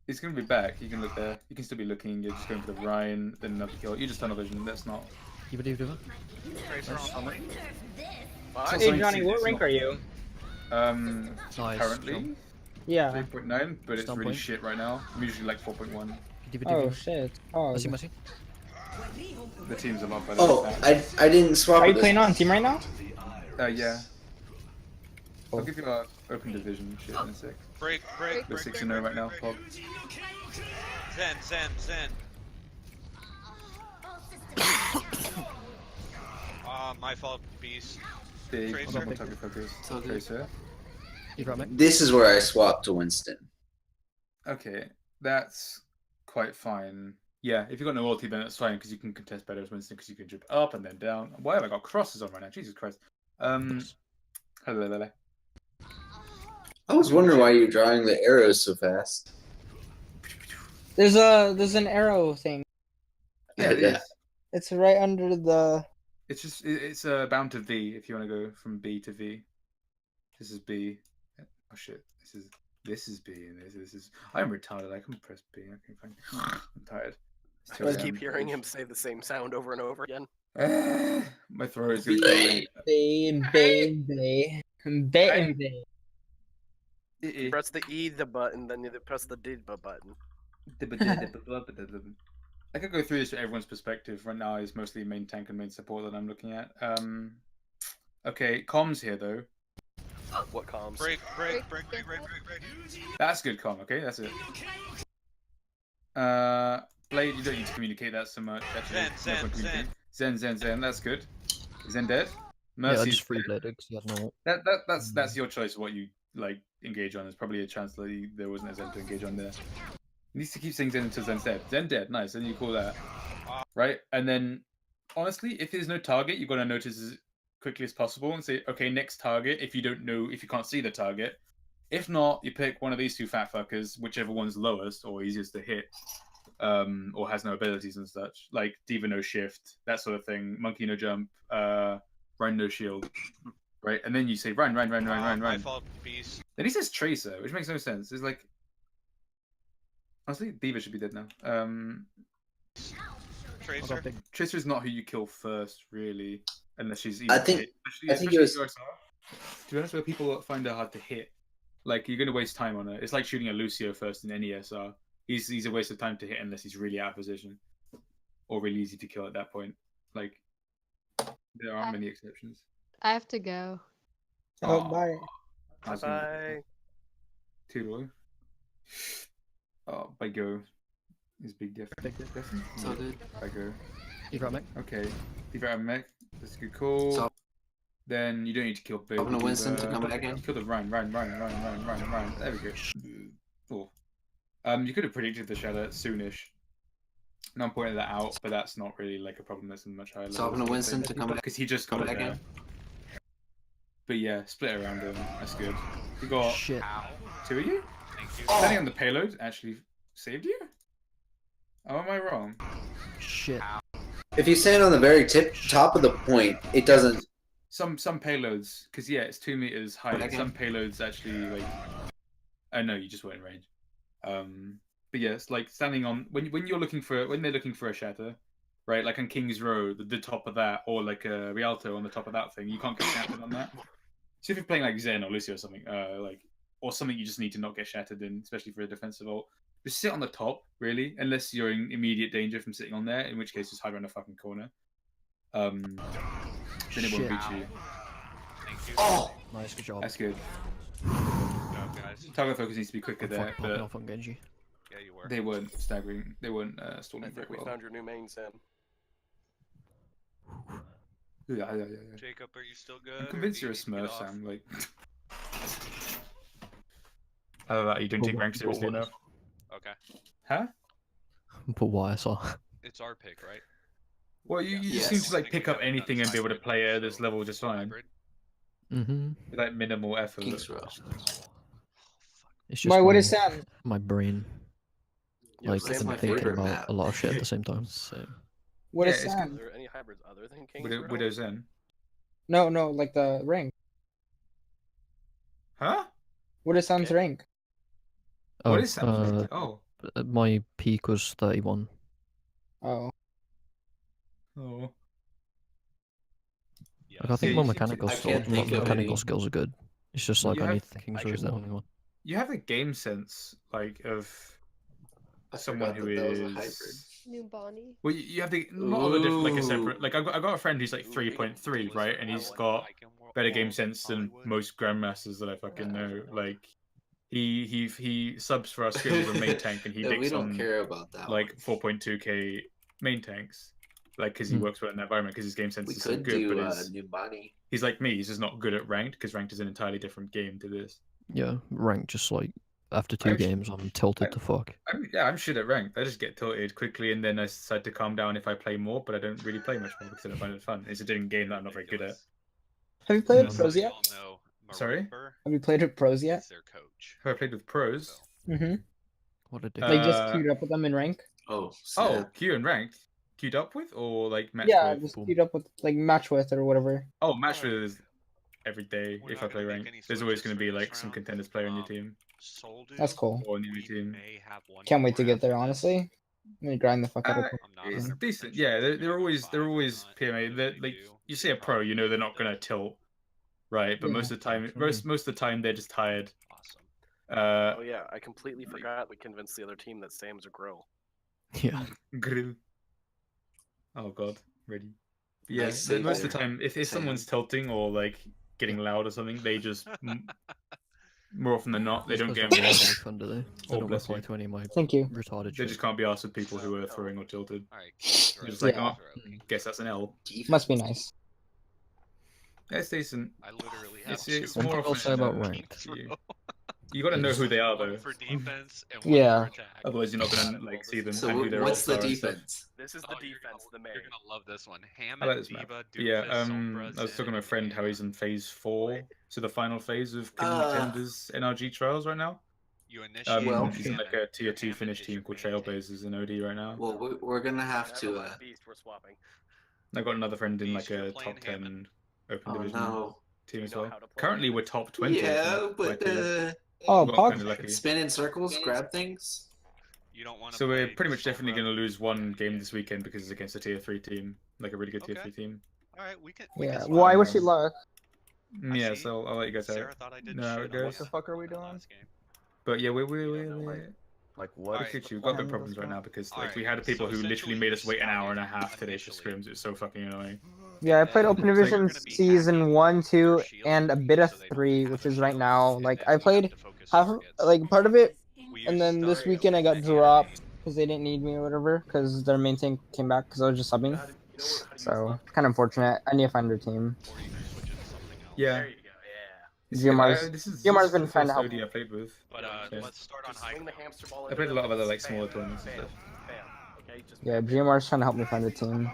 He's gonna be back. You can look there. You can still be looking. You're just going for the Rhine, then another kill. You just tunnel vision. That's not. Tracer on me. Hey Johnny, what rank are you? Currently. Yeah. 3.9, but it's really shit right now. I'm usually like 4.1. Oh shit. Oh. The team's a lot better. Oh, I didn't swap. Are you playing on team right now? Yeah. I'll give you a open division shit in a sec. Break. We're 6-0 right now, Pog. Zen. My fault, beast. Big. Tracer. Tracer. This is where I swapped to Winston. Okay, that's quite fine. Yeah, if you've got no ulti, then that's fine, because you can contest better as Winston, because you can jump up and then down. Why have I got crosses on right now? Jesus Christ. Hello. I was wondering why you're drawing the arrows so fast. There's an arrow thing. Yeah, it is. It's right under the. It's bound to V if you want to go from B to V. This is B. Oh shit. This is B and this is. I'm retarded. I can press B. Okay, fine. I'm tired. I just keep hearing him say the same sound over and over again. My throat is going. Press the E the button, then you press the D button. I could go through this from everyone's perspective. Right now is mostly main tank and main support that I'm looking at. Okay, comms here though. What comms? Break. That's good comm, okay? That's it. Blade, you don't need to communicate that so much. Actually, Zen, that's good. Is Zen dead? Mercy's Mercy's yeah, just free bladed because he had no. That's your choice what you like engage on. There's probably a chance that there wasn't a Zen to engage on there. He needs to keep saying Zen until Zen's dead. Zen dead, nice, then you call that. Right? And then honestly, if there's no target, you're gonna notice as quickly as possible and say, okay, next target, if you can't see the target. If not, you pick one of these two fat fuckers, whichever one's lowest or easiest to hit. Or has no abilities and such. Like Diva no shift, that sort of thing, Monkey no jump, Rhine no shield. Right? And then you say run. My fault, beast. Then he says Tracer, which makes no sense. It's like honestly, Diva should be dead now. Tracer is not who you kill first, really, unless she's. I think it was. To be honest, where people find her hard to hit, like you're gonna waste time on her. It's like shooting a Lucio first in any SR. He's a waste of time to hit unless he's really out of position, or really easy to kill at that point. Like there aren't many exceptions. I have to go. Oh, bye. Bye. Toodaloo. Oh, by go. Is big difference. So good. By go. You've mech. Okay. You've got mech. That's a good call. So, then you don't need to kill Big. I'm gonna Winston to come back in. Kill the run. There we go. Cool. You could have predicted the shadow soonish. No, I'm pointing that out, but that's not really like a problem that's in much higher level. So I'm gonna Winston to come back. Because he just got it back there. in. But yeah, split around him. That's good. You got Shit. 2 of you? Thank you. Depending on the payload, actually saved you? Oh, am I wrong? Shit. If you stand on the very top of the point, it doesn't. Some payloads, because yeah, it's 2 meters high. Some payloads actually like. I know you just weren't in range. But yeah, it's like standing on when they're looking for a shatter, right? Like on King's Row, the top of that, or like a Rialto on the top of that thing. You can't get shattered on that. So if you're playing like Zen or Lucio or something, like or something you just need to not get shattered in, especially for a defensive ult. Just sit on the top, really, unless you're in immediate danger from sitting on there, in which case just hide around the fucking corner. Then it won't beat you. Thank you. Oh, Nice, good job. That's good. Good job, guys. Target focus needs to be quicker there, Popping but off on Genji. Yeah, you were. they weren't staggering. They weren't I stalling very think we well. found your new main, Sam. Yeah. Jacob, are you still good? I'm or convinced do you're a you need to get Smurf, off? Sam. Like, I love that you don't take rank seriously enough. Okay. Huh? But why I saw. It's our pick, right? Well, you Yes. just seem to like I think pick we up haven't done anything and be able to hybrid, play it at this so level just fine. hybrid. With like minimal effort. King's Row. It's just Why? What my, is Sam? my brain. Yeah, Like, Sam's isn't my thinking favorite about map. a lot of shit at the same time. So. What Yeah, is it's Are Sam? there any hybrids other than King's Row? Widow's End. No, like the rank. Huh? What is Sam's Okay. rank? Oh, What is Sam's rank? Oh. my peak was 31. Oh. Oh. Like, I think Yeah, my you seem to- mechanical I skills, can't think of mechanical any. skills are good. It's just Well, like you I need have- King's I Row is the should- only one. You have a game sense, like, of I someone forgot who that was a is. hybrid. New Bonnie. Well, you have the not of a different, like a Ooh. separate. Like I got a friend who's like 3.3, right, and he's got better game sense than most grandmasters that I fucking know. Like, he subs for our scrims on main tank, and he Yeah, we dicks don't on care about that like 4.2k main tanks, like because he Hmm. works well in that environment because his game sense We is so could good. do But his, New Bonnie. he's like me. He's just not good at ranked because ranked is an entirely different game to this. Yeah, rank just like after 2 Actually- games, I'm tilted to fuck. I'm shit at ranked. I just get tilted quickly, and then I decide to calm down if I play more. But I don't really play much more because I don't find it fun. It's a different game that I'm not very good at. Have you played No, with pros yet? Sorry? Have you played with pros yet? Their coach. Have I played with pros? Mm-hmm. What a dick. Like just Uh, queued up with them in rank? Oh, Oh, snap. queue and ranked. Queued up with or like match Yeah, with? just queued up with like match with or whatever. Oh, match with is every day We're if not I play gonna make ranked. any There's always switches going to for be this like some round. contenders player on your team Soul Dude, That's cool. or on your we team. may have one Can't wait more to get there, after this. honestly. I'm gonna grind the fuck out of it. I'm not It's 100% decent. sure Yeah, if it's they're gonna be always 5 PMA. if They're, they like do, you see a pro, you know they're not going to tilt, right? But Yeah. most of the time, most of the time they're just tired. Awesome. Oh yeah, I completely forgot we convinced the other team that Sam's a grill. Yeah. Grill. Oh god, ready. Yeah, Nice most of save the time, if Sam. someone's tilting or like getting loud or something, they just more often than not they don't get They involved. fun, do they? They Oh, don't bless reply you. to any of my Thank you. retarded They shit. just can't be asked with people who are throwing or tilted. Alright. They're just like, Yeah. oh, guess that's an L. Must be nice. That's decent. I literally have It's One more thing I'll often say than about not. ranked. You got to know who they are though. One for defense and one Yeah. for attack. Otherwise, you're not gonna like see them So and who their what's the ults are and stuff. defense? This is the defense, the main. You're gonna love this one. Ham I like and this map. Diva, But yeah, Doofus, Sombra, I was talking to my Zen, friend how he's in phase 4, Wait. so the final phase of Ah. Contenders NRG trials right now. You initiate Well, He's in like a tier 2 finish team called Trailblazers in OD right now. Well, we're gonna have to. Beast, we're swapping. I got another friend in like Beast, you're a playing top 10 Hammond. open Oh division no. team You as know well. how to play Currently, Hammond. we're top 20. I Yeah, think, but my team. Oh, Got Pog. kinda lucky. spin in circles, grab things. You don't want to So we're pretty much definitely going to lose one game this weekend because it's against a tier 3 team, like a really good tier Okay. 3 team. Alright, we can. Yeah. can Well, I swap. wish you luck. Yeah, see. so I'll let you guys Sarah out. thought I did No, shit it on goes. What the fuck are we the doing? last game. But yeah, we Like what? Alright. Look at you, we've got a bit of problems right now because like we Alright, had people so who literally essentially made us we wait an hour and a started half today for initially. scrims. It's so fucking annoying. Yeah, I played Open It's like Division you're gonna be Season hacking 1, 2, their shield and a bit of so they don't 3, have which a is right shield, now. and Like, then I you played have to focus half, targets. like, part of it, We and used then this Starry weekend I got and dropped because they didn't need me or whatever, because their main tank came back because I was just subbing. So, kind of unfortunate. I need to find their team. Or you can switch it to something else. Yeah. There you go, yeah. This GMR's is been the trying to first help OD me. I played with. But Yeah. let's start on Just high swing the ground. hamster ball. I played a lot of other like Bam, smaller tournaments and bam, stuff. bam. Okay, just Yeah, GMR's trying to help me find a team.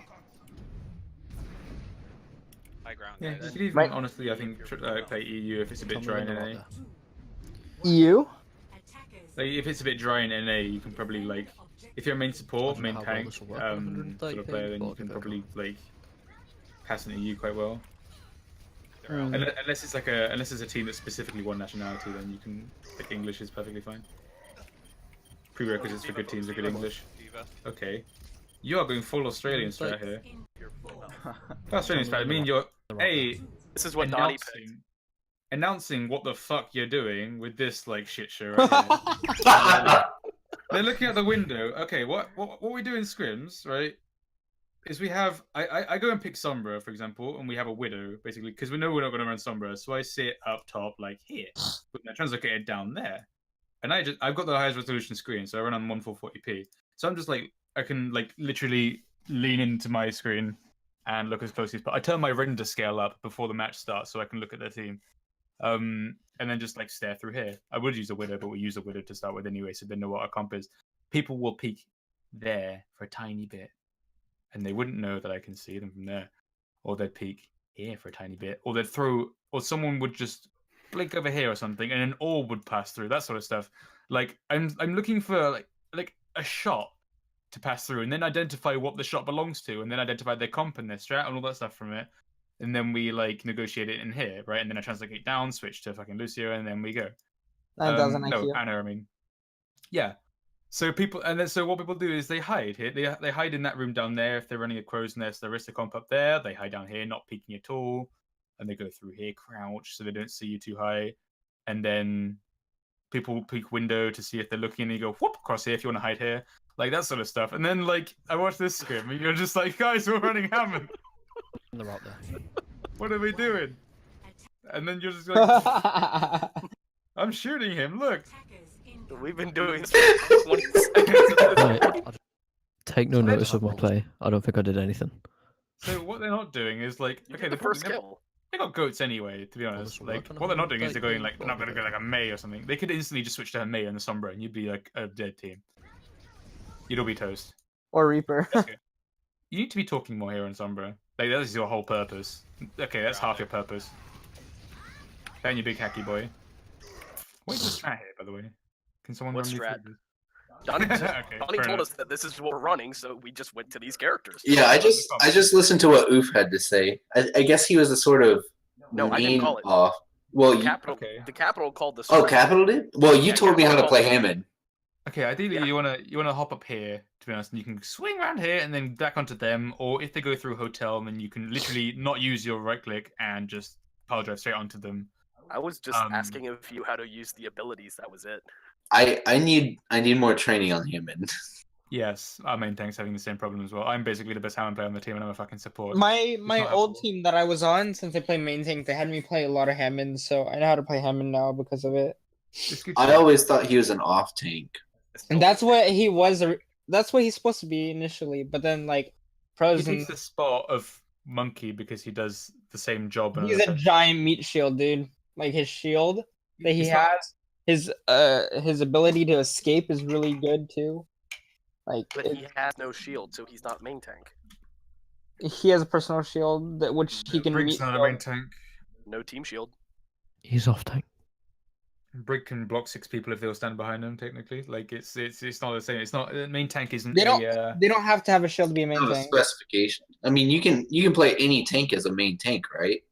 High ground. Yeah, guys. you could even Right. honestly, I think play EU if it's a bit dry in NA. EU? Like if it's a bit dry in NA, you can probably like if you're a main support, I don't main know how well tank this will work. sort 130 of player, then but you I'll can give it a probably like pass an EU quite well. They're out. Unless it's a team that's specifically one nationality, then you can like English is perfectly fine. Prerequisites for good teams are good English. Diva. Okay. You are going full Australian strat here. Australian strat. I mean, you're This is what Donnie picked. announcing what the fuck you're doing with this like shit show right here. They're looking at the window. Okay, what we do in scrims, right? Is we have I go and pick Sombra, for example, and we have a Widow, basically, because we know we're not going to run Sombra, so I sit up top like here, but my translocated down there, and I've got the highest resolution screen, so I run on 1440p. So I'm just like I can like literally lean into my screen and look as closely as possible. I turn my render scale up before the match starts so I can look at the team, and then just like stare through here. I would use a Widow, but we use a Widow to start with anyway, so they know what our comp is. People will peek there for a tiny bit, and they wouldn't know that I can see them from there. Or they'd peek here for a tiny bit. Or they'd throw, or someone would just blink over here or something, and an orb would pass through, that sort of stuff. Like, I'm looking for, like a shot to pass through, and then identify what the shot belongs to, and then identify their comp and their strat and all that stuff from it. And then we, like, negotiate it in here, right? And then I translate down, switch to fucking Lucio, and then we go. That doesn't No, Anna, I mean. Yeah. So what people do is they hide here. They hide in that room down there. If they're running a crow's nest, there is a comp up there. They hide down here, not peeking at all, and they go through here, crouch, so they don't see you too high. And then people peek window to see if they're looking, and you go whoop across here if you want to hide here, like that sort of stuff. And then like I watch this scrim, and you're just like, guys, we're running Hammond. They're out there. What are we doing? And then you're just like, I'm shooting him. Look. We've been doing this for 20 seconds. Right, take no notice of my play. I don't think I did anything. So what they're not doing is like, okay, the first kill. They got goats anyway, to be honest. Like, what they're not doing is they're going like, we're not going to go like a Mei or something. They could instantly just switch to a Mei and the Sombra, and you'd be like a dead team. You'd all be toast. Or Reaper. You need to be talking more here on Sombra. Like, that is your whole purpose. Okay, that's half your purpose. And you big hacky boy. What's the strat here, by the way? Can someone What run me strat? through this? Donnie, Okay, Donnie fair told enough. us that this is what we're running, so we just went to these characters. Yeah, I just listened to what Oof had to say. I guess he was a sort of No, I didn't main call it. off. Well, The Capital called the oh, strat. Capital did. Well, you Yeah, told me how to Capital play called- Hammond. Okay, ideally you wanna hop up here, to be honest, and you can swing around here and then back onto them, or if they go through a hotel, then you can literally not use your right click and just power drive straight onto them. I was just asking of you how to use the abilities. That was it. I need more training on Hammond. Yes, our main tank's having the same problem as well. I'm basically the best Hammond player on the team, and I'm a fucking support. My not old team that I was on, since I play main tank, they had me play a lot of Hammond, so I know how to play Hammond now because of it. I always thought he was an off tank. And that's what he was. That's what he's supposed to be initially, but then like He pros takes and the spot of Monkey because he does the same job. he's a giant meat shield, dude. Like his shield that he He's not- has, his ability to escape is really good too. Like But he has no shield, so he's not main tank. he has a personal shield that which he can Briggs meet. not a main tank. No team shield. He's off tank. Brig can block 6 people if they'll stand behind him. Technically, like it's not the same. It's not main tank isn't. They don't. A, They don't have to have a shield to be a main Not a tank. specification. I mean, you can play any tank as a main tank, right?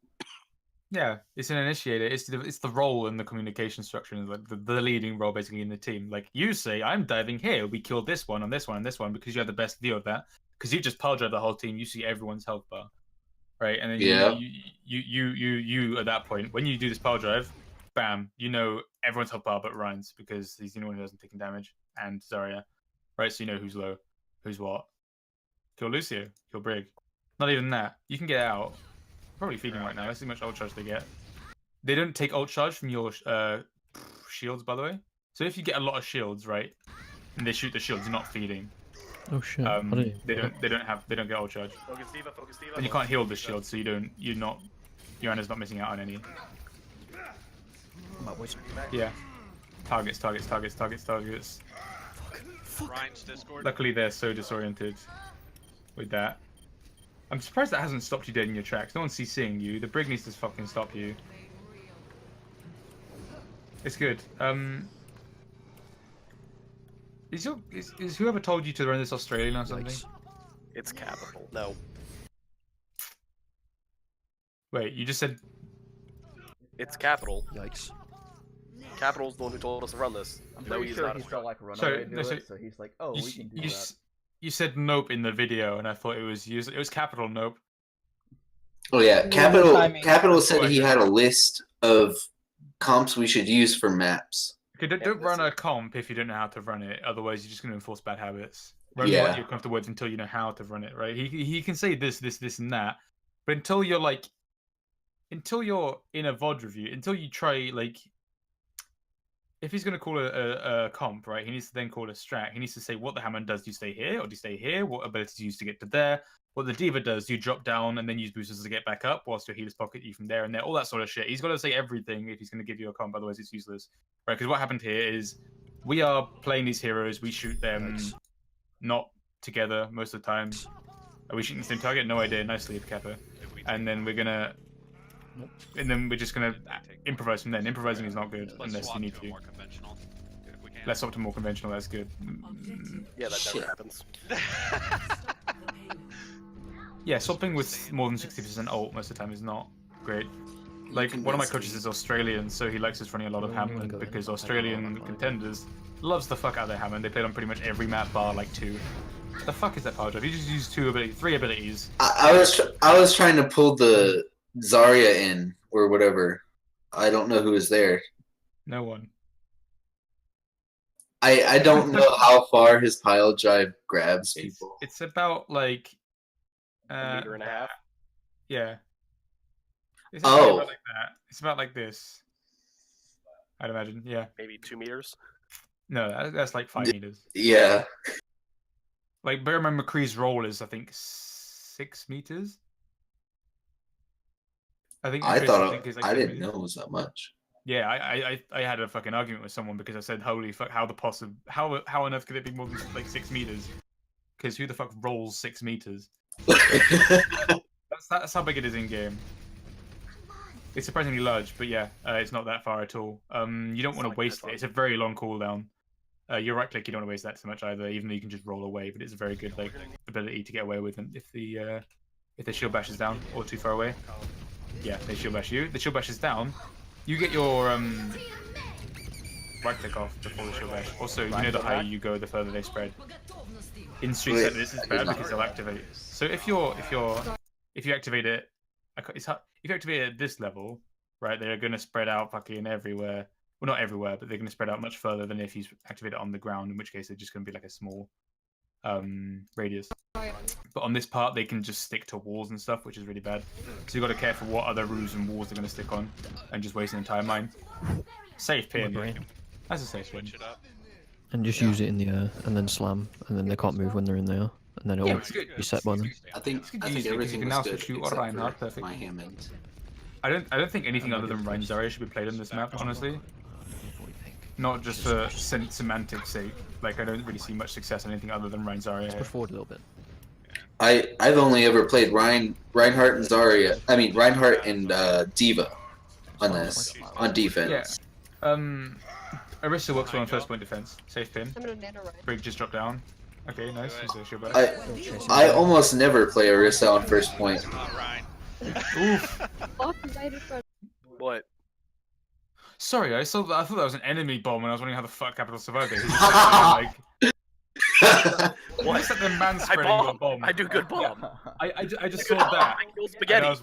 Yeah, it's an initiator. It's the role in the communication structure, like the leading role basically in the team. Like you say, I'm diving here. We killed this one on this one and this one because you have the best view of that. Because you just power drive the whole team. You see everyone's health bar, right? And then you at that point when you do this power drive, bam, you know everyone's health bar but Ryan's because he's the only one who hasn't taken damage, and Zarya, right? So you know who's low, who's what. Kill Lucio, kill Brig. Not even that. You can get out. Probably feeding right now. Let's see how much ult charge they get. They don't take ult charge from your shields, by the way. So if you get a lot of shields, right, and they shoot the shields, you're not feeding. Oh shit! They don't get ult charge. Focus Diva, focus Diva. And you can't heal the shield, so your Anna's not missing out on any. Yeah. Targets. Ryan's Discord. Luckily, they're so disoriented with that. I'm surprised that hasn't stopped you dead in your tracks. No one's seeing you. The Brig needs to fucking stop you. It's good. Is whoever told you to run this Australian or something? It's Capital. No. Wait, you just said It's Capital. Yikes. Capital's the one who told us to run this. I'm No, pretty he's sure not. he saw like So- Runaway do no, so- it, so he's like, oh, we can do that. You said nope in the video, and I thought it was Capital nope. Oh yeah, Timing. Capital said he had a list of comps we should use for maps. Okay, don't run a comp if you don't know how to run it. Otherwise, you're just going to enforce bad habits. Run Yeah. what you're comfortable with until you know how to run it, right? He can say this, and that, but until you're in a VOD review, until you try like, if he's going to call a comp, right? He needs to then call a strat. He needs to say what the Hammond does. Do you stay here or do you stay here? What abilities you use to get to there? What the Diva does, do you drop down and then use boosters to get back up whilst your healers pocket you from there and there? All that sort of shit. He's got to say everything if he's going to give you a comp, otherwise it's useless. Right, because what happened here is we are playing these heroes, we shoot them not together most of the time. Are we shooting the same target? No idea. Nice lead, Kappa. And then we're just gonna improvise from then. Improvising is not good unless you need to. Let's swap to more conventional, that's good. Yeah, that never happens. Yeah, swapping with more than 60% ult most of the time is not great. Like, one of my coaches is Australian, so he likes us running a lot of Hammond, because Australian contenders loves the fuck out of their Hammond. They played on pretty much every map bar like 2. What the fuck is that power drive? You just used 3 abilities. I was trying to pull the Zarya in, or whatever. I don't know who is there. No one. I don't know how far his pile drive grabs people. It's about like a meter and a half. Yeah. It's Oh. about like that. It's about like this. I'd imagine. Yeah. Maybe 2 meters. No, that's like 5 meters. Yeah. Like Bearman McCree's roll is I think 6 meters. I think I is, like, I 6 didn't meters. know it was that much. Yeah, I had a fucking argument with someone because I said, "Holy fuck! How on earth could it be more than like 6 meters? Because who the fuck rolls 6 meters?" That's how big it is in game. It's surprisingly large, but yeah, it's not that far at all. You don't want to waste it. It's a very long cooldown. Your right click, you don't want to waste that so much either, even though you can just roll away. But it's a very good like ability to get away with them if the shield bash is down or too far away. Yeah, they shield bash you. The shield bash is down. You get your right click off before the shield bash. Also, you know the higher you go, the further they spread. In streets like this, it's bad because they'll activate. So if you activate it, if you activate it at this level, right, they're gonna spread out fucking everywhere. Well, not everywhere, but they're gonna spread out much further than if you activate it on the ground. In which case, they're just gonna be like a small radius. But on this part, they can just stick to walls and stuff, which is really bad. So you got to care for what other roofs and walls they're going to stick on, and just waste an entire mine. Safe pin. That's a safe win. And just use it in the air, and then slam, and then they can't move when they're in the air, and then it'll be set by them. I think everything was good except for my Hammond. I don't think anything other than Rein Zarya should be played on this map, honestly. Not just for semantics sake. Like, I don't really see much success in anything other than Rein Zarya. Let's push forward a little bit. I've only ever played Reinhardt and Zarya. I mean Reinhardt and Diva on this on defense. Yeah. Arista works well on first point defense. Safe pin. Brig just dropped down. Okay, nice. I almost never play Arista on first point. Oof. What? Sorry, I thought that was an enemy bomb, and I was wondering how the fuck Capital survived it. Like, what is that? The man spreading your bomb. I do good bomb. I just saw that. And I was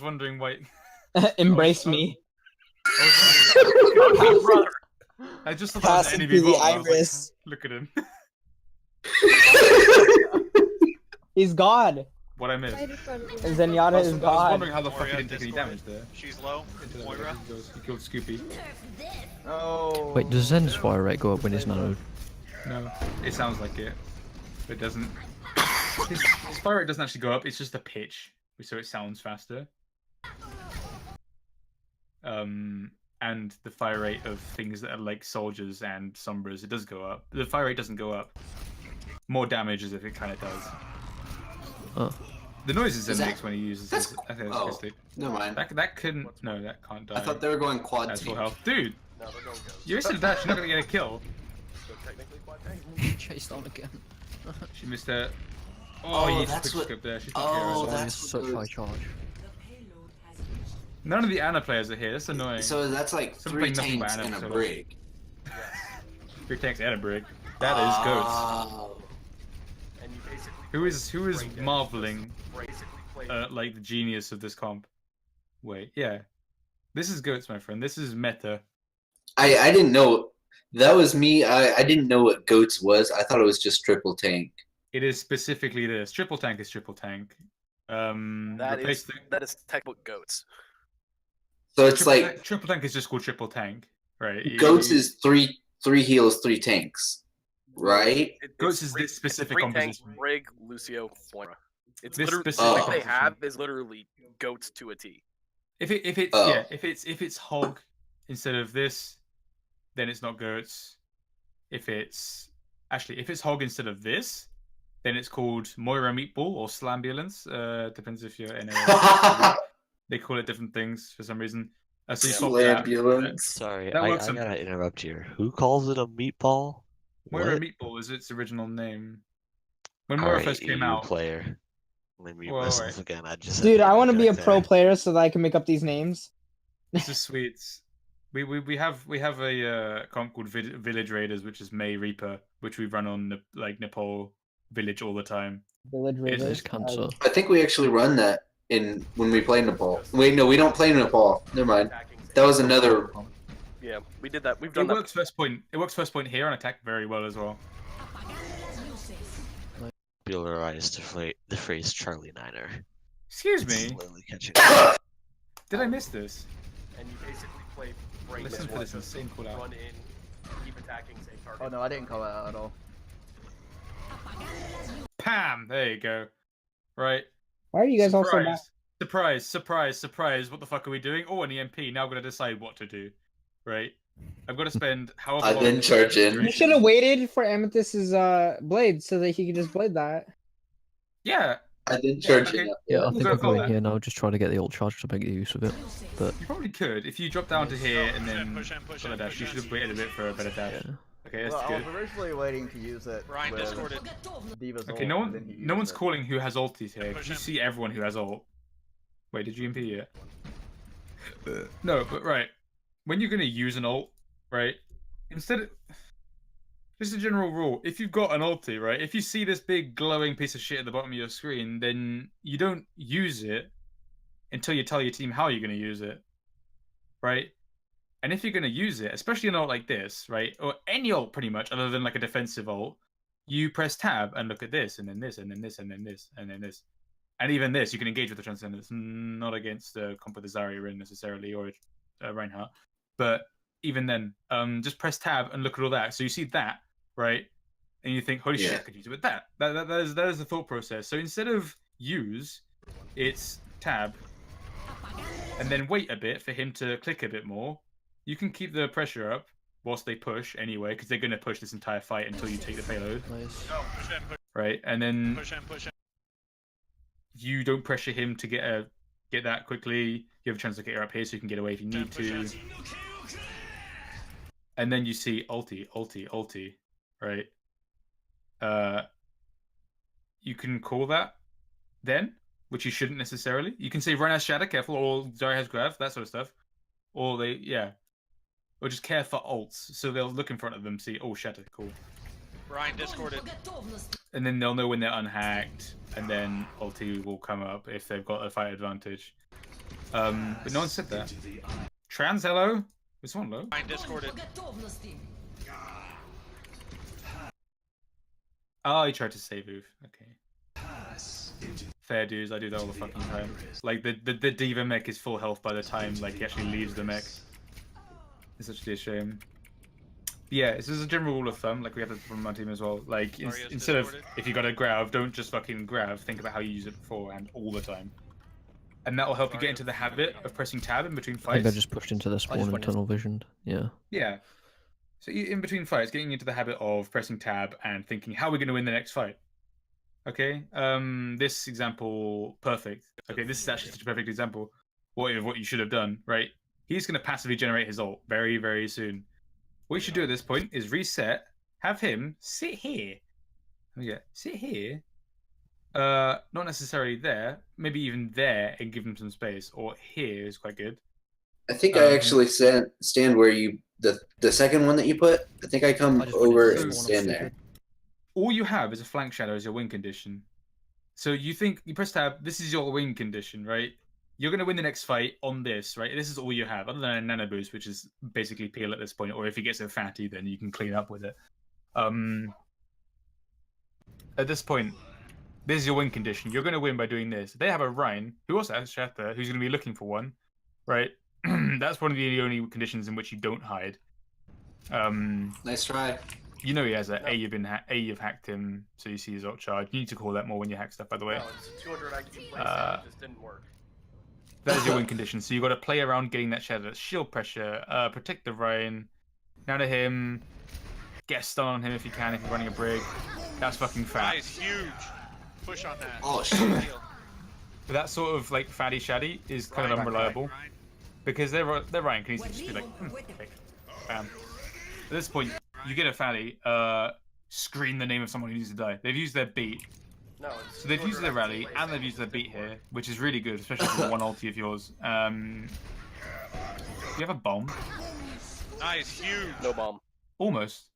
wondering why. Embrace me. Brother. I just thought that was an enemy bomb. I was like, look at him. He's God. What I missed. Zenyatta is God. I was wondering how the fuck he didn't take any damage there. She's low. Moira. He killed Scoopy. Oh. Wait, does Zen's fire rate go up when it's nanoed? No, it sounds like it. But it doesn't. His fire rate doesn't actually go up, it's just the pitch, so it sounds faster. And the fire rate of things that are like soldiers and sombras, it does go up. The fire rate doesn't go up. More damage as if it kind of does. Oh. The noises it makes when he uses this. Oh, never mind. That couldn't. No, that can't die. I thought they were going quad That's team. full health. Dude! You're missing dash, you're not gonna get a kill. Chased on again. She missed it. Oh, you that's what. there. She's Oh, not that's such high charge. None of the Ana players are here. That's annoying. So that's like Some 3 playing nothing but tanks Ana and a solo. brig. 3 tanks and a brig. That is Ghost. And you basically Who is marveling like the genius of this comp? Wait, yeah. This is goats, my friend. This is meta. I didn't know that was me. I didn't know what goats was. I thought it was just triple tank. It is specifically this. Triple tank is triple tank. That is textbook goats. So it's triple tank is just called triple tank, right? Goats is three heals, 3 tanks, right? Goats is this specific composition. Brig, Lucio, Moira. It's this literally specific all they have is literally goats to a T. If it's hog instead of this, then it's not goats. If it's hog instead of this, then it's called Moira Meatball or Slambulance. Depends if you're in a they call it different things for some reason. So Slambulance. Sorry, I gotta interrupt here. Who calls it a meatball? Moira Meatball is its original name. When Moira first came out. Player. Let me myself again. Dude, I want to be a pro player so that I can make up these names. This is sweet. We have a comp called Village Raiders, which is May Reaper, which we run on Nepal Village all the time. Village Raiders. I think we actually run that when we play Nepal. Wait, no, we don't play Nepal. Never mind. That was another. Yeah, we did that. We've done that. It works first point here and attack very well as well. Popularize the phrase Charlie Niner. Excuse me. Did I miss this? And you basically play brain. Listen for this insane call out. Run in, keep attacking, save target. Oh no, I didn't call that out at all. Pam! There you go. Right. Why are you guys all so mad? Surprise. What the fuck are we doing? Oh, an EMP. Now I'm going to decide what to do. Right? I've got to spend however long... I didn't charge in. You should have waited for Amethyst's blade so that he could just blade that. Yeah. I didn't charge in. Yeah, I think I'm going here now, just trying to get the ult charge to make use of it. But you probably could. If you drop down to here and then push a dash, you should have waited a bit for a better dash. Yeah. Okay, that's good. I was originally waiting to use it. Ryan discorded. Okay, no one's calling who has ultis here. You see everyone who has ult. Wait, did you MP yet? No, but right. When you're gonna use an ult, right? Just a general rule. If you've got an ulti, right? If you see this big glowing piece of shit at the bottom of your screen, then you don't use it until you tell your team how you're gonna use it, right? And if you're going to use it, especially an ult like this, right, or any ult pretty much, other than like a defensive ult, you press tab and look at this, and then this, and then this, and then this, and then this. And even this, you can engage with the Transcendence, not against the comp with the Zarya in necessarily, or Reinhardt. But even then, just press tab and look at all that. So you see that, right? And you think, holy shit, I could use it with that. That is the thought process. So instead of use, it's tab, and then wait a bit for him to click a bit more. You can keep the pressure up whilst they push anyway, because they're going to push this entire fight until you take the payload. Nice. Right, and then you don't pressure him to get that quickly. You have a chance to get her up here so you can get away if you need to. And then you see ulti, right? You can call that then, which you shouldn't necessarily. You can say Ryan has Shatter, careful, or Zarya has Grav, that sort of stuff. Or or just care for ults, so they'll look in front of them, see, oh, Shatter, cool. Ryan discorded. And then they'll know when they're unhacked, and then ulti will come up if they've got a fight advantage. But no one said that. Trans, hello? Is someone low? Ryan discorded. Oh, he tried to save Oof. Okay. Fair dues, I do that all the fucking time. Like, the D.Va mech is full health by the time, like, he actually leaves the mech. It's actually a shame. But yeah, this is a general rule of thumb, like we have this from my team as well. Like, instead of, if you got a grav, don't just fucking grav, think about how you use it beforehand all the time. And that'll help you get into the habit of pressing tab in between fights. I think I just pushed into the spawn and tunnel visioned. Yeah. Yeah. So in between fights, getting into the habit of pressing tab and thinking, how are we going to win the next fight? Okay, this example, perfect. Okay, this is actually such a perfect example. What you should have done, right? He's going to passively generate his ult very, very soon. What you should do at this point is reset, have him sit here. Yeah, sit here. Not necessarily there, maybe even there, and give him some space. Or here is quite good. I think I actually stand where you the second one that you put. I think I come over and stand there. All you have is a flank shadow as your win condition. So you think you press tab. This is your win condition, right? you're going to win the next fight on this, right? This is all you have, other than a nano boost, which is basically peel at this point, or if he gets a fatty, then you can clean up with it. At this point, this is your win condition. You're going to win by doing this. They have a Rhine, who also has Shatter, who's going to be looking for one, right? That's one of the only conditions in which you don't hide. Nice try. You know he has a you've hacked him, so you see his ult charge. You need to call that more when you hack stuff, by the way. No, it's a 200 IQ play, so it just didn't work. That is your win condition. So you got to play around getting that shatter, shield pressure, protect the Ryan, now to him, get a stun on him if you can, if you're running a brig. That's fucking fat. Nice, huge. Push on that. Oh shit. But that sort of like fatty shaddy is kind of unreliable because their Ryan can easily just be like, okay, bam. At this point, you get a fatty, scream the name of someone who needs to die. They've used their beat. No, so they've used their rally and they've used their beat here, which is really good, especially for one ulti of yours. Do you have a bomb? Nice, huge. No bomb. Almost.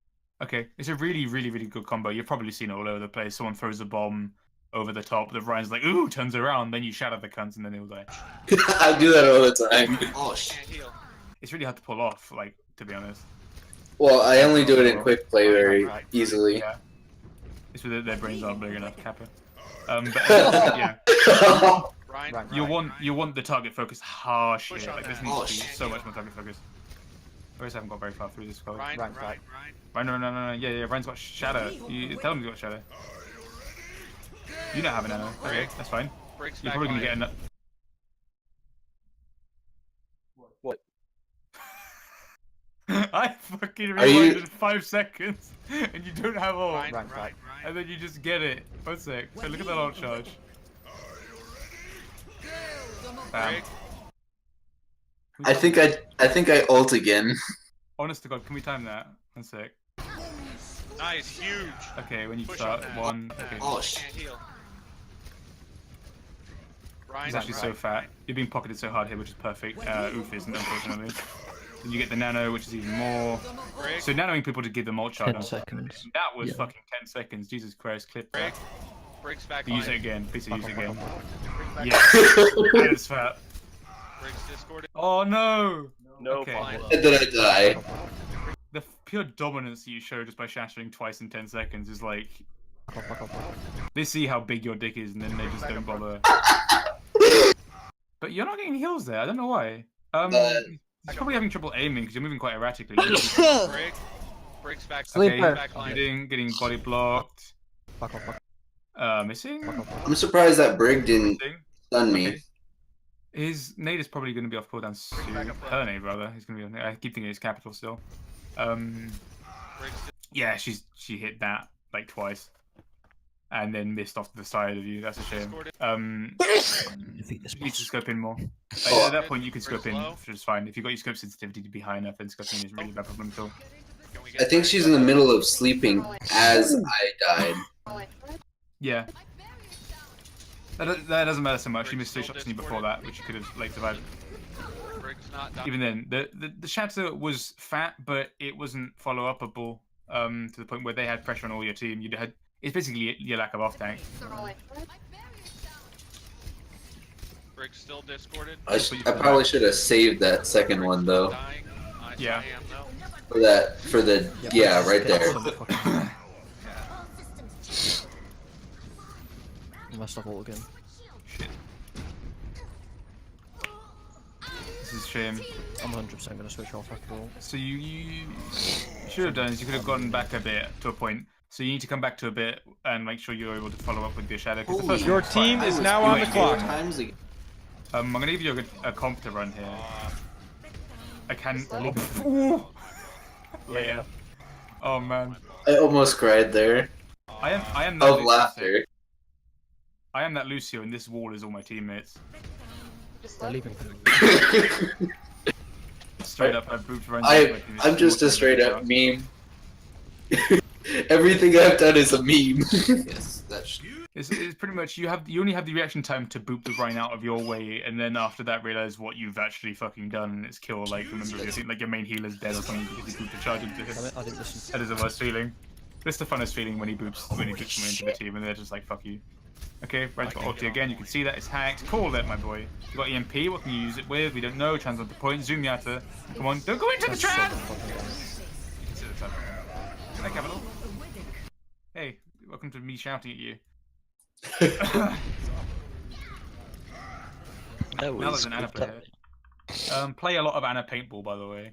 Okay, it's a really, really, really good combo. You've probably seen it all over the place. Someone throws a bomb over the top, the Ryan's like, ooh, turns around, then you shatter the cunts and then he'll die. I do that all the time. Oh shit. It's really hard to pull off, like, to be honest. Well, I only do it in quick play very easily. Yeah. It's with their brains aren't big enough, Kappa. But yeah. You want the target focus harsh here. Like this needs to be so much more target focus. I just haven't got very far through this code. Ryan. No. Yeah, Ryan's got shadow. You tell him he's got shadow. You don't have a nano. Okay, that's fine. You're probably gonna get enough. What? I fucking rewinded in 5 seconds, and you don't have ult. Right. And then you just get it. 1 sec. So look at that ult charge. Bam. I think I ult again. Honest to God, can we time that? 1 sec. Nice, huge. Okay, when you Push start, on that. one. Okay. Oh shit. He's actually so fat. You're being pocketed so hard here, which is perfect. Oof isn't, unfortunately. Then you get the nano, which is even more. So nanoing people to give them ult charge. 10 seconds. That was fucking 10 seconds. Jesus Christ, clip that. Briggs back Use line. it again. Please use it again. Yes. That is fat. Briggs discorded. Oh no! No Okay. bomb. And then I die. The pure dominance that you show just by shattering twice in 10 seconds is like... They see how big your dick is and then they just don't bother. But you're not getting heals there, I don't know why. He's probably having trouble aiming because you're moving quite erratically. Briggs back. Okay, back line. getting body blocked. Missing? I'm surprised that Brig didn't stun me. Okay. His nade is probably going to be off cooldown soon. Her nade, rather. He's going to be on. I keep thinking it's capital still. Yeah, she hit that like twice, and then missed off to the side of you. That's a shame. You need to scope in more. At that point, you can scope in, which is fine. If you've got your scope sensitivity to be high enough, then scoping is really bad problem at all. I think she's in the middle of sleeping as I died. Yeah. That doesn't matter so much. She missed 3 shots on you before that, which you could have like survived. Even then, the shatter was fat, but it wasn't follow-upable to the point where they had pressure on all your team. It's basically your lack of off tank. Briggs still discorded. I probably should have saved that second one though. Yeah. For the right there. Messed up all again. Shit. This is a shame. I'm 100% gonna switch off after all. So you should have done is you could have gotten back a bit to a point. So you need to come back to a bit and make sure you're able to follow up with your shadow. Your team is now on the clock. I'm gonna give you a comp to run here. I can. Yeah. Oh man. I almost cried there. I am of laughter. I am that Lucio, and this wall is all my teammates. They're leaving. Straight up, I booped runs. I'm just a straight up meme. Everything I've done is a meme. Yes, that's. It's pretty much you only have the reaction time to boop the Rhine out of your way, and then after that realize what you've actually fucking done, and it's kill like remember your main healer's dead or something because you booped the charge into him. I didn't listen. That is the worst feeling. This is the funnest feeling when he boops someone into the team and they're just like, fuck you. Okay, Ryan's got ulti again, you can see that it's hacked. Call it, my boy. You got EMP, what can you use it with? We don't know. Trans on the point, zoom Yata. Come on, don't go into the trap! You can see the trap. Hi, Capital. Hey, welcome to me shouting at you. Now there's an Ana player. Play a lot of Ana Paintball, by the way.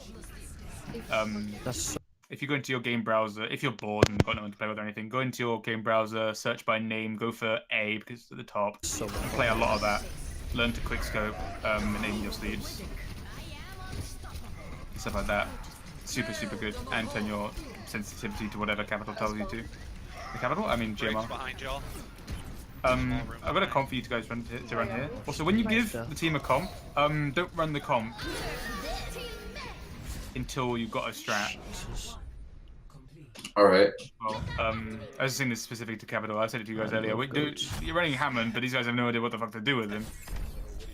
If you go into your game browser, if you're bored and got no one to play with or anything, go into your game browser, search by name, go for A because it's at the top, and play a lot of that. Learn to quickscope and name your sleeves. Stuff like that. Super, super good. And turn your sensitivity to whatever Capital tells you to. The Capital? I mean GMR. I've got a comp for you guys to run here. Also, when you give the team a comp, don't run the comp until you've got a strat. Alright. Well, I was saying this specific to Capital. I said it to you guys earlier. You're running Hammond, but these guys have no idea what the fuck to do with him.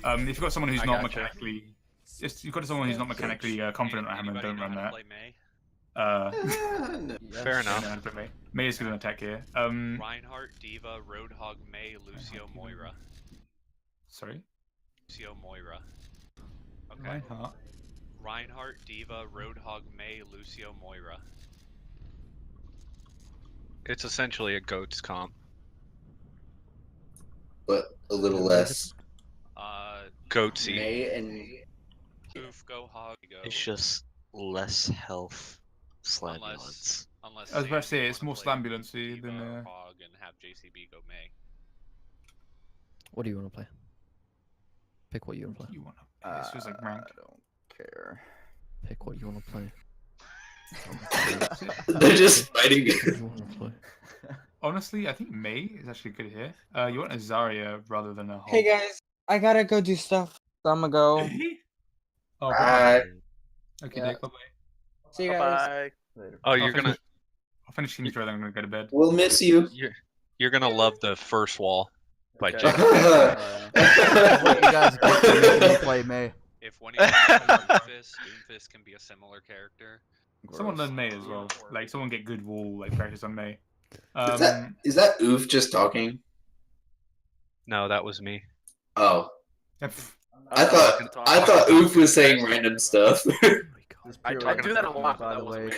If you've got someone who's not mechanically, you've got someone who's not mechanically confident on Hammond, don't run that. Fair enough. May is good on attack here. Reinhardt, Diva, Roadhog, May, Lucio, Moira. Sorry? Lucio, Moira. Okay. Reinhardt, Diva, Roadhog, May, Lucio, Moira. It's essentially a goats comp. But a little less. Goatsy. May and Oof, go hog, go. It's just less health. Slambulance. Unless I was about to say it's more slambulancy than hog and have JCB go May. What do you want to play? Pick what you want to play. You want to? This feels like ranked. I don't care. Pick what you want to play. They're just fighting. Honestly, I think May is actually good here. You want a Zarya rather than a Hog. Hey guys, I gotta go do stuff. So I'm gonna go. Oh, bye. Okay, Yeah. Dick, bye-bye. See you guys. Bye. Later. Oh, you're gonna. I'll finish King's Road, then I'm gonna go to bed. We'll miss you. You're gonna love the first wall by Okay. Jacob. What you guys get for making me play May. If one of you guys Doomfist can be a similar character. Someone learn May as well. Like someone get good wall like practice on May. Is that Oof just talking? No, that was me. Oh. I thought Oof was saying random stuff. I do that a lot. By the way,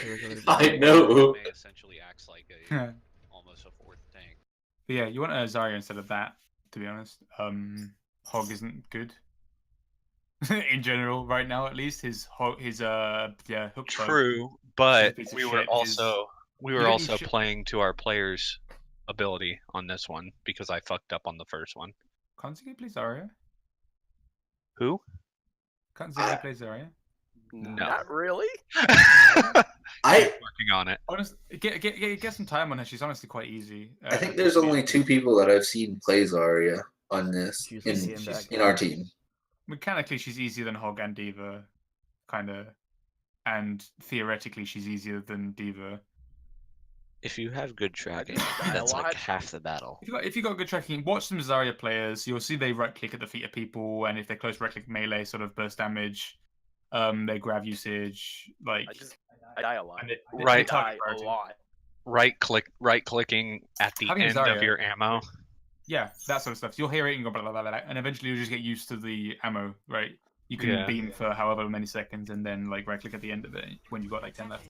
I know. May essentially acts like a almost a fourth tank. But yeah, you want a Zarya instead of that, to be honest. Hog isn't good. In general, right now at least, his hook bug. True, but Piece of we were shit also You don't need playing to our players' ability on this one because I fucked up on the first one. Can't Ziggy play Zarya? Who? Can't Ziggy play Zarya? No. Not really. I'm working on it. Honestly, get some time on her. She's honestly quite easy. I think there's only 2 people that I've seen play Zarya on this in our team. Mechanically, she's easier than Hog and Diva, kind of, and theoretically, she's easier than Diva. If you have good tracking, that's like half the battle. If you got good tracking, watch some Zarya players. You'll see they right click at the feet of people, and if they're close right click melee, sort of burst damage. They grab usage, like I die a lot. Right, Die a lot. right clicking at the Having end Zarya. of your ammo. Yeah, that sort of stuff. So you'll hear it and go blah, blah, blah, blah, and eventually you'll just get used to the ammo, right? You can Yeah. beam for however many seconds and then like right click at the end of it when you've got like 10 left.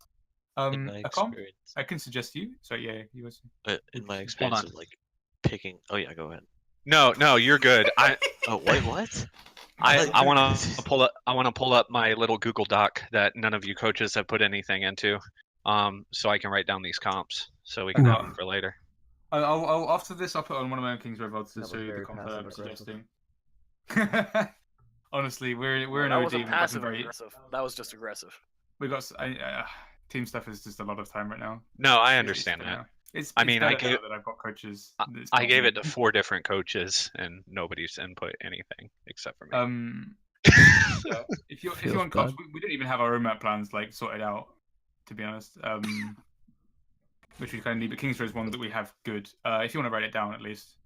In my A comp experience, I can suggest you. So yeah, you was. in my experience on. of like picking. Oh yeah, go ahead. No, you're good. Oh wait, what? I want to pull up my little Google Doc that none of you coaches have put anything into, so I can write down these comps so we can have them for later. I'll after this I'll put on one of my own King's Road VODs to That show was you the very comp passive I'm aggressive. suggesting. Honestly, we're an That OD. wasn't We've got some passive very aggressive. That was just aggressive. we got team stuff is just a lot of time right now. No, I It's understand better that. now. It's I mean, I better now gave that I've got coaches. I gave it to 4 different coaches and nobody's input anything except for me. So, if you Feels want comps, bad. we don't even have our roadmap plans like sorted out, to be honest. Which we kind of need. But King's Road is one that we have good. If you want to write it down at least.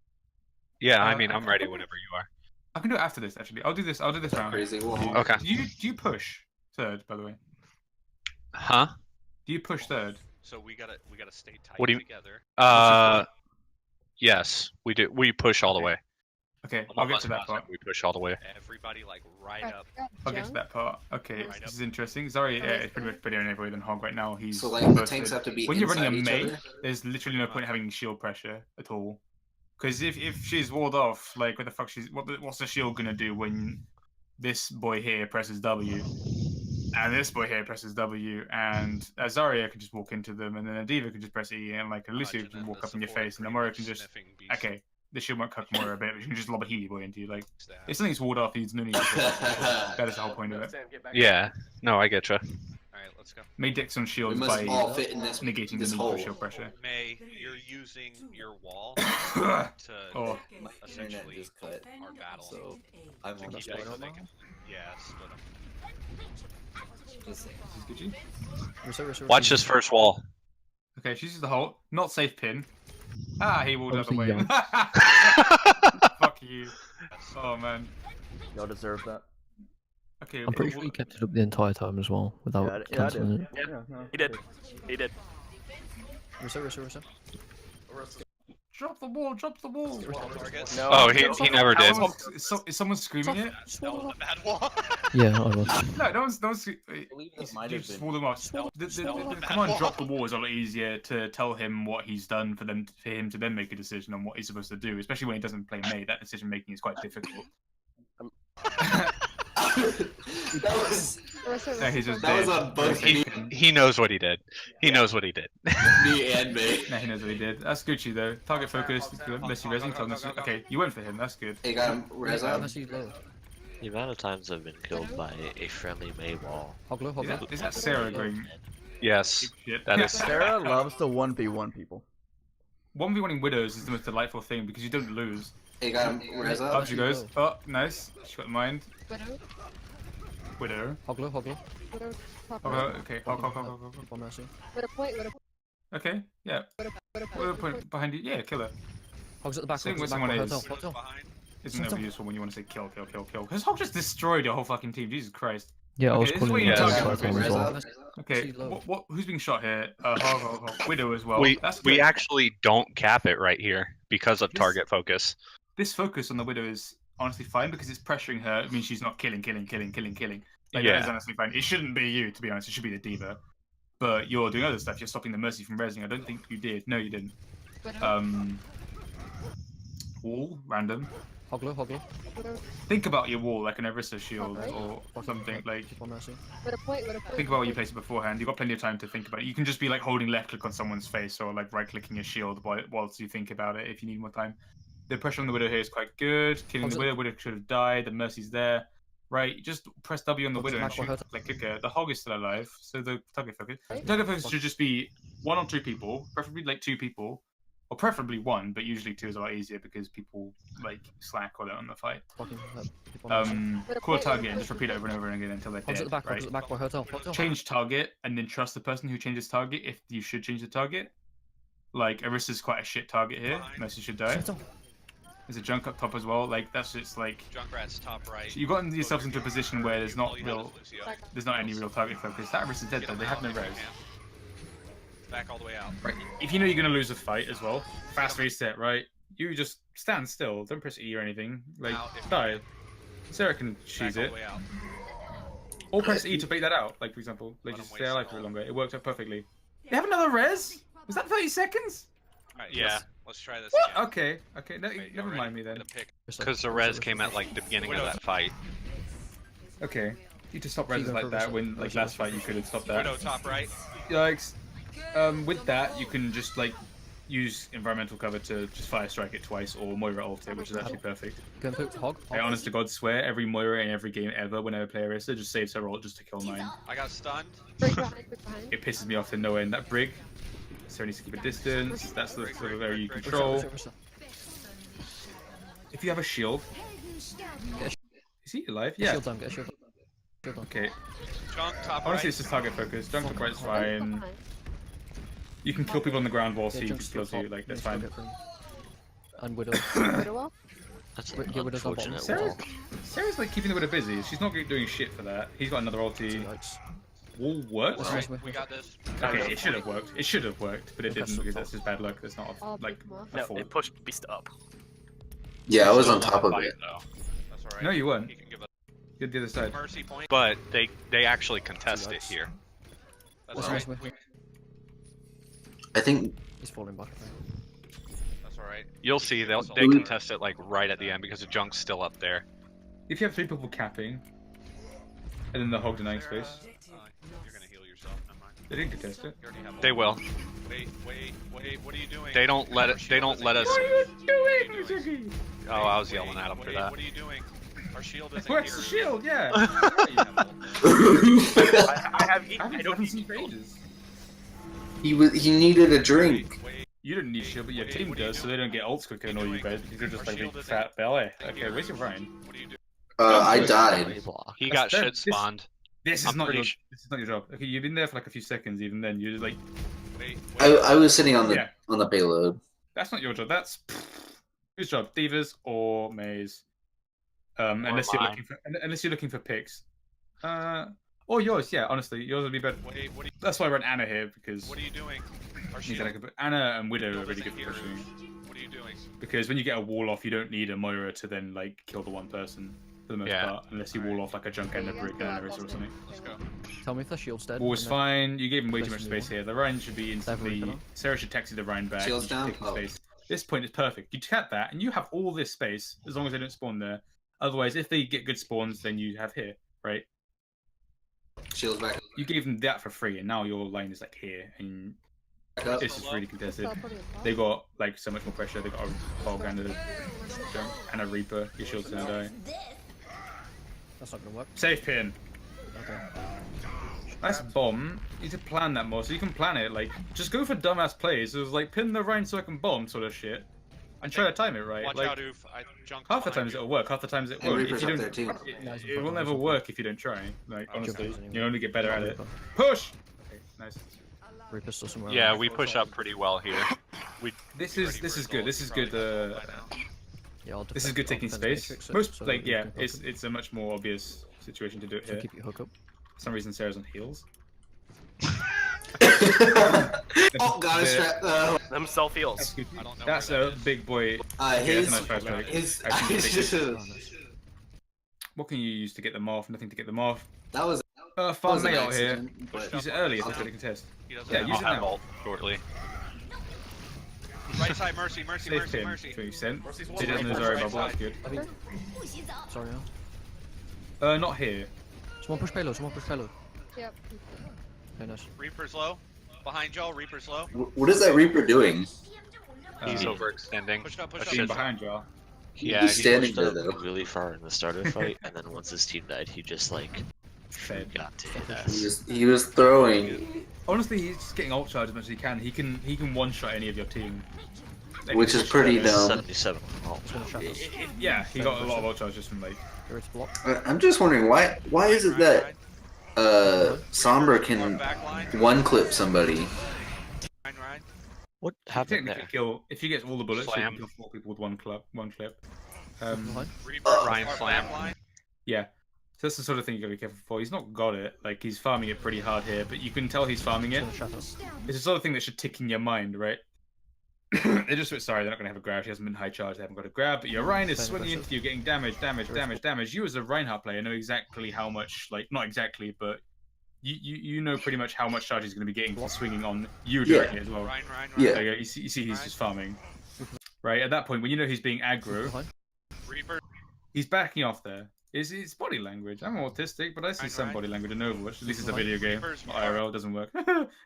Yeah, I mean, I'm ready whenever you are. I can do it after this actually. I'll do this round. Crazy wall. Okay. Do you push third, by the way? Huh? Do you push third? So we gotta stay tight What do you? together. Yes, we do. We push all the way. Okay, I'll get to that part. We push all the way. Everybody like right up. I'll get to that part. Okay, this is interesting. Sorry, it's pretty much better than everybody than Hog right now. He's So like the tanks have to be when you're running a inside each mate, other? there's literally no point having shield pressure at all. Because if she's walled off, like what the fuck what's the shield gonna do when this boy here presses W, and this boy here presses W, and Zarya can just walk into them, and then a Diva can just press E, and like a Lucio can walk up in your face, and a Moira can just the shield won't cut Moira a bit, but you can just lob a Healy boy into you. Like if something's walled off, needs no need. That is the whole point of it. Yeah. No, I get you. Alright, let's go. May Dix on shields We by must all fit in this negating this the need hole. for shield pressure. May, you're using your wall to essentially just cut. our battle. So I'm on the keep it so they now. can- Yeah, split them. Watch this first wall. Okay, she's the hole. Not safe pin. He walled out the way. Young. Fuck you. Oh man. Y'all deserve that. Okay, I'm pretty sure he kept it up the entire time as well, without cancelling it. Yeah, he did. He did. Russo. Drop the wall, drop the wall. No. Oh, he never did. Is someone screaming it? That was a bad wall. Yeah, I was. No, no one's might have just been. wall them off. The command drop the wall is a lot easier to tell him what he's done for him to then make a decision on what he's supposed to do, especially when he doesn't play May. That decision making is quite difficult. That was No, he's just that was dead. on both He knows what he did. He knows what he did. me and May. No, he knows what he did. That's Gucci though. Target focus. Messi resing. Okay, you went for him. That's good. Hey, got him res up. The amount of times I've been killed by a friendly May wall. Is that Sarah going? Yes, Shit. that is. Sarah loves to 1v1 people. 1v1ing widows is the most delightful thing because you don't lose. Hey, got him res up. Up she goes. Oh, nice. She got the mind. Widow. Hogler. Okay, hog. Okay, yeah. Widow point behind you. Yeah, kill her. Hog's at the back. Seeing Hog's what at the back. someone is Hotel. isn't over useful when you want to say kill. Because Hog just destroyed your whole fucking team. Jesus Christ. Yeah, I was Okay, this is calling where it you the target entire time focus. as well. Okay, who's being shot here? Hog. Widow as well. We That's we good. actually don't cap it right here because of target focus. This focus on the Widow is honestly fine because it's pressuring her. It means she's not killing. Like, Yeah. that is honestly fine. It shouldn't be you, to be honest. It should be the Diva. But you're doing other stuff. You're stopping the Mercy from resing. I don't think you did. No, you didn't. Wall, random. Hogler. Think about your wall like an Orisa shield or something. Like, think about where you place it beforehand. You've got plenty of time to think about it. You can just be like holding left click on someone's face or like right clicking your shield whilst you think about it if you need more time. The pressure on the Widow here is quite good. Killing the Widow should have died. The Mercy's there. Right, just press W on the Widow and shoot. Like, clicker. The Hog is still alive, so the target focus. The target focus should just be 1 or 2 people, preferably like 2 people, or preferably 1, but usually 2 is a lot easier because people like slack or they're on the fight. Call a target and just repeat it over and over again until they're Hog's dead. at the back. Hog's at the back by hotel. Change target and then trust the person who changes target if you should change the target. Like, Orisa's quite a shit target here. Mercy should die. There's a junk up top as well. Like, that's just like Junkrat's top right. you've gotten yourselves into a position where there's not any real target focus. That Orisa's dead though. They have no res. Back all the way out. Right. If you know you're gonna lose a fight as well, fast reset. Right. You just stand still. Don't press E or anything. Like, die. Sarah can choose it. Or press E to bait that out. Like, for example, like just stay alive for longer. It worked out perfectly. They have another res. Was that 30 seconds? Alright, Yeah. Let's try this What? again. Okay. No, never mind me then. Because the res came at like the beginning of that fight. Okay. You need to stop reses like that when, like, last fight you could have stopped that. Widow top right. Yikes. With that, you can just, like, use environmental cover to just fire strike it twice or Moira ult it, which is actually perfect. I honest to God swear, every Moira in every game ever, whenever I play Orisa, just saves her ult just to kill mine. I got stunned. It pisses me off to no end. That Brig, Sarah needs to keep a distance. That's the sort of area you control. If you have a shield... Is he alive? Yeah. Okay. Junk top Honestly, right. it's just target focus. Junk top right's fine. You can kill people on the ground whilst he kills you, like, that's fine. And Widow. That's Yeah, Widow's on bottom. Sarah's like keeping the Widow busy. She's not doing shit for that. He's got another ulti. wall worked. Alright, we got this. Okay, it should have worked. It should have worked, but it didn't because that's just bad luck. That's not like a No, fault. it pushed Beast up. Yeah, I was Still on top of fight, it. though. That's alright. No, you weren't. He can give us You're the other side. mercy point. But they actually contest it here. That's alright. I think He's falling back. That's alright. You'll see they Do we- contest it like right at the end because the junk's still up there. If you have 3 people capping, and then the hog denying space, You're gonna heal yourself. Never mind. they didn't contest it. You already have They will. Wait. What are you doing? They don't let it. They don't let us. What are you doing? Oh, I was yelling at him for that. What are you doing? Our shield isn't Where's here. the shield? Yeah. I have. I don't need seen ages. he needed a drink. You didn't need shield, but your team does, so they don't get ults quicker than all you guys because you're just like big fat ballet. Okay, where's your Ryan? What are you doing? I died. He got That's- shit spawned. This is I'm not pretty your. sh- This is not your job. Okay, you've been there for like a few seconds. Even then, you're just like, I was sitting on the Yeah. on the payload. that's not your job. That's whose job? Divas or Maze? Unless you're mine. looking for picks. Or yours. Yeah, honestly, yours would be better. Wait, what are you, That's why I run Anna here because what are you doing? Our means that I shield could put Anna and Widow are shield really isn't good for here. pushing. What are you doing? Because when you get a wall off, you don't need a Moira to then like kill the one person for the most Yeah. part, unless you wall off like a junk and a brick and an or something. Let's go. Tell me if the shield's dead. Wall is and then- fine. You gave him way too much Listen, space here. The Rhine should be instantly. Everything. Sarah should taxi the Rhine back. Shield's and just down? take the Oh. space. This point is perfect. You tap that, and you have all this space as long as they don't spawn there. Otherwise, if they get good spawns, then you have here, right? Shield's back. You gave them that for free, and now your line is like here, and Up. this is really contested. They got like so much more pressure. They got a Fog and a Reaper. Your shield's gonna die. That's not gonna work. Safe pin. Okay. Nice bomb. You need to plan that more, so you can plan it. Like, just go for dumbass plays. It was like pin the Rhine so I can bomb sort of shit, and try to time it right. Watch like, out, Oof. I junked half the behind times you. it'll work. Half the times it And won't. Reaper's If you up don't, there, too. it will never work if you don't try. Like honestly, Jumping. you only get better at it. Push. Okay, nice. Reaper's still somewhere. Yeah, around. we push up pretty well here. This is good. This is good. Yeah, I'll This is defend- good I'll taking defend the space. matrix, Most so like you yeah, can hook it's up. it's a much more obvious situation to do it So here. keep your hook up. For some reason Sarah's on heels. Oh, got a strap though. Them self That's heals. good. I don't know That's where a that is. big boy. His that's a nice flashback. his Actually, take it. Oh, nice. What can you use to get them off? Nothing to get them off. that was Farm was an May out here. accident, but- Use it early if it's going to contest. He doesn't Yeah, have use I'll it have now. ult shortly. Right side, mercy, mercy, Safe mercy, pin. mercy. So you sent. Mercy's He one doesn't know right Zarya side. bubble. That's good. Sorry, no. Not here. Someone push payload. Someone push payload. Yep. Okay, nice. Reaper's low. Behind y'all, Reaper's low. What is that Reaper doing? He's Uh, overextending. Push up, push That up. Being shit's- behind y'all. Yeah, He's He standing pushed there up though. really far in the start of the fight, and then once his team died, he just like Fed. got to hit us. He was throwing, Honestly, he's just getting ult charge as much as he can. He can one shot any of your team. Like, which is push pretty them. dumb. 77 ult. He's gonna shut us. Yeah, he got a lot of ult charge just from like. Here it's block. I'm just wondering why is it that Sombra can one clip somebody? Ride, ride. What He happened technically there? kill if he gets all the bullets. He Slam. can kill 4 people with one clip. Behind. Reaper, Ryan far slam. back line. Yeah. So that's the sort of thing you gotta be careful for. He's not got it. Like he's farming it pretty hard here, but you can tell he's farming He's it. gonna shut us. It's the sort of thing that should tick in your mind, right? They're just sorry, they're not gonna have a grab. She hasn't been high charge. They haven't got a grab. But your Ryan is Very swinging aggressive. into you, getting damage. You as a Reinhardt player know exactly how much, like not exactly, but you know pretty much how much charge he's gonna be getting from swinging on you Yeah. directly as well. Ryan, Ryan, Yeah. Ryan. So, you see he's just farming. Right at that point, when you know he's being aggro, Behind. Reaper. he's backing off there. It's body language. I'm autistic, but I see some body language in Overwatch. At least it's a video game. Not IRL, doesn't work.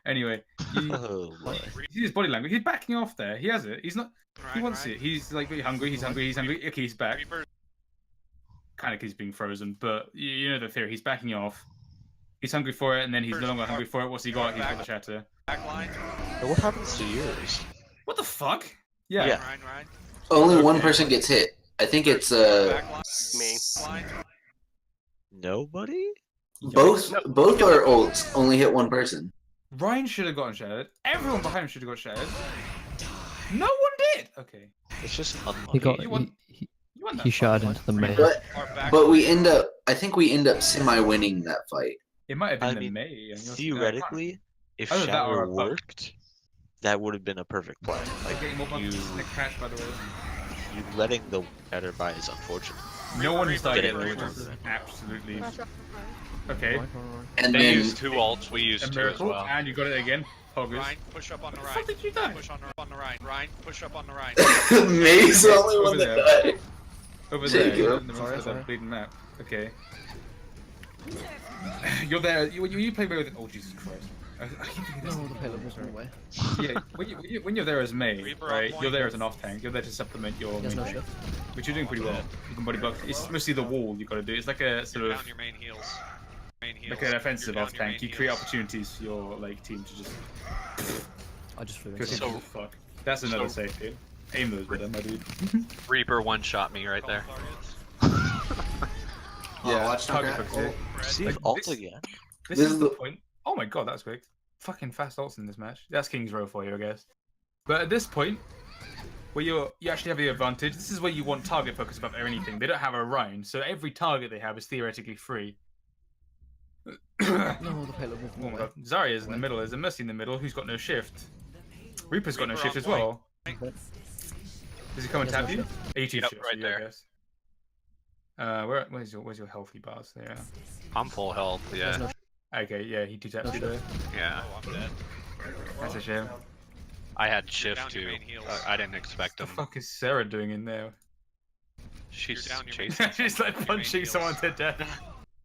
Anyway, Oh boy. you see his body language. He's backing off there. He has it. He's not. He Ryan, wants Ryan. it. He's like hungry. He's hungry. Okay, he's back. Reaper. Kind of because he's being frozen, but you know the theory. He's backing off. He's hungry for it, and then he's no longer hungry for it. What's he got? He's got the shatter. Back line. What happens to yours? What the fuck? Yeah. Yeah. Ryan, Ryan. Only one person gets hit. I think it's Back line. Me. Line. Nobody? both our ults only hit one person. Ryan should have gotten shattered. Everyone behind him should have got shattered. No one did. Okay. It's just unlucky. He got. You want- He You won that he fight, shot bud. into the main. But we end up. I think we end up semi-winning that fight. It might have been I the mean, May. And theoretically, if Either that or Shower a bug. worked, that would have been a perfect play. Like Getting more bugs you, next patch, by the way. you letting the better buy is unfortunate. No one is Get it targeting, later. which is absolutely okay. And They then used 2 ults, we used A 2 as miracle, well. and you got it again. Poggers. Ryan, push up on the What the Ryan. fuck did you die? Push on the Ryan. Ryan, push up on the Ryan. May's the only Over one that there. died. Over there, Jacob. you're in the middle of the bleeding map. Okay. You're there. You play May with. Oh Jesus Christ! I keep thinking this. No, the payload was away. Yeah, when you're there as May, Reaper right? on You're there point. as an off tank. You're there to supplement your He has main no tank, shift. which you're doing pretty well. You can body block. It's mostly the wall you got to do. It's like a sort You're of down your main heals. like an offensive You're off down your tank. main You create heals. opportunities for your like team to just I just flew go into so it. fuck. That's another So- safe dude. Aim those with them, my dude. Reaper one-shot me right there. Yeah, watch Target that. focus here. See Like, if ult this- again. This This is is the the- point. Oh my god, that was quick. Fucking fast ults in this match. That's King's Row for you, I guess. But at this point, where you actually have the advantage, this is where you want target focus above anything. They don't have a Rhine, so every target they have is theoretically free. No, the payload was Oh my away. god. Zarya's in the middle, there's a Mercy in the middle who's got no shift. Reaper's got no Reaper shift on as well. Okay. Does he come and He has tap no you? shift. 80 Yep, shift right for you, there. I guess. Where's your healthy bars there? I'm full health, There's no yeah. Okay, yeah, he 2-taps you there. Yeah. Oh, I'm dead. That's a shame. I had Down shift your too. main heals. I didn't expect The him. fuck is Sarah doing in there? She's You're down your main chasing. She's like Down your main punching heals. someone to death.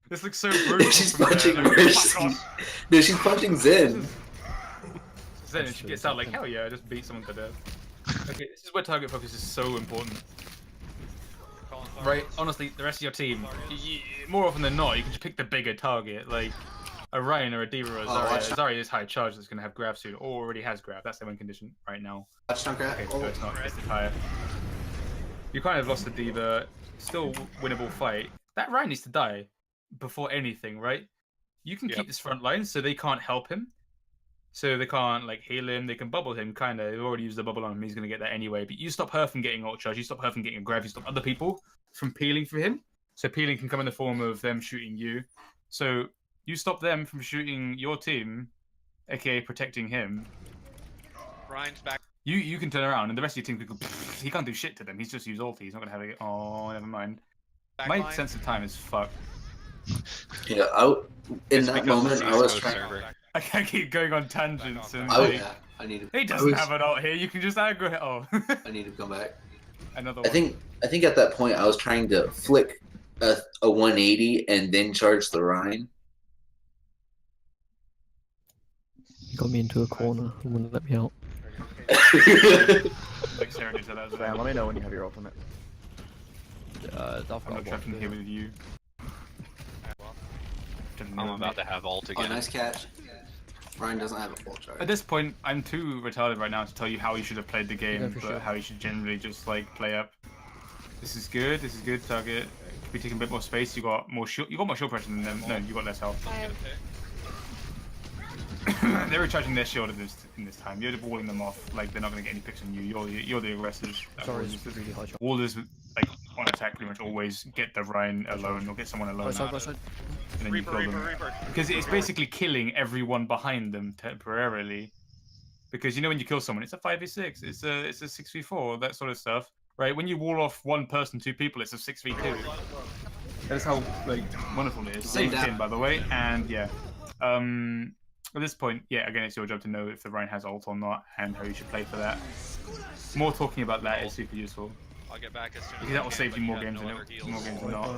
This looks so brutal. She's from there. punching Like, Mercy. fuck off. No, she's punching Zen. Then she gets out like, hell yeah, I just beat someone to death. Okay, this is where target focus is so important. Right, honestly, the rest of your team, more often than not, you can just pick the bigger target, like a Ryan or a D.Va or a Zarya. watch out. Zarya is high charge that's going to have grab soon, or already has grab. That's the win condition right now. Watch Junkrat. Okay, so it's not, it's higher. You kind of lost the D.Va, still winnable fight. That Ryan needs to die before anything, right? You can Yep. keep this front line so they can't help him. So they can't like heal him, they can bubble him kind of. They've already used the bubble on him, he's going to get that anyway. But you stop her from getting ult charge, you stop her from getting a grab, you stop other people from peeling for him. So peeling can come in the form of them shooting you. So you stop them from shooting your team, aka protecting him. Ryan's back. You can turn around and the rest of your team could go, he can't do shit to them, he's just used ulti, he's not going to have a... Oh, never mind. Back My line. sense of time is fucked. Yeah, in that moment, I was trying. I can't keep going on tangents and Oh like, yeah, I need to. he I doesn't was- have an ult here, you can just aggro it. Oh, I need to come back. another I one. think at that point I was trying to flick a 180 and then charge the Rhine. He got me into a corner and wouldn't let me out. Like Sarah did that as well. Sam, let me know when you have your ultimate. I've got I'm not one. tracking here with you. I'm about to have ult Oh, again. nice catch. Ryan doesn't have a full charge. At this point, I'm too retarded right now to tell you how you should have played the game, Yeah, for but sure. how you should generally just like play up. This is good. This is good. Target. Could be taking a bit more space. You got more shield. You got more shield pressure than them. No, you got less health. They're recharging their shield in this time. You're walling them off. Like they're not going to get any picks on you. You're the aggressors. Sorry, it's really high shot. Wallers like on attack pretty much always get the Ryan alone or get someone alone. Right side. And then you kill them. Because it's basically killing everyone behind them temporarily. Because you know when you kill someone, it's a 5v6, it's a 6v4, that sort of stuff, right? When you wall off one person, two people, it's a 6v2. That is how like wonderful it is. Save him, by the way, and yeah. At this point, yeah, again, it's your job to know if the Ryan has ult or not, and how you should play for that. More talking about that is super useful. I'll get back as soon as Because that will I can, save but you more have games no than other heals. more games than not.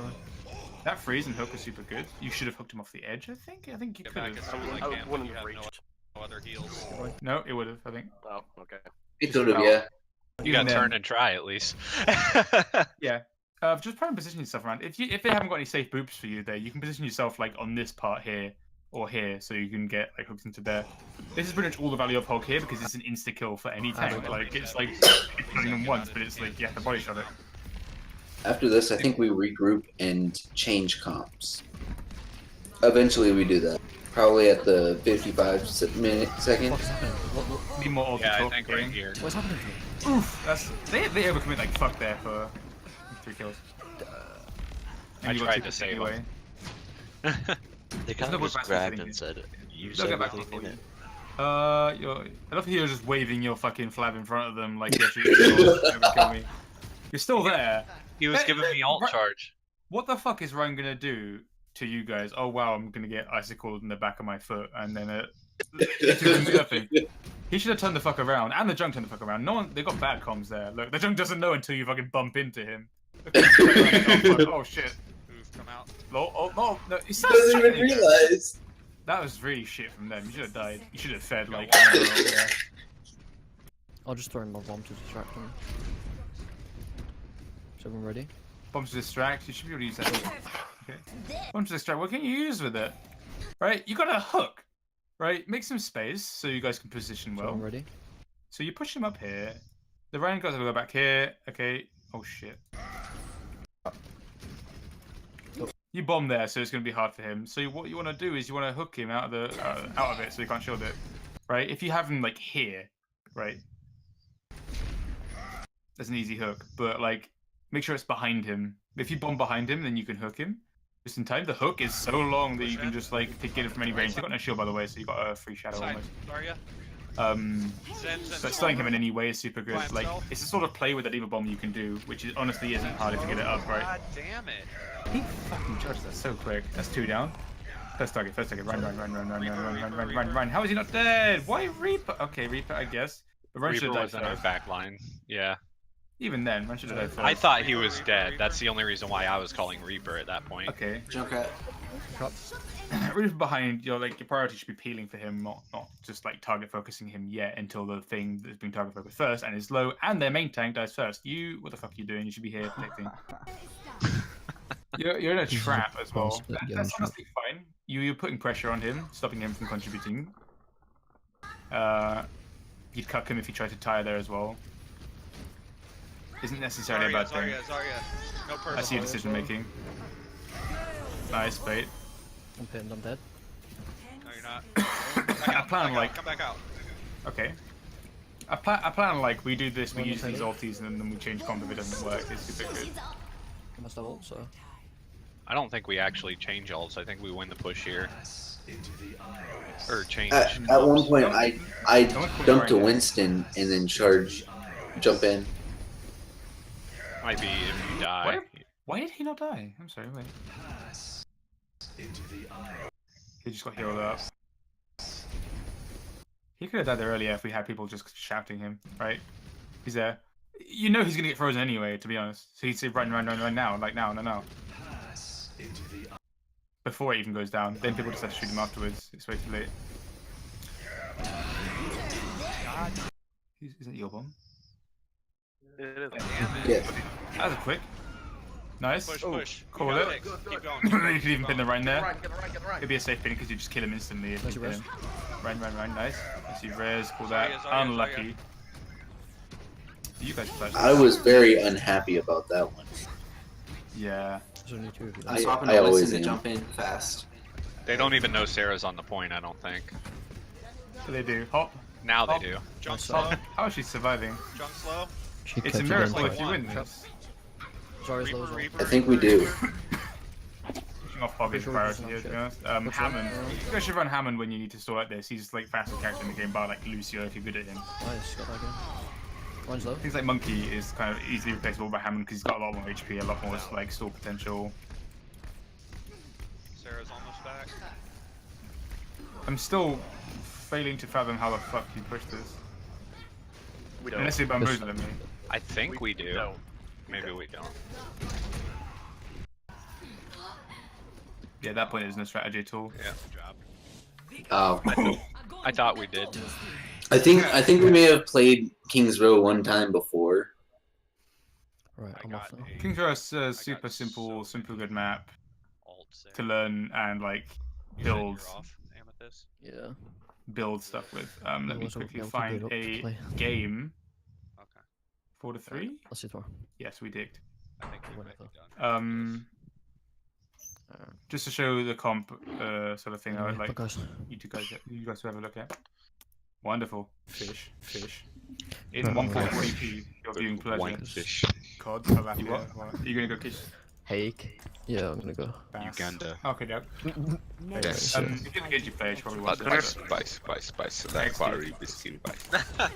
That freeze and hook was super good. You should have hooked him off the edge, I think. I think you Get could back as have. soon as I I can, but wouldn't you have have reached. no other heals. No, it would have, I think. Oh, okay. It would have, yeah. You Even got then- turn and try at least. Yeah. Just try and position yourself around. If they haven't got any safe boops for you there, you can position yourself like on this part here or here, so you can get like hooked into there. This is pretty much all the value of Hog here because it's an insta kill for any tank. Like it's like it's killing them once, but it's like you have to body shot it. After this, I think we regroup and change comps. Eventually, we do that. Probably at the 55-minute second. Need more ulti Yeah, I talk think going. right here. What's happening? Oof, they overcommit like fuck there for 3 kills. I you got tried 2 to kills save anyway. They kind of just grabbed and said, "You said everything in it." I love how you're just waving your fucking flag in front of them like you're kill me. You're still there. He was giving me alt charge. What the fuck is Ryan gonna do to you guys? Oh wow, I'm gonna get icicled in the back of my foot, and then he should have turned the fuck around, and the junk turned the fuck around. No one, they got bad comms there. Look, the junk doesn't know until you fucking bump into him. Oh shit. Come out. Oh no, he doesn't even realize. That was really shit from them. You should have died. You should have fed like. I'll just throw in my bomb to distract him. Is everyone ready? Bomb to distract. You should be able to use that. Okay. Bomb to distract. What can you use with it? Right. You got a hook. Right. Make some space so you guys can position well. I'm ready. So you push him up here. The Ryan guys will go back here. Okay. Oh shit. You bomb there, so it's going to be hard for him. So what you want to do is you want to hook him out of it, so he can't shield it, right? If you have him like here, right? That's an easy hook, but like make sure it's behind him. If you bomb behind him, then you can hook him just in time. The hook is so long that you can just like get it from any range. You've got no shield by the way, so you got a free shadow almost. But stunning him in any way is super good. Like it's a sort of play with the Diva bomb you can do, which is honestly isn't hard if you get it up right. God damn it! He fucking charges that so quick. That's 2 down. First target. Run. How is he not dead? Why Reaper? Okay, Reaper, I guess. But Run should have died was in our back line. Yeah. Even then, Run should have died first. I thought he was dead. That's the only reason why I was calling Reaper at that point. Okay. Junkrat. Reaper behind, your priority should be peeling for him, not just like target focusing him yet until the thing that's being target focused first and is low and their main tank dies first. What the fuck are you doing? You should be here protecting. You're in a trap as well. That's honestly fine. You're putting pressure on him, stopping him from contributing. You'd cuck him if you tried to tire there as well. Isn't necessarily a bad thing. No I see your decision making. Nice bait. I'm pinned, I'm dead. No, you're not. I plan like. Come back out. Okay. I plan like we do this, we use these ultis, and then we change comp if it doesn't work. It's super good. I must have ult, so. I don't think we actually change ults. I think we win the push here. Or change. At one point, I dumped a Winston and then jump in. Might be if you die. Why did he not die? I'm sorry, wait. He just got healed up. He could have died there earlier if we had people just shouting him, right? He's there. You know he's gonna get frozen anyway, to be honest. So he'd say run now, like now, no. Before it even goes down, then people just have to shoot him afterwards. It's way too late. Is that your bomb? It is. Yeah. That was quick. Nice. Push. Call it. Keep going. You could even pin the Ryan there. Get a It'd be a safe pin because you just kill him instantly if you pin him. Run. Nice. I see res. Call that. Unlucky. You guys flash. I was very unhappy about that one. Yeah. I'm swapping to Winston to jump in fast. They don't even know Sarah's on the point, I don't think. They do. Hop. Now they do. Junk slow. How is she surviving? Junk slow. It's a miracle if you win this. I think we do. Pushing off Bobby's priority here, to be honest. Hammond. You guys should run Hammond when you need to stall like this. He's like fastest character in the game, bar like Lucio if you're good at him. Nice, got that again. One's low. Things like Monkey is kind of easily replaceable by Hammond because he's got a lot more HP, a lot more like stall potential. Sarah's almost back. I'm still failing to fathom how the fuck you push this. We don't. Unless you bamboozle me. I think we do. No. Maybe we don't. Yeah, at that point there's no strategy at all. Yeah, good job. Oh. I thought we did. I think we may have played Kings Row one time before. Right, I'm off now. Kings Row is a super simple good map to learn and like build. Yeah. Build stuff with. Let me quickly find a game. Okay. 4-3. Let's see tomorrow. Yes, we digged. I think we might be done. Just to show the comp sort of thing, I would like guys. you guys to have a look at. Wonderful fish. In 1.40p, your viewing pleasure. White fish. Cod, are you gonna go kiss? Hague. Yeah, I'm gonna go. Uganda. Okay, yeah. Yes. If you engage your player, you probably want Spice. That quarry biscuit spice.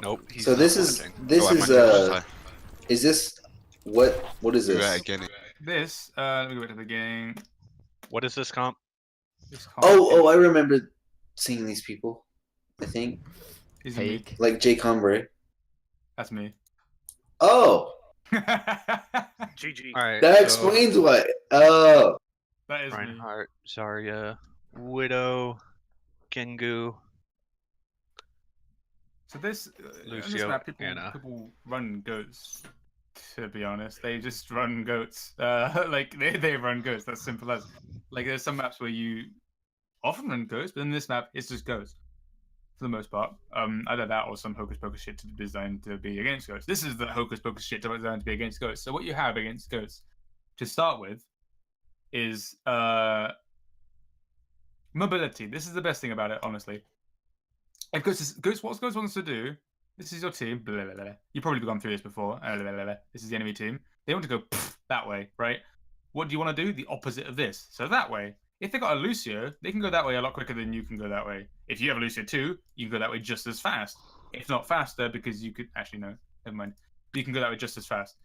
Nope. So this is this what is this? This let me go back to the game. What is this comp? Oh, I remember seeing these people. I think. Hague. Like Jake Humbre. That's me. Oh. GG. Alright. That explains why. Oh. That is Reinhardt, Zarya, Widow, Gengu. So this, Lucio, map, Anna. people run goats. To be honest, they just run goats. Like they run goats. That's simple as. Like there's some maps where you often run goats, but in this map it's just goats. For the most part, either that or some hocus pocus shit to be designed to be against ghosts. This is the hocus pocus shit designed to be against ghosts. So what you have against ghosts, to start with, is mobility. This is the best thing about it, honestly. If ghosts, what ghosts wants to do? This is your team. Blah, blah, blah. You've probably gone through this before. Blah, blah, blah. This is the enemy team. They want to go that way, right? What do you want to do? The opposite of this. So that way. If they got a Lucio, they can go that way a lot quicker than you can go that way. If you have a Lucio too, you can go that way just as fast. If not faster, because you could... Actually, no. Never mind. You can go that way just as fast.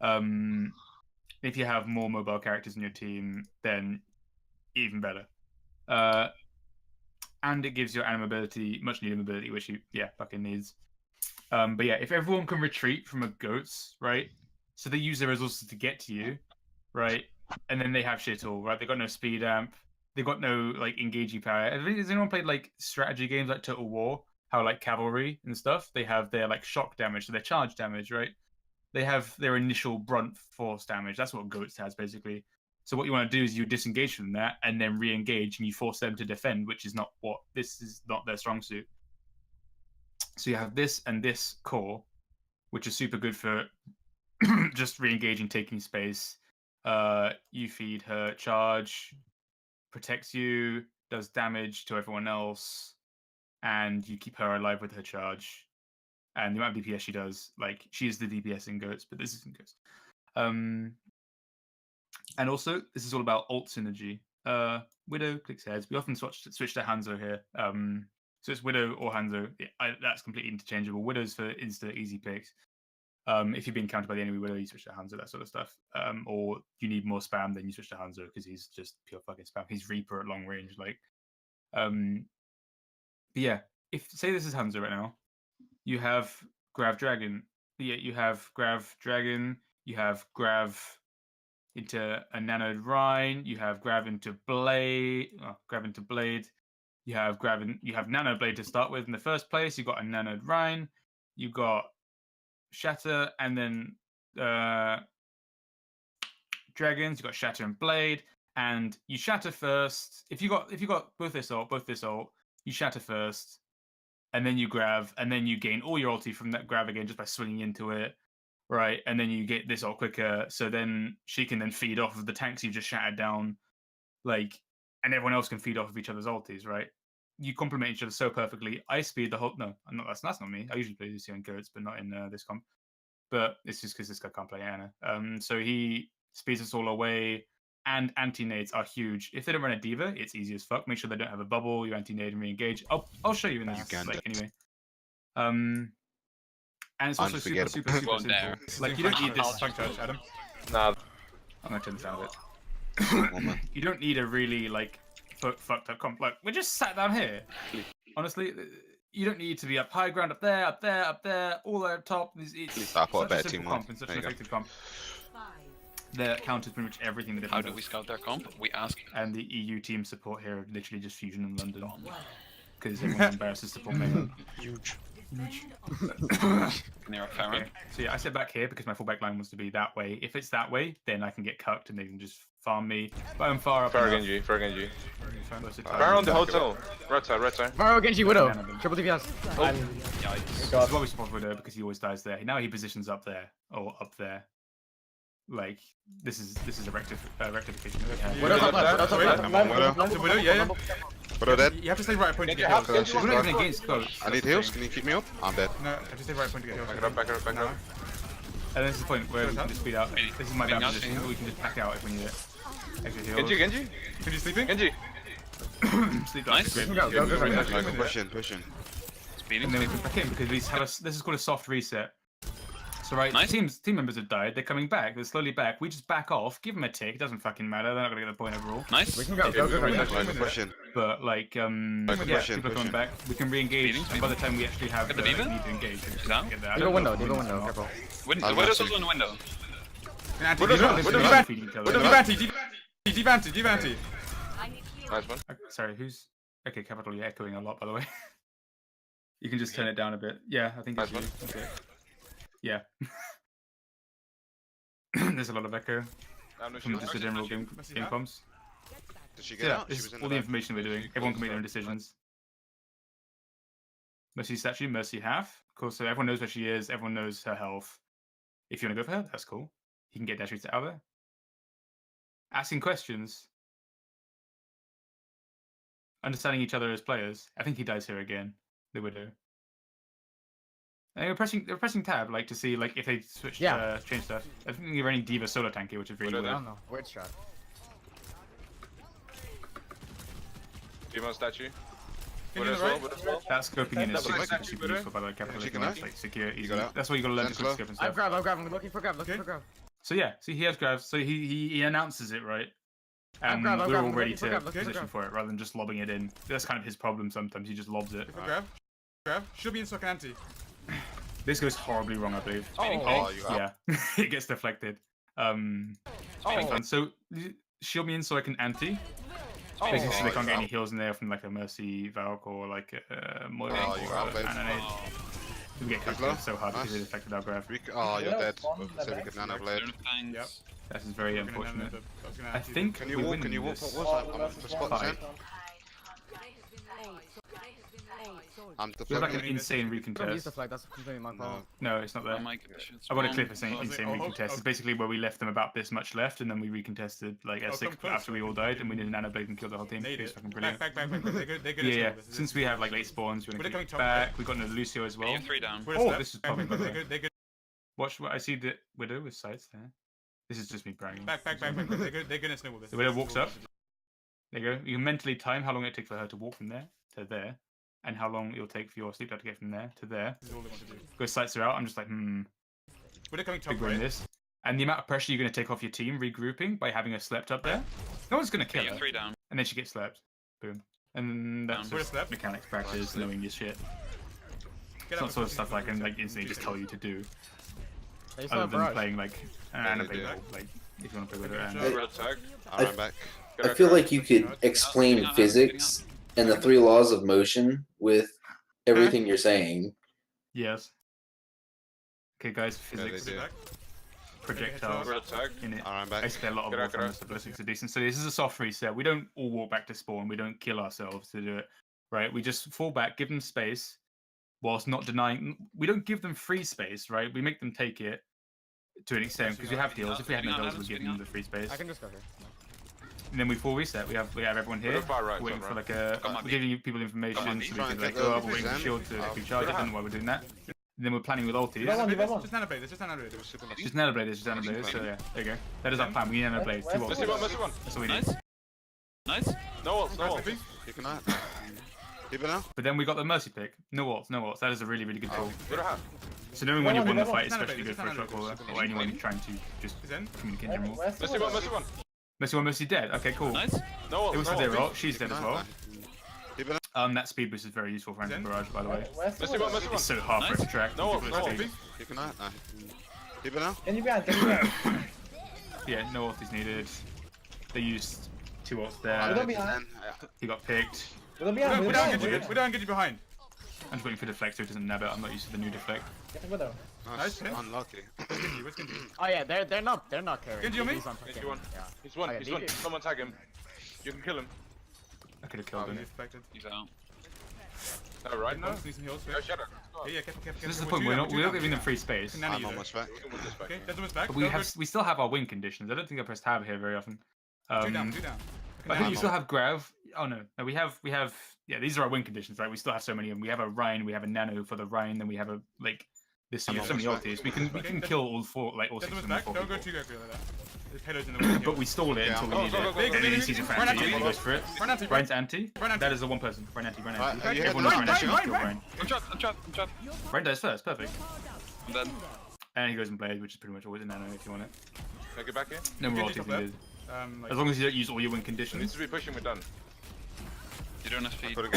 If you have more mobile characters in your team, then even better. And it gives your animability, much needed mobility, which you, fucking needs. But yeah, if everyone can retreat from a goats, right? So they use their resources to get to you, right? And then they have shit all, right? They got no speed amp. They got no like engaging power. Has anyone played like strategy games like Total War? How like cavalry and stuff, they have their like shock damage, so their charge damage, right? They have their initial brunt force damage. That's what goats has basically. So what you want to do is you disengage from that and then re-engage, and you force them to defend, which is not what this is not their strong suit. So you have this and this core, which is super good for just re-engaging, taking space. You feed her charge, protects you, does damage to everyone else, and you keep her alive with her charge. And the amount of DPS she does, like she is the DPS in goats, but this isn't goats. And also, this is all about ult synergy. Widow clicks heads. We often switch to Hanzo here. So it's Widow or Hanzo. That's completely interchangeable. Widow's for insta easy picks. If you're being countered by the enemy Widow, you switch to Hanzo, that sort of stuff. Or you need more spam, then you switch to Hanzo because he's just pure fucking spam. He's Reaper at long range. Like, but yeah, if say this is Hanzo right now, you have Grav Dragon. Yeah, you have Grav Dragon. You have Grav into a nanoed Rhine. You have Grav into Blade. Grav into Blade. You have you have Nano Blade to start with in the first place. You got a nanoed Rhine. You got Shatter, and then dragons. You got Shatter and Blade, and you Shatter first. If you got both this ult, you Shatter first, and then you Grav, and then you gain all your ulti from that Grav again just by swinging into it, right? And then you get this ult quicker, so then she can then feed off of the tanks you just shattered down, like, and everyone else can feed off of each other's ultis, right? You complement each other so perfectly. I speed the whole. No, I'm not. That's not me. I usually play Lucio and Goats, but not in this comp. But it's just because this guy can't play Anna. So he speeds us all away. And anti-nades are huge. If they don't run a diva, it's easy as fuck. Make sure they don't have a bubble. You anti-nade and re-engage. I'll show you in this. Like anyway. And it's also super simple. Like you don't need this tank charge, Adam. Nah. I'm gonna turn this down a bit. You don't need a really like fucked up comp. Like we're just sat down here. Honestly, you don't need to be up high ground, up there, all the way up top. It's such a simple comp and such an effective comp. They're counted pretty much everything that. How do we scout their comp? We ask. And the EU team support here are literally just Fusion in London, because everyone's embarrassed to support me. Huge. Okay. So yeah, I sit back here because my fullback line wants to be that way. If it's that way, then I can get cucked and they can just farm me. But I'm far up. Far Genji. Far on the hotel. Right side. Far Genji Widow. Triple DPS. Oh. That's why we support Widow, because he always dies there. Now he positions up there or up there. Like this is a rectification. Widow top left. Widow, yeah. Widow dead. You have to stay right point to get heals. We're not even against goats. I need heals. Can you keep me up? I'm dead. No, I have to stay right point to get heals. Back it up. And this is the point where we can just speed out. This is my bad position, but we can just pack out if we need it. Extra heals. Genji? Genji sleeping? Genji! Sleep nice. Go. Push in. Speeding. And then we can back in because this is called a soft reset. So right, team members have died. They're coming back. They're slowly back. We just back off. Give them a tick. It doesn't fucking matter. They're not gonna get a point overall. Nice. We can go. Push in. But like, people are coming back. We can re-engage. And by the time we actually have the need to engage, we just get that. Leave a window. Careful. Widow's also in the window. Devanti. Nice one. Sorry, who's... Okay, Capital, you're echoing a lot, by the way. You can just turn it down a bit. Yeah, I think it's you. Okay. Yeah. There's a lot of echo from just the general game comms. Did she get out? This is all the information we're doing. Everyone can make their own decisions. Mercy statue, Mercy half. Of course, so everyone knows where she is. Everyone knows her health. If you want to go for her, that's cool. You can get dash routes out of there. Asking questions. Understanding each other as players. I think he dies here again. The Widow. And they're pressing tab like to see like if they switch change stuff. I think they're running Diva solo tanky, which is really weird. I don't know. Weird shot. Diva statue. That scoping in is super useful by the way. Capitalism, like secure, easy. That's why you gotta learn to scope and stuff. I'm grabbing. Looking for grab. So yeah, see he has grabs. So he announces it right. And we're all ready to position for it rather than just lobbing it in. That's kind of his problem sometimes. He just lobs it. Grab. Should be in stock anti. This goes horribly wrong, I believe. Yeah, it gets deflected. So shield me in so I can anti. Basically, so they can't get any heals in there from like a Mercy Valk or like a Moira or an We get cut so hard because they deflected our grab. You're dead. So we could nano blade. Yep. That is very unfortunate. I think Can you walk? What was that? Spot I'm There's like an insane recontest. No, it's not there. I want to clip an insane recontest. It's basically where we left them about this much left, and then we recontested like S6 after we all died, and we did a nano blade and killed the whole team. It was fucking brilliant. Back. They're good. Yeah. Since we have like late spawns, we want to keep back. We got another Lucio as well. 3 down. Oh, this is probably better. Watch what I see. The Widow with sights there. This is just me bragging. Back. They're gonna snowball this. The Widow walks up. There you go. You can mentally time how long it takes for her to walk from there to there. And how long it'll take for your sleep to get from there to there. This is all they want to do. Go sights are out. I'm just like, They're coming top right. This. And the amount of pressure you're going to take off your team regrouping by having her slept up there. No one's going to kill her. 3 down. And then she gets slept. Boom. And that's just mechanics practice, knowing your shit. It's not sort of stuff I can like instantly just tell you to do. Other than playing like Annabelle, like if you want to play with her. I feel like you could explain physics and the 3 laws of motion with everything you're saying. Yes. Okay, guys, physics. Projectiles in it. Basically, a lot of Warframe statistics are decent. So this is a soft reset. We don't all walk back to spawn. We don't kill ourselves to do it. Right? We just fall back, give them space, whilst not denying. We don't give them free space, right? We make them take it to an extent because we have heals. If we had no heals, we'd give them the free space. I can just go here. And then we full reset. We have everyone here waiting for like a. We're giving people information so we can like go up, waiting for shield to recharge it. I don't know why we're doing that. And then we're planning with ultis. Just nanoblade. Just nanoblade. So yeah, there you go. That is our plan. We need nanoblade. 2 ultis. That's what we need. Nice. No ults. You can keep it now. But then we got the Mercy pick. No ults. That is a really good call. So knowing when you win the fight is especially good for a shot caller or anyone trying to just communicate in general. Mercy 1. Mercy dead. Okay, cool. Nice. No it was their ult. She's dead as well. That speed boost is very useful for anti-barrage, by the way. Mercy 1. It's so hard for us to track. No. Keep it now. Keep it now. Can you be Yeah, no ult is needed. They used 2 ults there. He got picked. We don't get you behind. I'm just waiting for deflect so it doesn't nab it. I'm not used to the new deflect. Get the Widow. Nice. Unlucky. Where's Genji? Oh yeah, they're not carrying. Genji on me? Genji 1. He's one. Someone tag him. You can kill him. I could have killed him. He's out. Right now? Yeah, careful. This is the point. We're not giving them free space. I'm almost back. Okay, that's almost back. But we still have our win conditions. I don't think I press tab here very often. 2 down. But I think you still have Grav. Oh no, we have. Yeah, these are our win conditions, right? We still have so many of them. We have a Rhine, we have a Nano for the Rhine, then we have a like There's so many ultis. We can kill all 4, like all 6 of them. Don't go too quickly like that. There's payloads in the way. But we stall it until we need it. And then he sees it for anti. He goes for it. Brian's anti. That is the one person. Brian anti. Everyone knows Brian anti. Kill Brian. I'm trapped. Brian dies first. Perfect. I'm dead. And he goes in Blade, which is pretty much always a nano if you want it. Can I get back here? No more ultis needed. As long as you don't use all your win conditions. Needs to be pushing, we're done. You don't have speed. You don't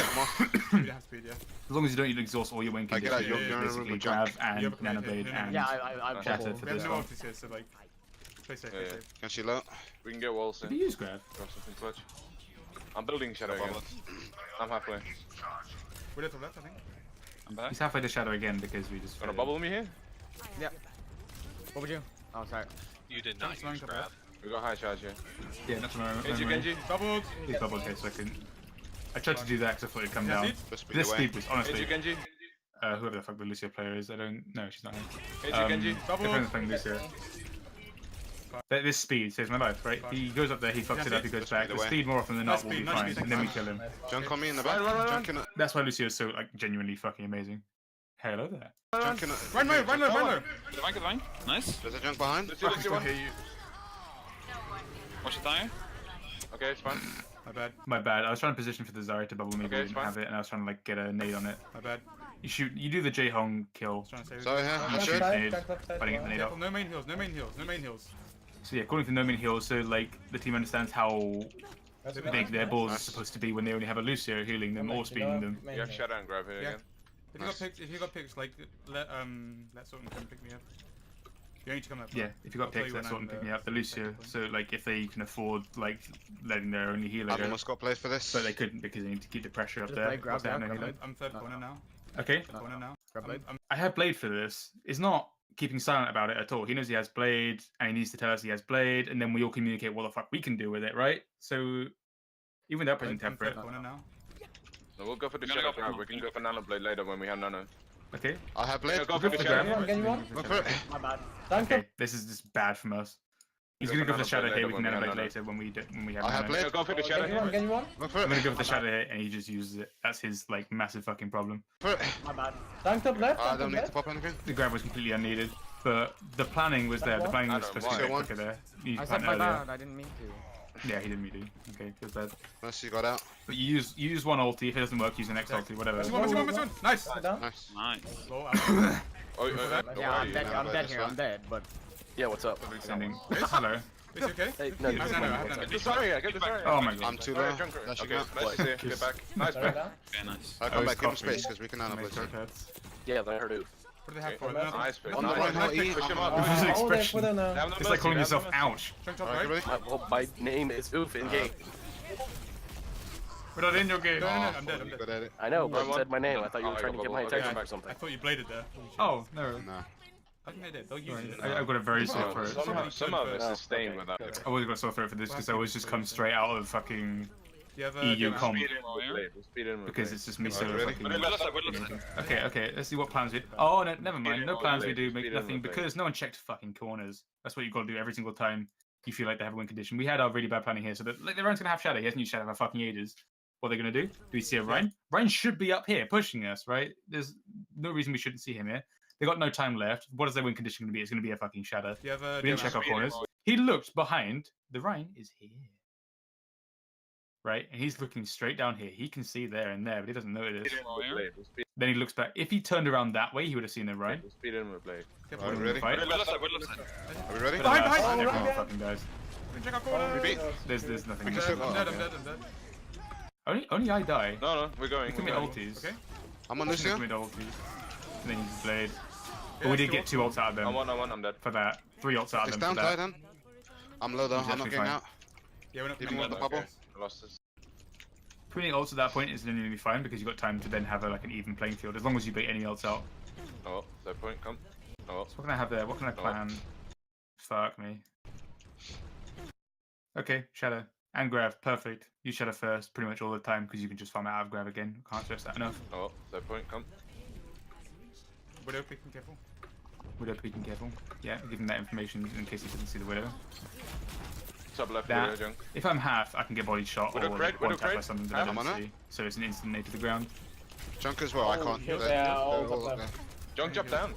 have speed, yeah. As long as you don't exhaust all your win conditions, basically grab and nano blade and I'm shatter for We have this no one. ultis here, so like, play safe, play safe. Can she low? We can get walls in. Did he use grab? Grab something clutch. I'm building shadow again. I'm halfway. We're left, I think. I'm back. He's halfway to shadow again because we just. Gonna bubble me here? Yeah. What would you? Oh, sorry. You did not use grab. We got high charge here. Yeah, that's what Genji. Bubbled. He's bubbled, okay, so I tried to do that because I thought it'd come down. This speed was honestly. Genji. Whoever the fuck the Lucio player is, I don't know. She's not here. Genji. Depends on Lucio. This speed saves my life, right? He goes up there, he fucks it up, he goes back. The speed more often than not will be fine, and then we kill him. Junk on me in the back. That's why Lucio is so like genuinely fucking amazing. Hello there. Run low. The line. Nice. There's a junk behind. Let's see one. Watch it die. Okay, it's fine. My bad. I was trying to position for the Zarya to bubble me, but I didn't have it, and I was trying to like get a nade on it. My bad. You do the J Hong kill. Sorry, I should. Nade, but I didn't get the nade off. No main heals. So yeah, according to No Main Heals, so like the team understands how big their balls are supposed to be when they only have a Lucio healing them or speeding them. You have shadow and grab here again. If you got picks, like let someone come pick me up. You need to come up. Yeah, if you got picks, let someone pick me up. The Lucio, so like if they can afford like letting their only healer I've go, almost got place for this. but they couldn't because they need to keep the pressure up there. I'm third corner now. Okay. Corner now. I have Blade for this. It's not keeping silent about it at all. He knows he has Blade, and he needs to tell us he has Blade, and then we all communicate what the fuck we can do with it, right? So even without pressing tab for it. So we'll go for the shadow grab. We can go for nano blade later when we have nano. Okay. I have Blade. Go for the shadow. Go for it. My bad. Okay, this is just bad from us. He's gonna go for the shadow here. We can nano blade later when we have. I have Blade. Go for the shadow here. Go for it. I'm gonna go for the shadow here, and he just uses it. That's his like massive fucking problem. My bad. Tank top left. I don't need to pop anything. The grab was completely unneeded, but the planning was there. The planning was supposed to be quicker there. I said my bad. I didn't mean to. Yeah, he didn't mean to. Okay, feels bad. Unless you got out. But you use one ulti. If it doesn't work, use the next ulti. Whatever. Nice. Nice. Yeah, I'm dead here. I'm dead. But Yeah, what's up? Sending. Hello. Is he okay? Hey, no, Get Sorry, get the sorry. Oh my god. I'm too low. That should go. Nice to see you. Get back. Nice back. Very nice. I'll come back. Give him space because we can nano blade. Yeah, they heard it. What do they have for? Nice pick. On the right, Nice pick. Push him up. This is an expression. It's like calling yourself ouch. My name is Oof in game. We're not in your game. No, I'm dead. Good at it. I know, but you said my name. I thought you were trying to get my attention or something. I thought you bladed there. Oh, no. No. I think they did. They'll use it. I've got a very sore throat. Some of us sustain without it. I always got a sore throat for this because I always just come straight out of fucking EU comp. Because it's just me so fucking... Okay, let's see what plans we... Oh, no, never mind. No plans we do make nothing because no one checked fucking corners. That's what you've got to do every single time you feel like they have a win condition. We had our really bad planning here, so that like, everyone's going to have Shadow. He hasn't used Shadow for fucking ages. What are they going to do? Do we see a Ryan? Ryan should be up here pushing us, right? There's no reason we shouldn't see him here. They got no time left. What is their win condition going to be? It's going to be a fucking shadow. We didn't check our corners. He looked behind. The Ryan is here. Right? And he's looking straight down here. He can see there and there, but he doesn't know it is. Then he looks back. If he turned around that way, he would have seen the Ryan. Speed in with blade. Are we ready? Are we ready? Everyone fucking dies. Check our corners. There's nothing. I'm dead. Only I die. No, we're going. We commit ultis. Okay. I'm on Lucio. And then he's Blade. But we did get 2 ults out of them. I'm dead. For that. 3 ults out of them. Down, for that. then. I'm low though. I'm not getting out. Yeah, we're not even with the bubble. Lost us. Putting ults at that point is genuinely fine because you've got time to then have like an even playing field as long as you bait any ults out. Oh, that point, come. Oh. So what can I have there? What can I plan? Fuck me. Okay, Shadow. And Grav, perfect. Use Shadow first pretty much all the time because you can just farm out of Grav again. Can't stress that enough. Oh, that point, come. Widow peeking careful. Widow peeking careful. Yeah, give him that information in case he doesn't see the Widow. Top left, that, Widow junk. if I'm half, I can get body shot Widow or crate, one tap crate. by something that I don't see. So it's an instant nade to the ground. Junk as well, I can't. Junk jump down.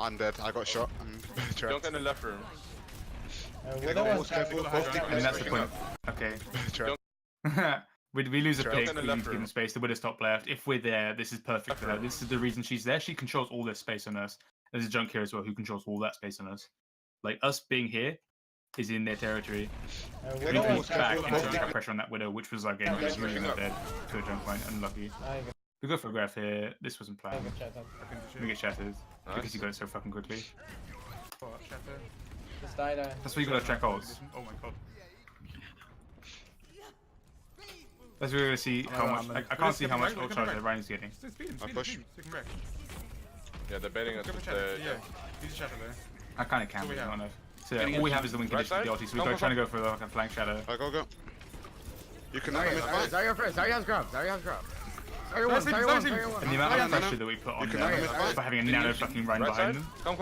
I'm dead. I got shot. I'm trapped. Don't get in the left room. Careful. Both I mean, that's the point. Okay. We lose a pick, we give them space, the Widow's top left. If we're there, this is perfect for her. This is the reason she's there. She controls all this space on us. There's a junk here as well who controls all that space on us. Like, us being here is in their territory. We moved back and so we got pressure on that Widow, which was, again, just moving up there to a junk point. Unlucky. We go for a graph here. This wasn't planned. We get shattered. Because you got it so fucking quickly. That's why you gotta track ults. Oh my god. That's where we're gonna see how much. I can't see how much ult charge Ryan's getting. I push. Yeah, they're baiting us. I kinda can, but not enough. So yeah, all we have is the win condition of the ulti, so we're trying to go for like a flank shadow. Go. You can have Zarya first. Zarya's grab. And the amount of pressure that we put on them for having a nano fucking Ryan behind them. Come.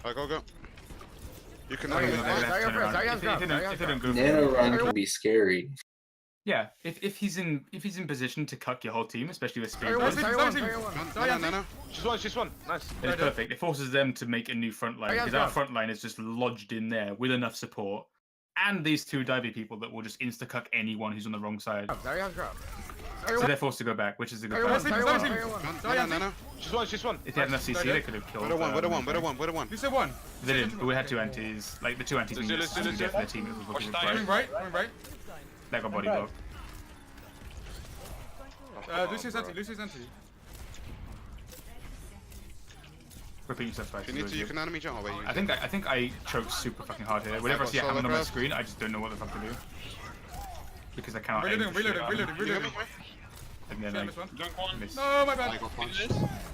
Go. You can Nano run can be scary. Yeah, if he's in position to cuck your whole team, especially with speed, No. She's one. Nice. it's perfect. It forces them to make a new front line because our front line is just lodged in there with enough support, and these two divey people that will just insta cuck anyone who's on the wrong side. So they're forced to go back, which is a good plan. No. She's one. If they had enough CC, they could have killed. Widow one. You said one. They didn't, but we had two antis. Like the two antis mean it's for their team. It was Coming right. That got body blocked. Lucius anti. Repeat yourself twice. If you need to, you can enemy jump away. I think I choked super fucking hard here. Whenever I see a hammer on my screen, I just don't know what the fuck to do. Because I cannot Reloading. And then I miss. No, my bad.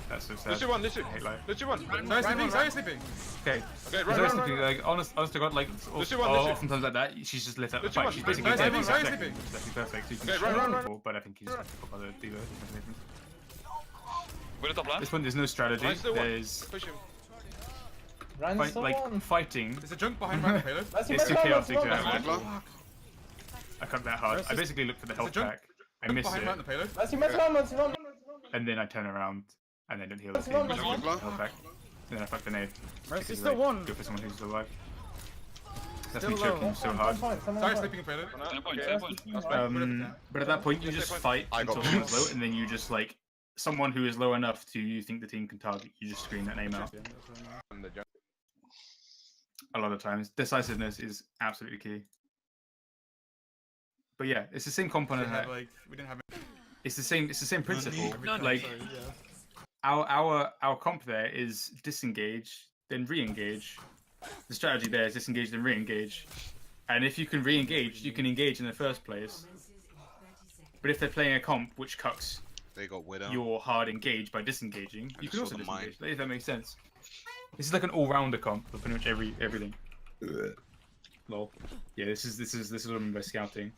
That's so sad. Lucy one. Zarya's sleeping. Okay. Right. Sleeping, like, honest to God, like, oftentimes like that, she's just lit up the fight. She's basically dead. Zarya's sleeping. That's perfect. So you can run. But I think he's just up by the diva. This one, there's no strategy. There's fighting. There's a junk behind my payload. It's too chaotic to have. I cut that hard. I basically looked for the health pack. I missed it. And then I turn around and then don't heal the team. Health back. And then I fuck the nade. Mercy's still one. Go for someone who's still alive. That's me choking so hard. Sorry, sleeping payload. But at that point, you just fight until someone's low, and then you just like someone who is low enough to you think the team can target. You just scream that name out. A lot of times, decisiveness is absolutely key. But yeah, it's the same component. It's the same principle. Like our comp there is disengage, then re-engage. The strategy there is disengage, then re-engage. And if you can re-engage, you can engage in the first place. But if they're playing a comp which cucks your hard engage by disengaging, you can also disengage. If that makes sense. This is like an all-rounder comp for pretty much everything. Lol. Yeah, this is what I mean by scouting.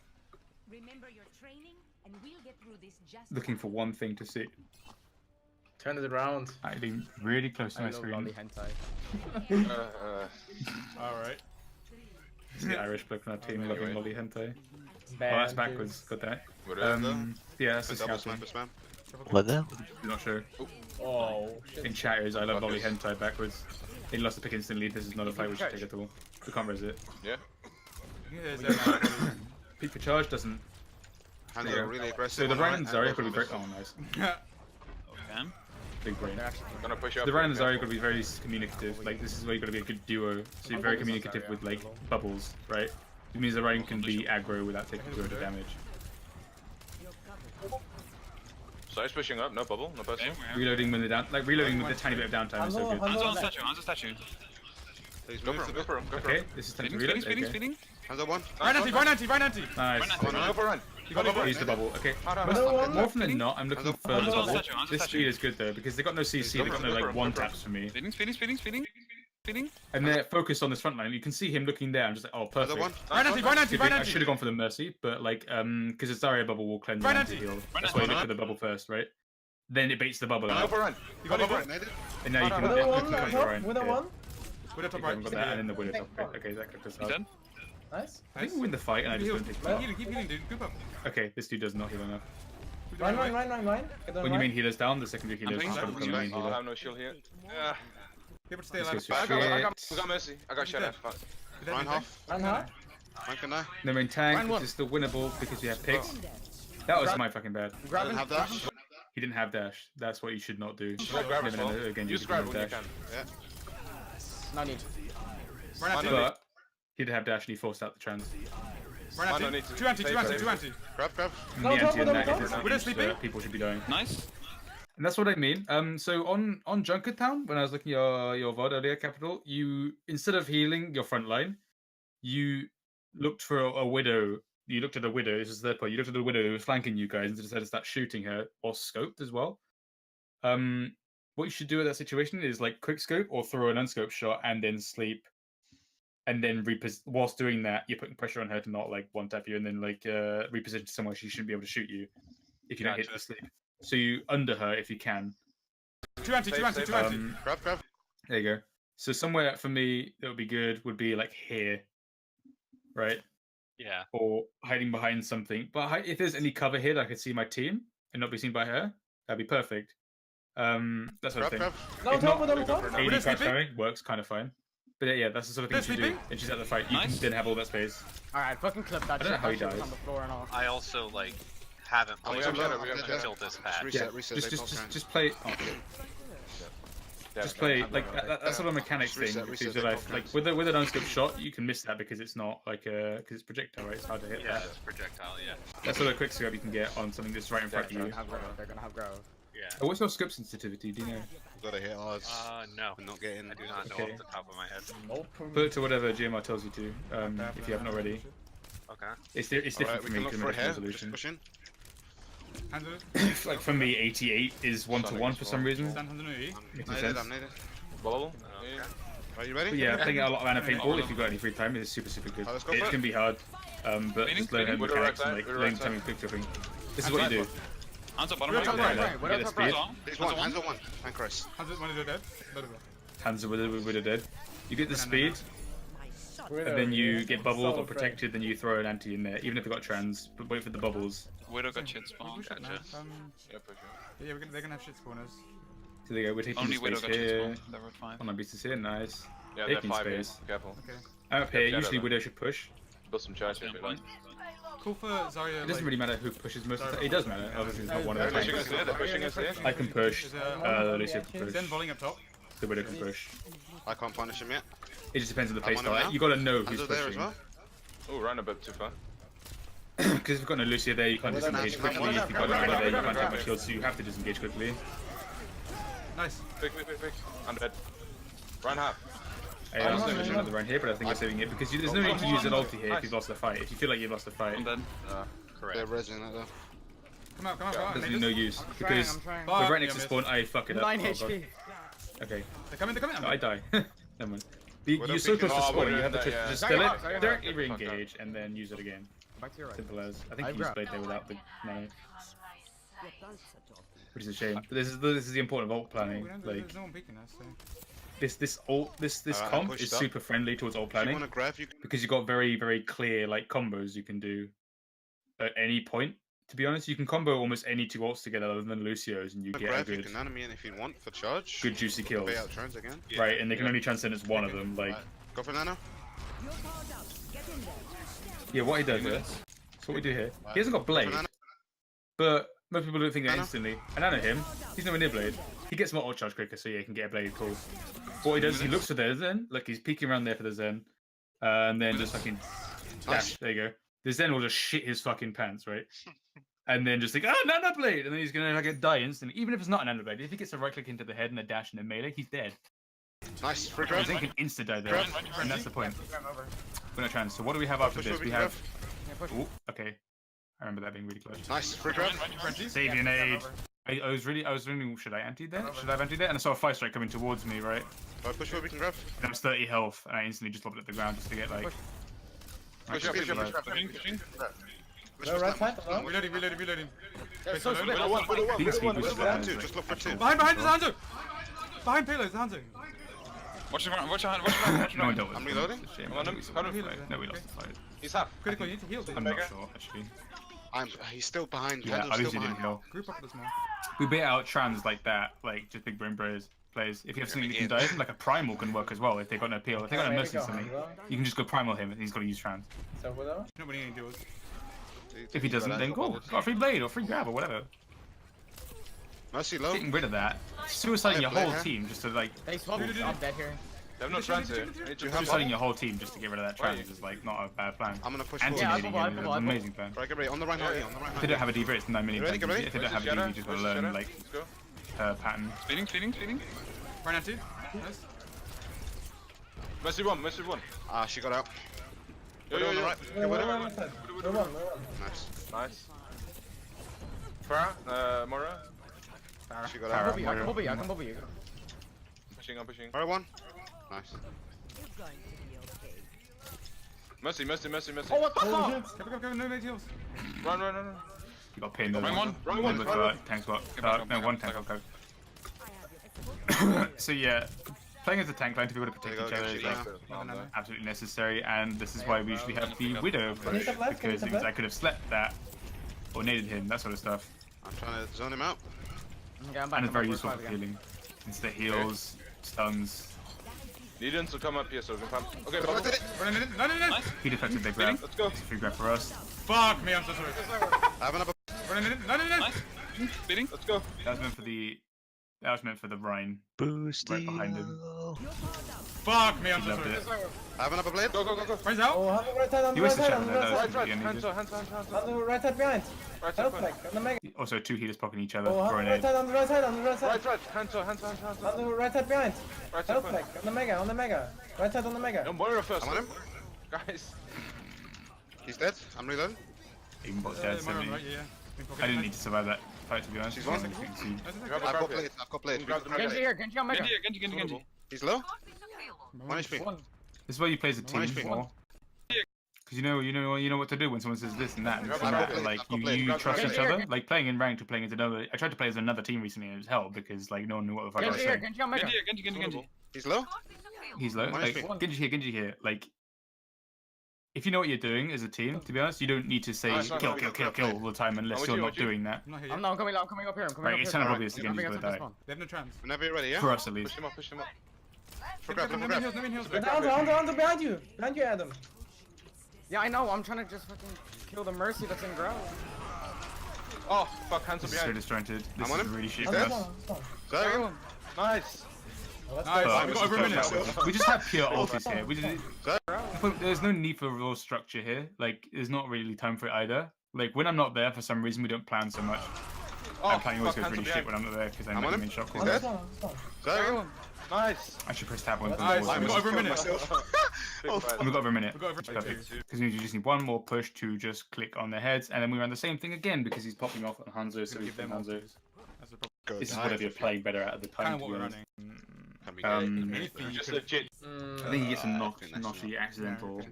Remember your training, and we'll get through this just Looking for one thing to see. Turn it around. Hiding really close to my screen. Alright. The Irish bloke from our team loving lolly hentai. Oh, that's backwards. Got that. Yeah, that's the scouting. What the? I'm not sure. Oh, shit. In chat is I love lolly hentai backwards. He lost the pick instantly. This is not a fight we should take at all. We can't res it. Yeah. Peak for charge doesn't. Really aggressive. So the Ryan and Zarya could be very. Oh, nice. Okay. Big brain. Gonna push up. The Ryan and Zarya could be very communicative. Like this is where you gotta be a good duo. So you're very communicative with like bubbles, right? It means the Ryan can be aggro without taking 200 damage. Size pushing up, no bubble, no person. Reloading with the tiny bit of downtime is so good. Hands on statue. Go for him. Okay, this is time to reload. Speeding. Hands on one. Ryan anti. Nice. Go for run. Use the bubble. Okay. More often than not, I'm looking for the bubble. This speed is good though because they got no CC. They got no like one taps for me. Speeding. And they're focused on this front line. You can see him looking there. I'm just like, oh, perfect. Ryan anti. I should have gone for the Mercy, but like, because the Zarya bubble will cleanse and heal. That's why you look for the bubble first, right? Then it baits the bubble out. Go for run. You got it. And now you can cut your Ryan. With a one. With a top right. Got that, and then the Widow top right. Okay, that clicked us out. Nice. I think we win the fight, and I just don't take it. Keep healing, dude. Good bump. Okay, this dude does not heal enough. Ryan. When you mean healers down, the secondary healers I come the main healer. have no shield here. Yeah. People stay Let's alive. go I shit. got Mercy. I got shit. Ryan half. Run, huh? Ryan can die. No main tank, which is still winnable because we have pigs. That was my fucking bad. I didn't have dash. He didn't have dash. That's what you should not do. Grab it, No, again, use you grab can when you dash. can. Yeah. No need. But he did have dash and he forced out the trans. I don't need to. Two anti. Grab. And the anti and that go. is We're sleeping. people should be dying. Nice. And that's what I mean. So on Junkertown, when I was looking at your VOD earlier, Capital, you instead of healing your front line, you looked for a widow. You looked at a widow. This is the third point. You looked at a widow who was flanking you guys and decided to start shooting her or scoped as well. What you should do in that situation is like quick scope or throw an unscoped shot and then sleep. And then whilst doing that, you're putting pressure on her to not like one tap you, and then like reposition somewhere she shouldn't be able to shoot you if you don't hit the sleep. So you under her if you can. Two anti. Grab. There you go. So somewhere for me that would be good would be like here, right? Yeah. Or hiding behind something. But if there's any cover here that I could see my team and not be seen by her, that'd be perfect. That's what I think. If not, AD crash carrying works kind of fine. But yeah, that's the sort of thing you should do. And she's at the fight. You can then have all that space. Alright, fucking clip that I don't know shit. how he That shit's dies. on the floor and all. I also like haven't played have until this patch. Reset. Just play. Oh, okay. Just play like that's sort of a mechanics thing. Like with an unscoped shot, you can miss that because it's not like because it's projectile, right? It's hard to hit. Yeah, that. it's projectile. Yeah. That's sort of quick scope you can get on something that's right in front of you. They're gonna have growth. Yeah. What's your scope sensitivity? Do you know? Gotta hit odds. No. I'm not getting. I do not know off the top of my head. Put it to whatever GMR tells you to, if you haven't already. Okay. It's different for me because of resolution. Like for me, 88 is 1-to-1 for some reason. Makes sense. Bubble. Are you ready? But yeah, playing a lot of mana paintball if you've got any free time is super good. It can be hard, but just learn how to mechanics and like learn timing quick tripping. This is what you do. Hands up bottom Get the speed. There's one. Hands on one. And Chris. Hands are with a dead. You get the speed, and then you get bubbled or protected, then you throw an anti in there, even if you've got trans, but wait for the bubbles. Widow got shit spawn. Gotcha. Yeah, they're gonna have shit spawners. So there you go, we're taking Only space Widow got shit here. spawn. They were fine. On our beasts here, nice. Yeah, Taking they're 5 here. space. Careful. I'm up here, usually Widow should push. Build some charge if you like. Cool for Zarya. It doesn't really matter who pushes most of the time. It does matter, obviously it's not one of the They're pushing us here. They're pushing us here. I can push, Lucia can push. Then volleying up top. The Widow can push. I can't punish him yet. It just depends on the I'm on him playstyle. now. You gotta know who's Hands up there as pushing. well. Oh, ran a bit too far. Because if you've got no Lucia there, you can't disengage quickly. If you've got no Reyna there, you can't take much shield, so you have to disengage quickly. Nice. Big. Under bed. Run half. I also mentioned another run here, but I think we're saving it because there's no need to use an ulti here if you've lost the fight. If you feel like you've lost the fight, Correct. They're rezzing that though. Come on. there's no use because with right next to spawn, I fuck it up. 9 Oh, God. HP. Okay. They're coming. No, I die. Never mind. You're so close to spawn, you have to just still it, directly re-engage, and then use it again. Back to your right. Simple as. I think you used blade there without the mana. Which is a shame. But this is the important ult planning. Like There's no one peeking us. So. this comp is super friendly towards ult If you planning want to grab, you can. because you've got very clear like combos you can do at any point. To be honest, you can combo almost any two ults together other than Lucio's, and you get a Grab, you good, can enemy in if you want for charge. good juicy kills. Pay out trans again. Right, and they can only transcend as one of them. Like, Go for nano. yeah, what he does here. So what we do here. He hasn't got blade, but most people don't think that instantly. And I know him. He's nowhere near blade. He gets more ult charge quicker, so yeah, he can get a blade cool. What he does is he looks for the Zen. Look, he's peeking around there for the Zen, and then just fucking dash. There you go. The Zen will just shit his fucking pants, right? And then just think, oh, nano blade, and then he's gonna like die instantly. Even if it's not a nano blade, if he gets a right click into the head and a dash and a melee, he's dead. Nice. Free Zen grab. can insta die there, and that's the point. We're not trying. So what do we have after this? We have. Ooh, okay. I remember that being really close. Nice. Free grab. Save your nade. I was really, should I anti there? Should I have anti there? And I saw a 5-strike coming towards me, right? Push where we can grab. And I was 30 health, and I instantly just lobbed it at the ground just to get like. Push. Right side. Reloading. So split. Just look for two. Behind, there's Hanzo! Behind payloads, Hanzo! Watch your hand. No one dealt with it. I'm reloading. It's a shame. How do we No, we lost the fight. He's half. Critical, you need to heal. I'm not sure, actually. He's still behind. Yeah, Hanzo's at still least he didn't behind. heal. Group up with this man. We bait out trans like that, like just big brain bros. players. If you have something that can dive, like a primal can work as well. If they've got no peel, if they've got no mercy or something, you can just go primal him, and he's got to use trans. Nobody any deals. If he doesn't, then go. Got a free blade or free grab or whatever. Mercy low. Getting rid of that, suiciding your whole team just to like. They swap. I'm dead here. They have no trans here. Suiciding your whole team just to get rid of that trans is like not a bad plan. I'm gonna push forward. Anti-needing him is an amazing plan. Right, get ready. On the right, on the right. If they don't have a D.Va, it's 9 million. Ready, get ready. If they don't have a D.Va, you just gotta learn like her pattern. Speeding. Right now, two. Nice. Mercy one. Ah, she got out. Yo. Nice. Farah, Mora. She got out. I can bobby you. I'm pushing. Alright, one. Nice. Mercy. Oh, what the fuck? Go, no heals. Run. You got pinned. Wrong one. With tank swap. No, one tank swap. So yeah, playing as a tank line to be able to protect each other is like absolutely necessary, and this is why we usually have the Widow approach, because it means I could have slept that or naded him, that sort of stuff. I'm trying to zone him out. And it's very useful for healing. Insta heals, stuns. Needens will come up here so we can pump. Okay, No. He deflected the grab. Let's go. It's a free grab for us. Fuck me, I'm so sorry. I have another. No. Speeding. Let's go. That was meant for the Rhine. Boosty. Right behind him. Fuck me, I'm so sorry. I have another blade. Go. Rain's out. Oh, right side on the You right wasted side. shadow. Hands. On the right side behind. Right Help side. back on the mega. Also, two healers poking each other. Oh, on the right side, on the right side. Right. Hands. On the right side behind. Right Help side. back on the mega. Right side on the mega. No, Mora first. I'm on him. Guys. He's dead. I'm reloading. Even bot dead, so I didn't need to survive that fight, to be honest. She's one. I've got blade. Genji here, Genji on mega. Genji. He's low. 1 HP. This is why you play as a team more. Because you know what to do when someone says this and that, and this and that. But, like you trust each other. Like playing in ranked to playing as another. I tried to play as another team recently and it was hell because like no one knew what the fuck I was saying. Genji on mega. Genji. He's low. He's low. Like Genji here. Like if you know what you're doing as a team, to be honest, you don't need to say kill all the time unless you're not doing that. I'm coming up here. Right, it's kind of obvious that Genji's gonna die. They have no trans. Whenever you're ready, yeah. For us at least. Push him up. No heals. On behind you, Adam. Yeah, I know. I'm trying to just fucking kill the Mercy that's in ground. Oh, fuck, hands This are is so behind. disjointed. This I'm on is him. really shit. Go. Nice. Nice. We got over a minute. We just have pure ultis here. There's no need for raw structure here. Like, there's not really time for it either. Like, when I'm not there, for some reason, we don't plan so much. And planning always goes really shit when I'm not there because I'm not main shot caller. Go. Nice. I should press tab 1. Nice. We got over a minute. We got over a minute. It's perfect. Because you just need one more push to just click on their heads, and then we run the same thing again because he's popping off on Hanzo, so we give them Hanzo. This is whatever you're playing better at the time. Kind of what we're running. Just legit. I think he gets a naughty accidental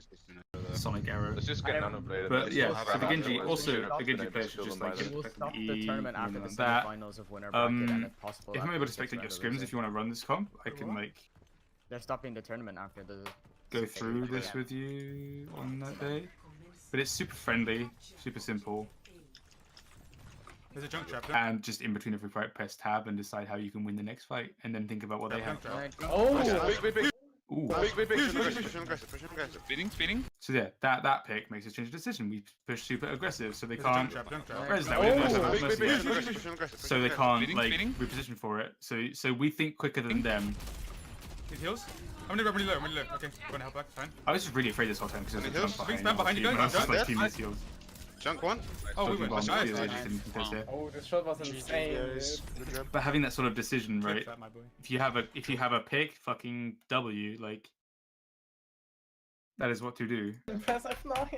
sonic arrow. Let's just get nanoblade. But yeah, so the Genji player should just like We'll stop the tournament after the that. semifinals of winner bracket, and if possible, If I'm able to spectate your scrims, if you want to run this comp, I can like. They're stopping the tournament after the. Go through this with you on that day, but it's super friendly, super simple. There's a junk trap. And just in between every fight, press tab and decide how you can win the next fight, and then think about what they have. Oh! Big. Ooh. Big. Push him aggressive. Speeding. So yeah, that pick makes us change the decision. We push super aggressive, so they can't. Junk trap. Res that way. So they can't like reposition for it. So we think quicker than them. His heals? I'm really low. Okay, gonna help back. Fine. I was just really afraid this whole time because there's a jump Big spam behind you guys. I was just like team these heals. Junk one. Oh, we went. Nice. Oh, this shot was insane. But having that sort of decision, right? If you have a pick, fucking W, like that is what to do. Impressive 9.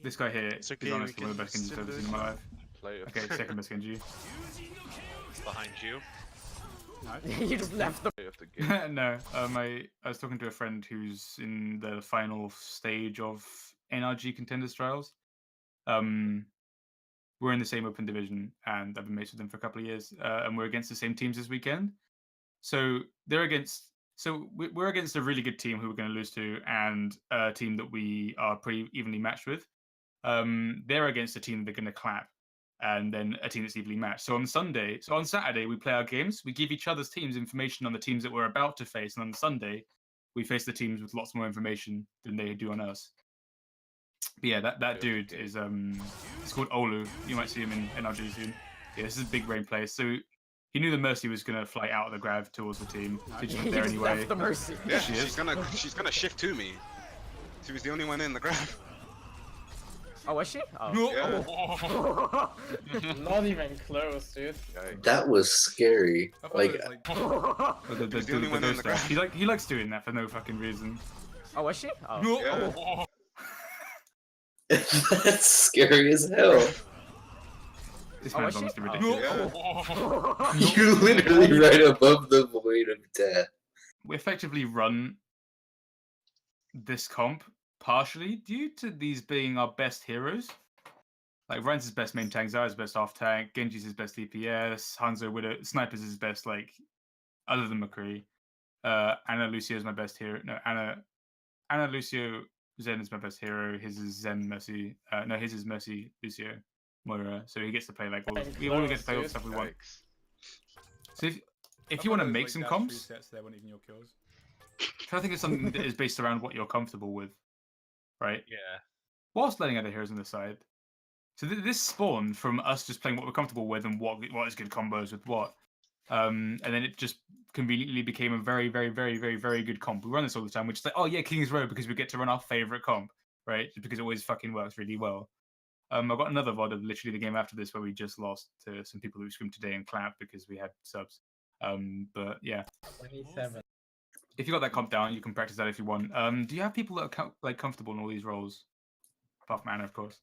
This guy here is honestly one of the best Genjis I've ever seen in my life. Okay, second best Genji. Behind you. You just left the. No, I was talking to a friend who's in the final stage of NRG Contenders Trials. We're in the same open division, and I've been mates with them for a couple of years, and we're against the same teams this weekend. So we're against a really good team who we're going to lose to, and a team that we are pretty evenly matched with. They're against a team they're going to clap. and then a team that's evenly matched. So on Saturday, we play our games. We give each other's teams information on the teams that we're about to face, and on Sunday, we face the teams with lots more information than they do on us. But yeah, that dude is it's called Olu. You might see him in our soon. Yeah, this is a big rain player. So he knew the Mercy was gonna fly out of the grav towards the team. She just went there anyway. The Mercy. Yeah, she's gonna shift to me. She was the only one in the grav. Oh, was she? Oh. Yeah. Not even close, dude. That was scary. Like, the only one in the grav. He likes doing that for no fucking reason. Oh, was she? Oh. Yeah. that's scary as hell. This man's honestly ridiculous. You're literally right above the void of death. We effectively run this comp partially due to these being our best heroes. Like Ryan's his best main tank, Zarya's best off tank, Genji's his best DPS, Hanzo Widow, Sniper's his best, like, other than McCree. Ana Lucio is my best hero. No, Ana Lucio Zen is my best hero. His is Zen Mercy. No, his is Mercy Lucio Moira. So he gets to play like we all get to play all the stuff we want. So if you want to make some comps, There weren't even your kills. I think it's something that is based around what you're comfortable with, right? Yeah. Whilst letting other heroes on the side. So this spawned from us just playing what we're comfortable with and what is good combos with what. And then it just conveniently became a very, very, very, very, very good comp. We run this all the time, which is like, oh yeah, King's Row, because we get to run our favorite comp, right? Just because it always fucking works really well. I've got another VOD of literally the game after this where we just lost to some people who screamed today and clapped because we had subs. But yeah. 27. If you got that comp down, you can practice that if you want. Do you have people that are like comfortable in all these roles? Apart from Ana, of course.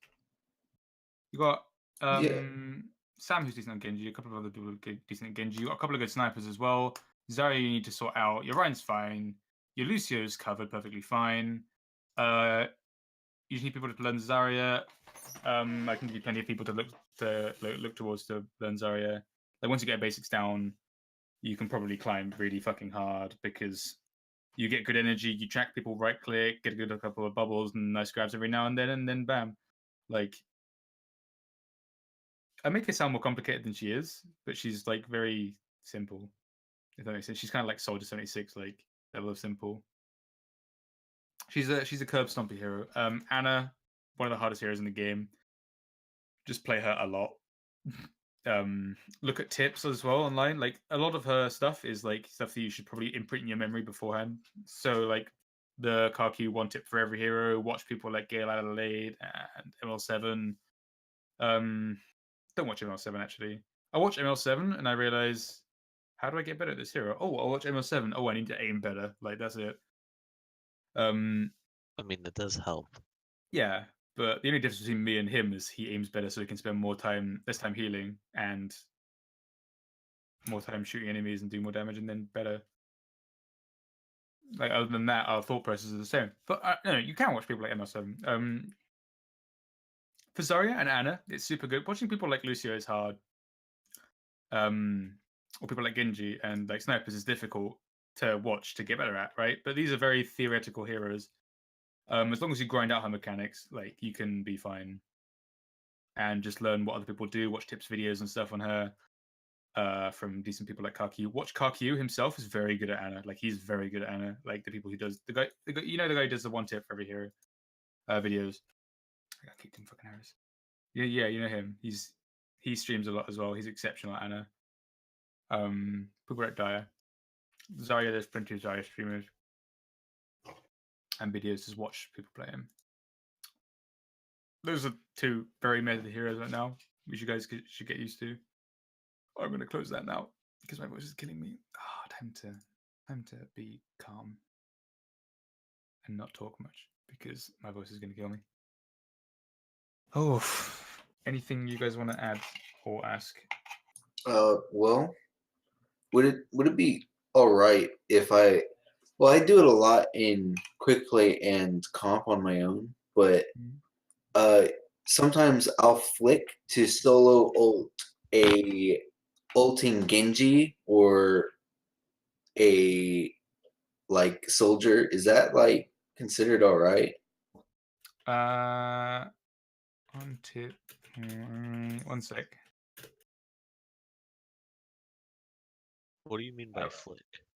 You got Sam, who's decent on Genji. A couple of other people who are decent at Genji. You got a couple of good snipers as well. Zarya, you need to sort out. Your Ryan's fine. Your Lucio's covered perfectly fine. You just need people to learn Zarya. I can give you plenty of people to look towards to learn Zarya. Like once you get basics down, you can probably climb really fucking hard because you get good energy, you track people right click, get a good couple of bubbles and nice grabs every now and then bam. Like I make her sound more complicated than she is, but she's like very simple. If that makes sense. She's kind of like Soldier 76, like level of simple. She's a curb stompy hero. Ana, one of the hardest heroes in the game. Just play her a lot. Look at tips as well online. Like a lot of her stuff is like stuff that you should probably imprint in your memory beforehand. So like the CarQ one tip for every hero. Watch people like Gale Adelaide and ML7. Don't watch ML7 actually. I watch ML7 and I realize, how do I get better at this hero? Oh, I'll watch ML7. Oh, I need to aim better. Like that's it. I mean, that does help. Yeah, but the only difference between me and him is he aims better, so he can spend less time healing, and more time shooting enemies and do more damage, and then better. Like other than that, our thought process is the same. But no, you can watch people like ML7. For Zarya and Ana, it's super good. Watching people like Lucio is hard. Or people like Genji and like snipers is difficult to watch to get better at, right? But these are very theoretical heroes. As long as you grind out her mechanics, like you can be fine. And just learn what other people do, watch tips videos and stuff on her from decent people like CarQ. Watch CarQ himself is very good at Ana. Like he's very good at Ana. Like the people who does the guy you know the guy who does the one tip for every hero videos. I kicked him fucking Harris. Yeah, you know him. He streams a lot as well. He's exceptional at Ana. People like Dyer. Zarya, there's plenty of Zarya streamers and videos to watch people play him. Those are two very meta heroes right now, which you guys should get used to. I'm going to close that now because my voice is killing me. Time to be calm and not talk much because my voice is going to kill me. Oh, anything you guys want to add or ask? Well, would it be all right if I do it a lot in quick play and comp on my own, but sometimes I'll flick to solo ult a ulting Genji or a like soldier. Is that like considered all right? On tip One sec. What do you mean by flick?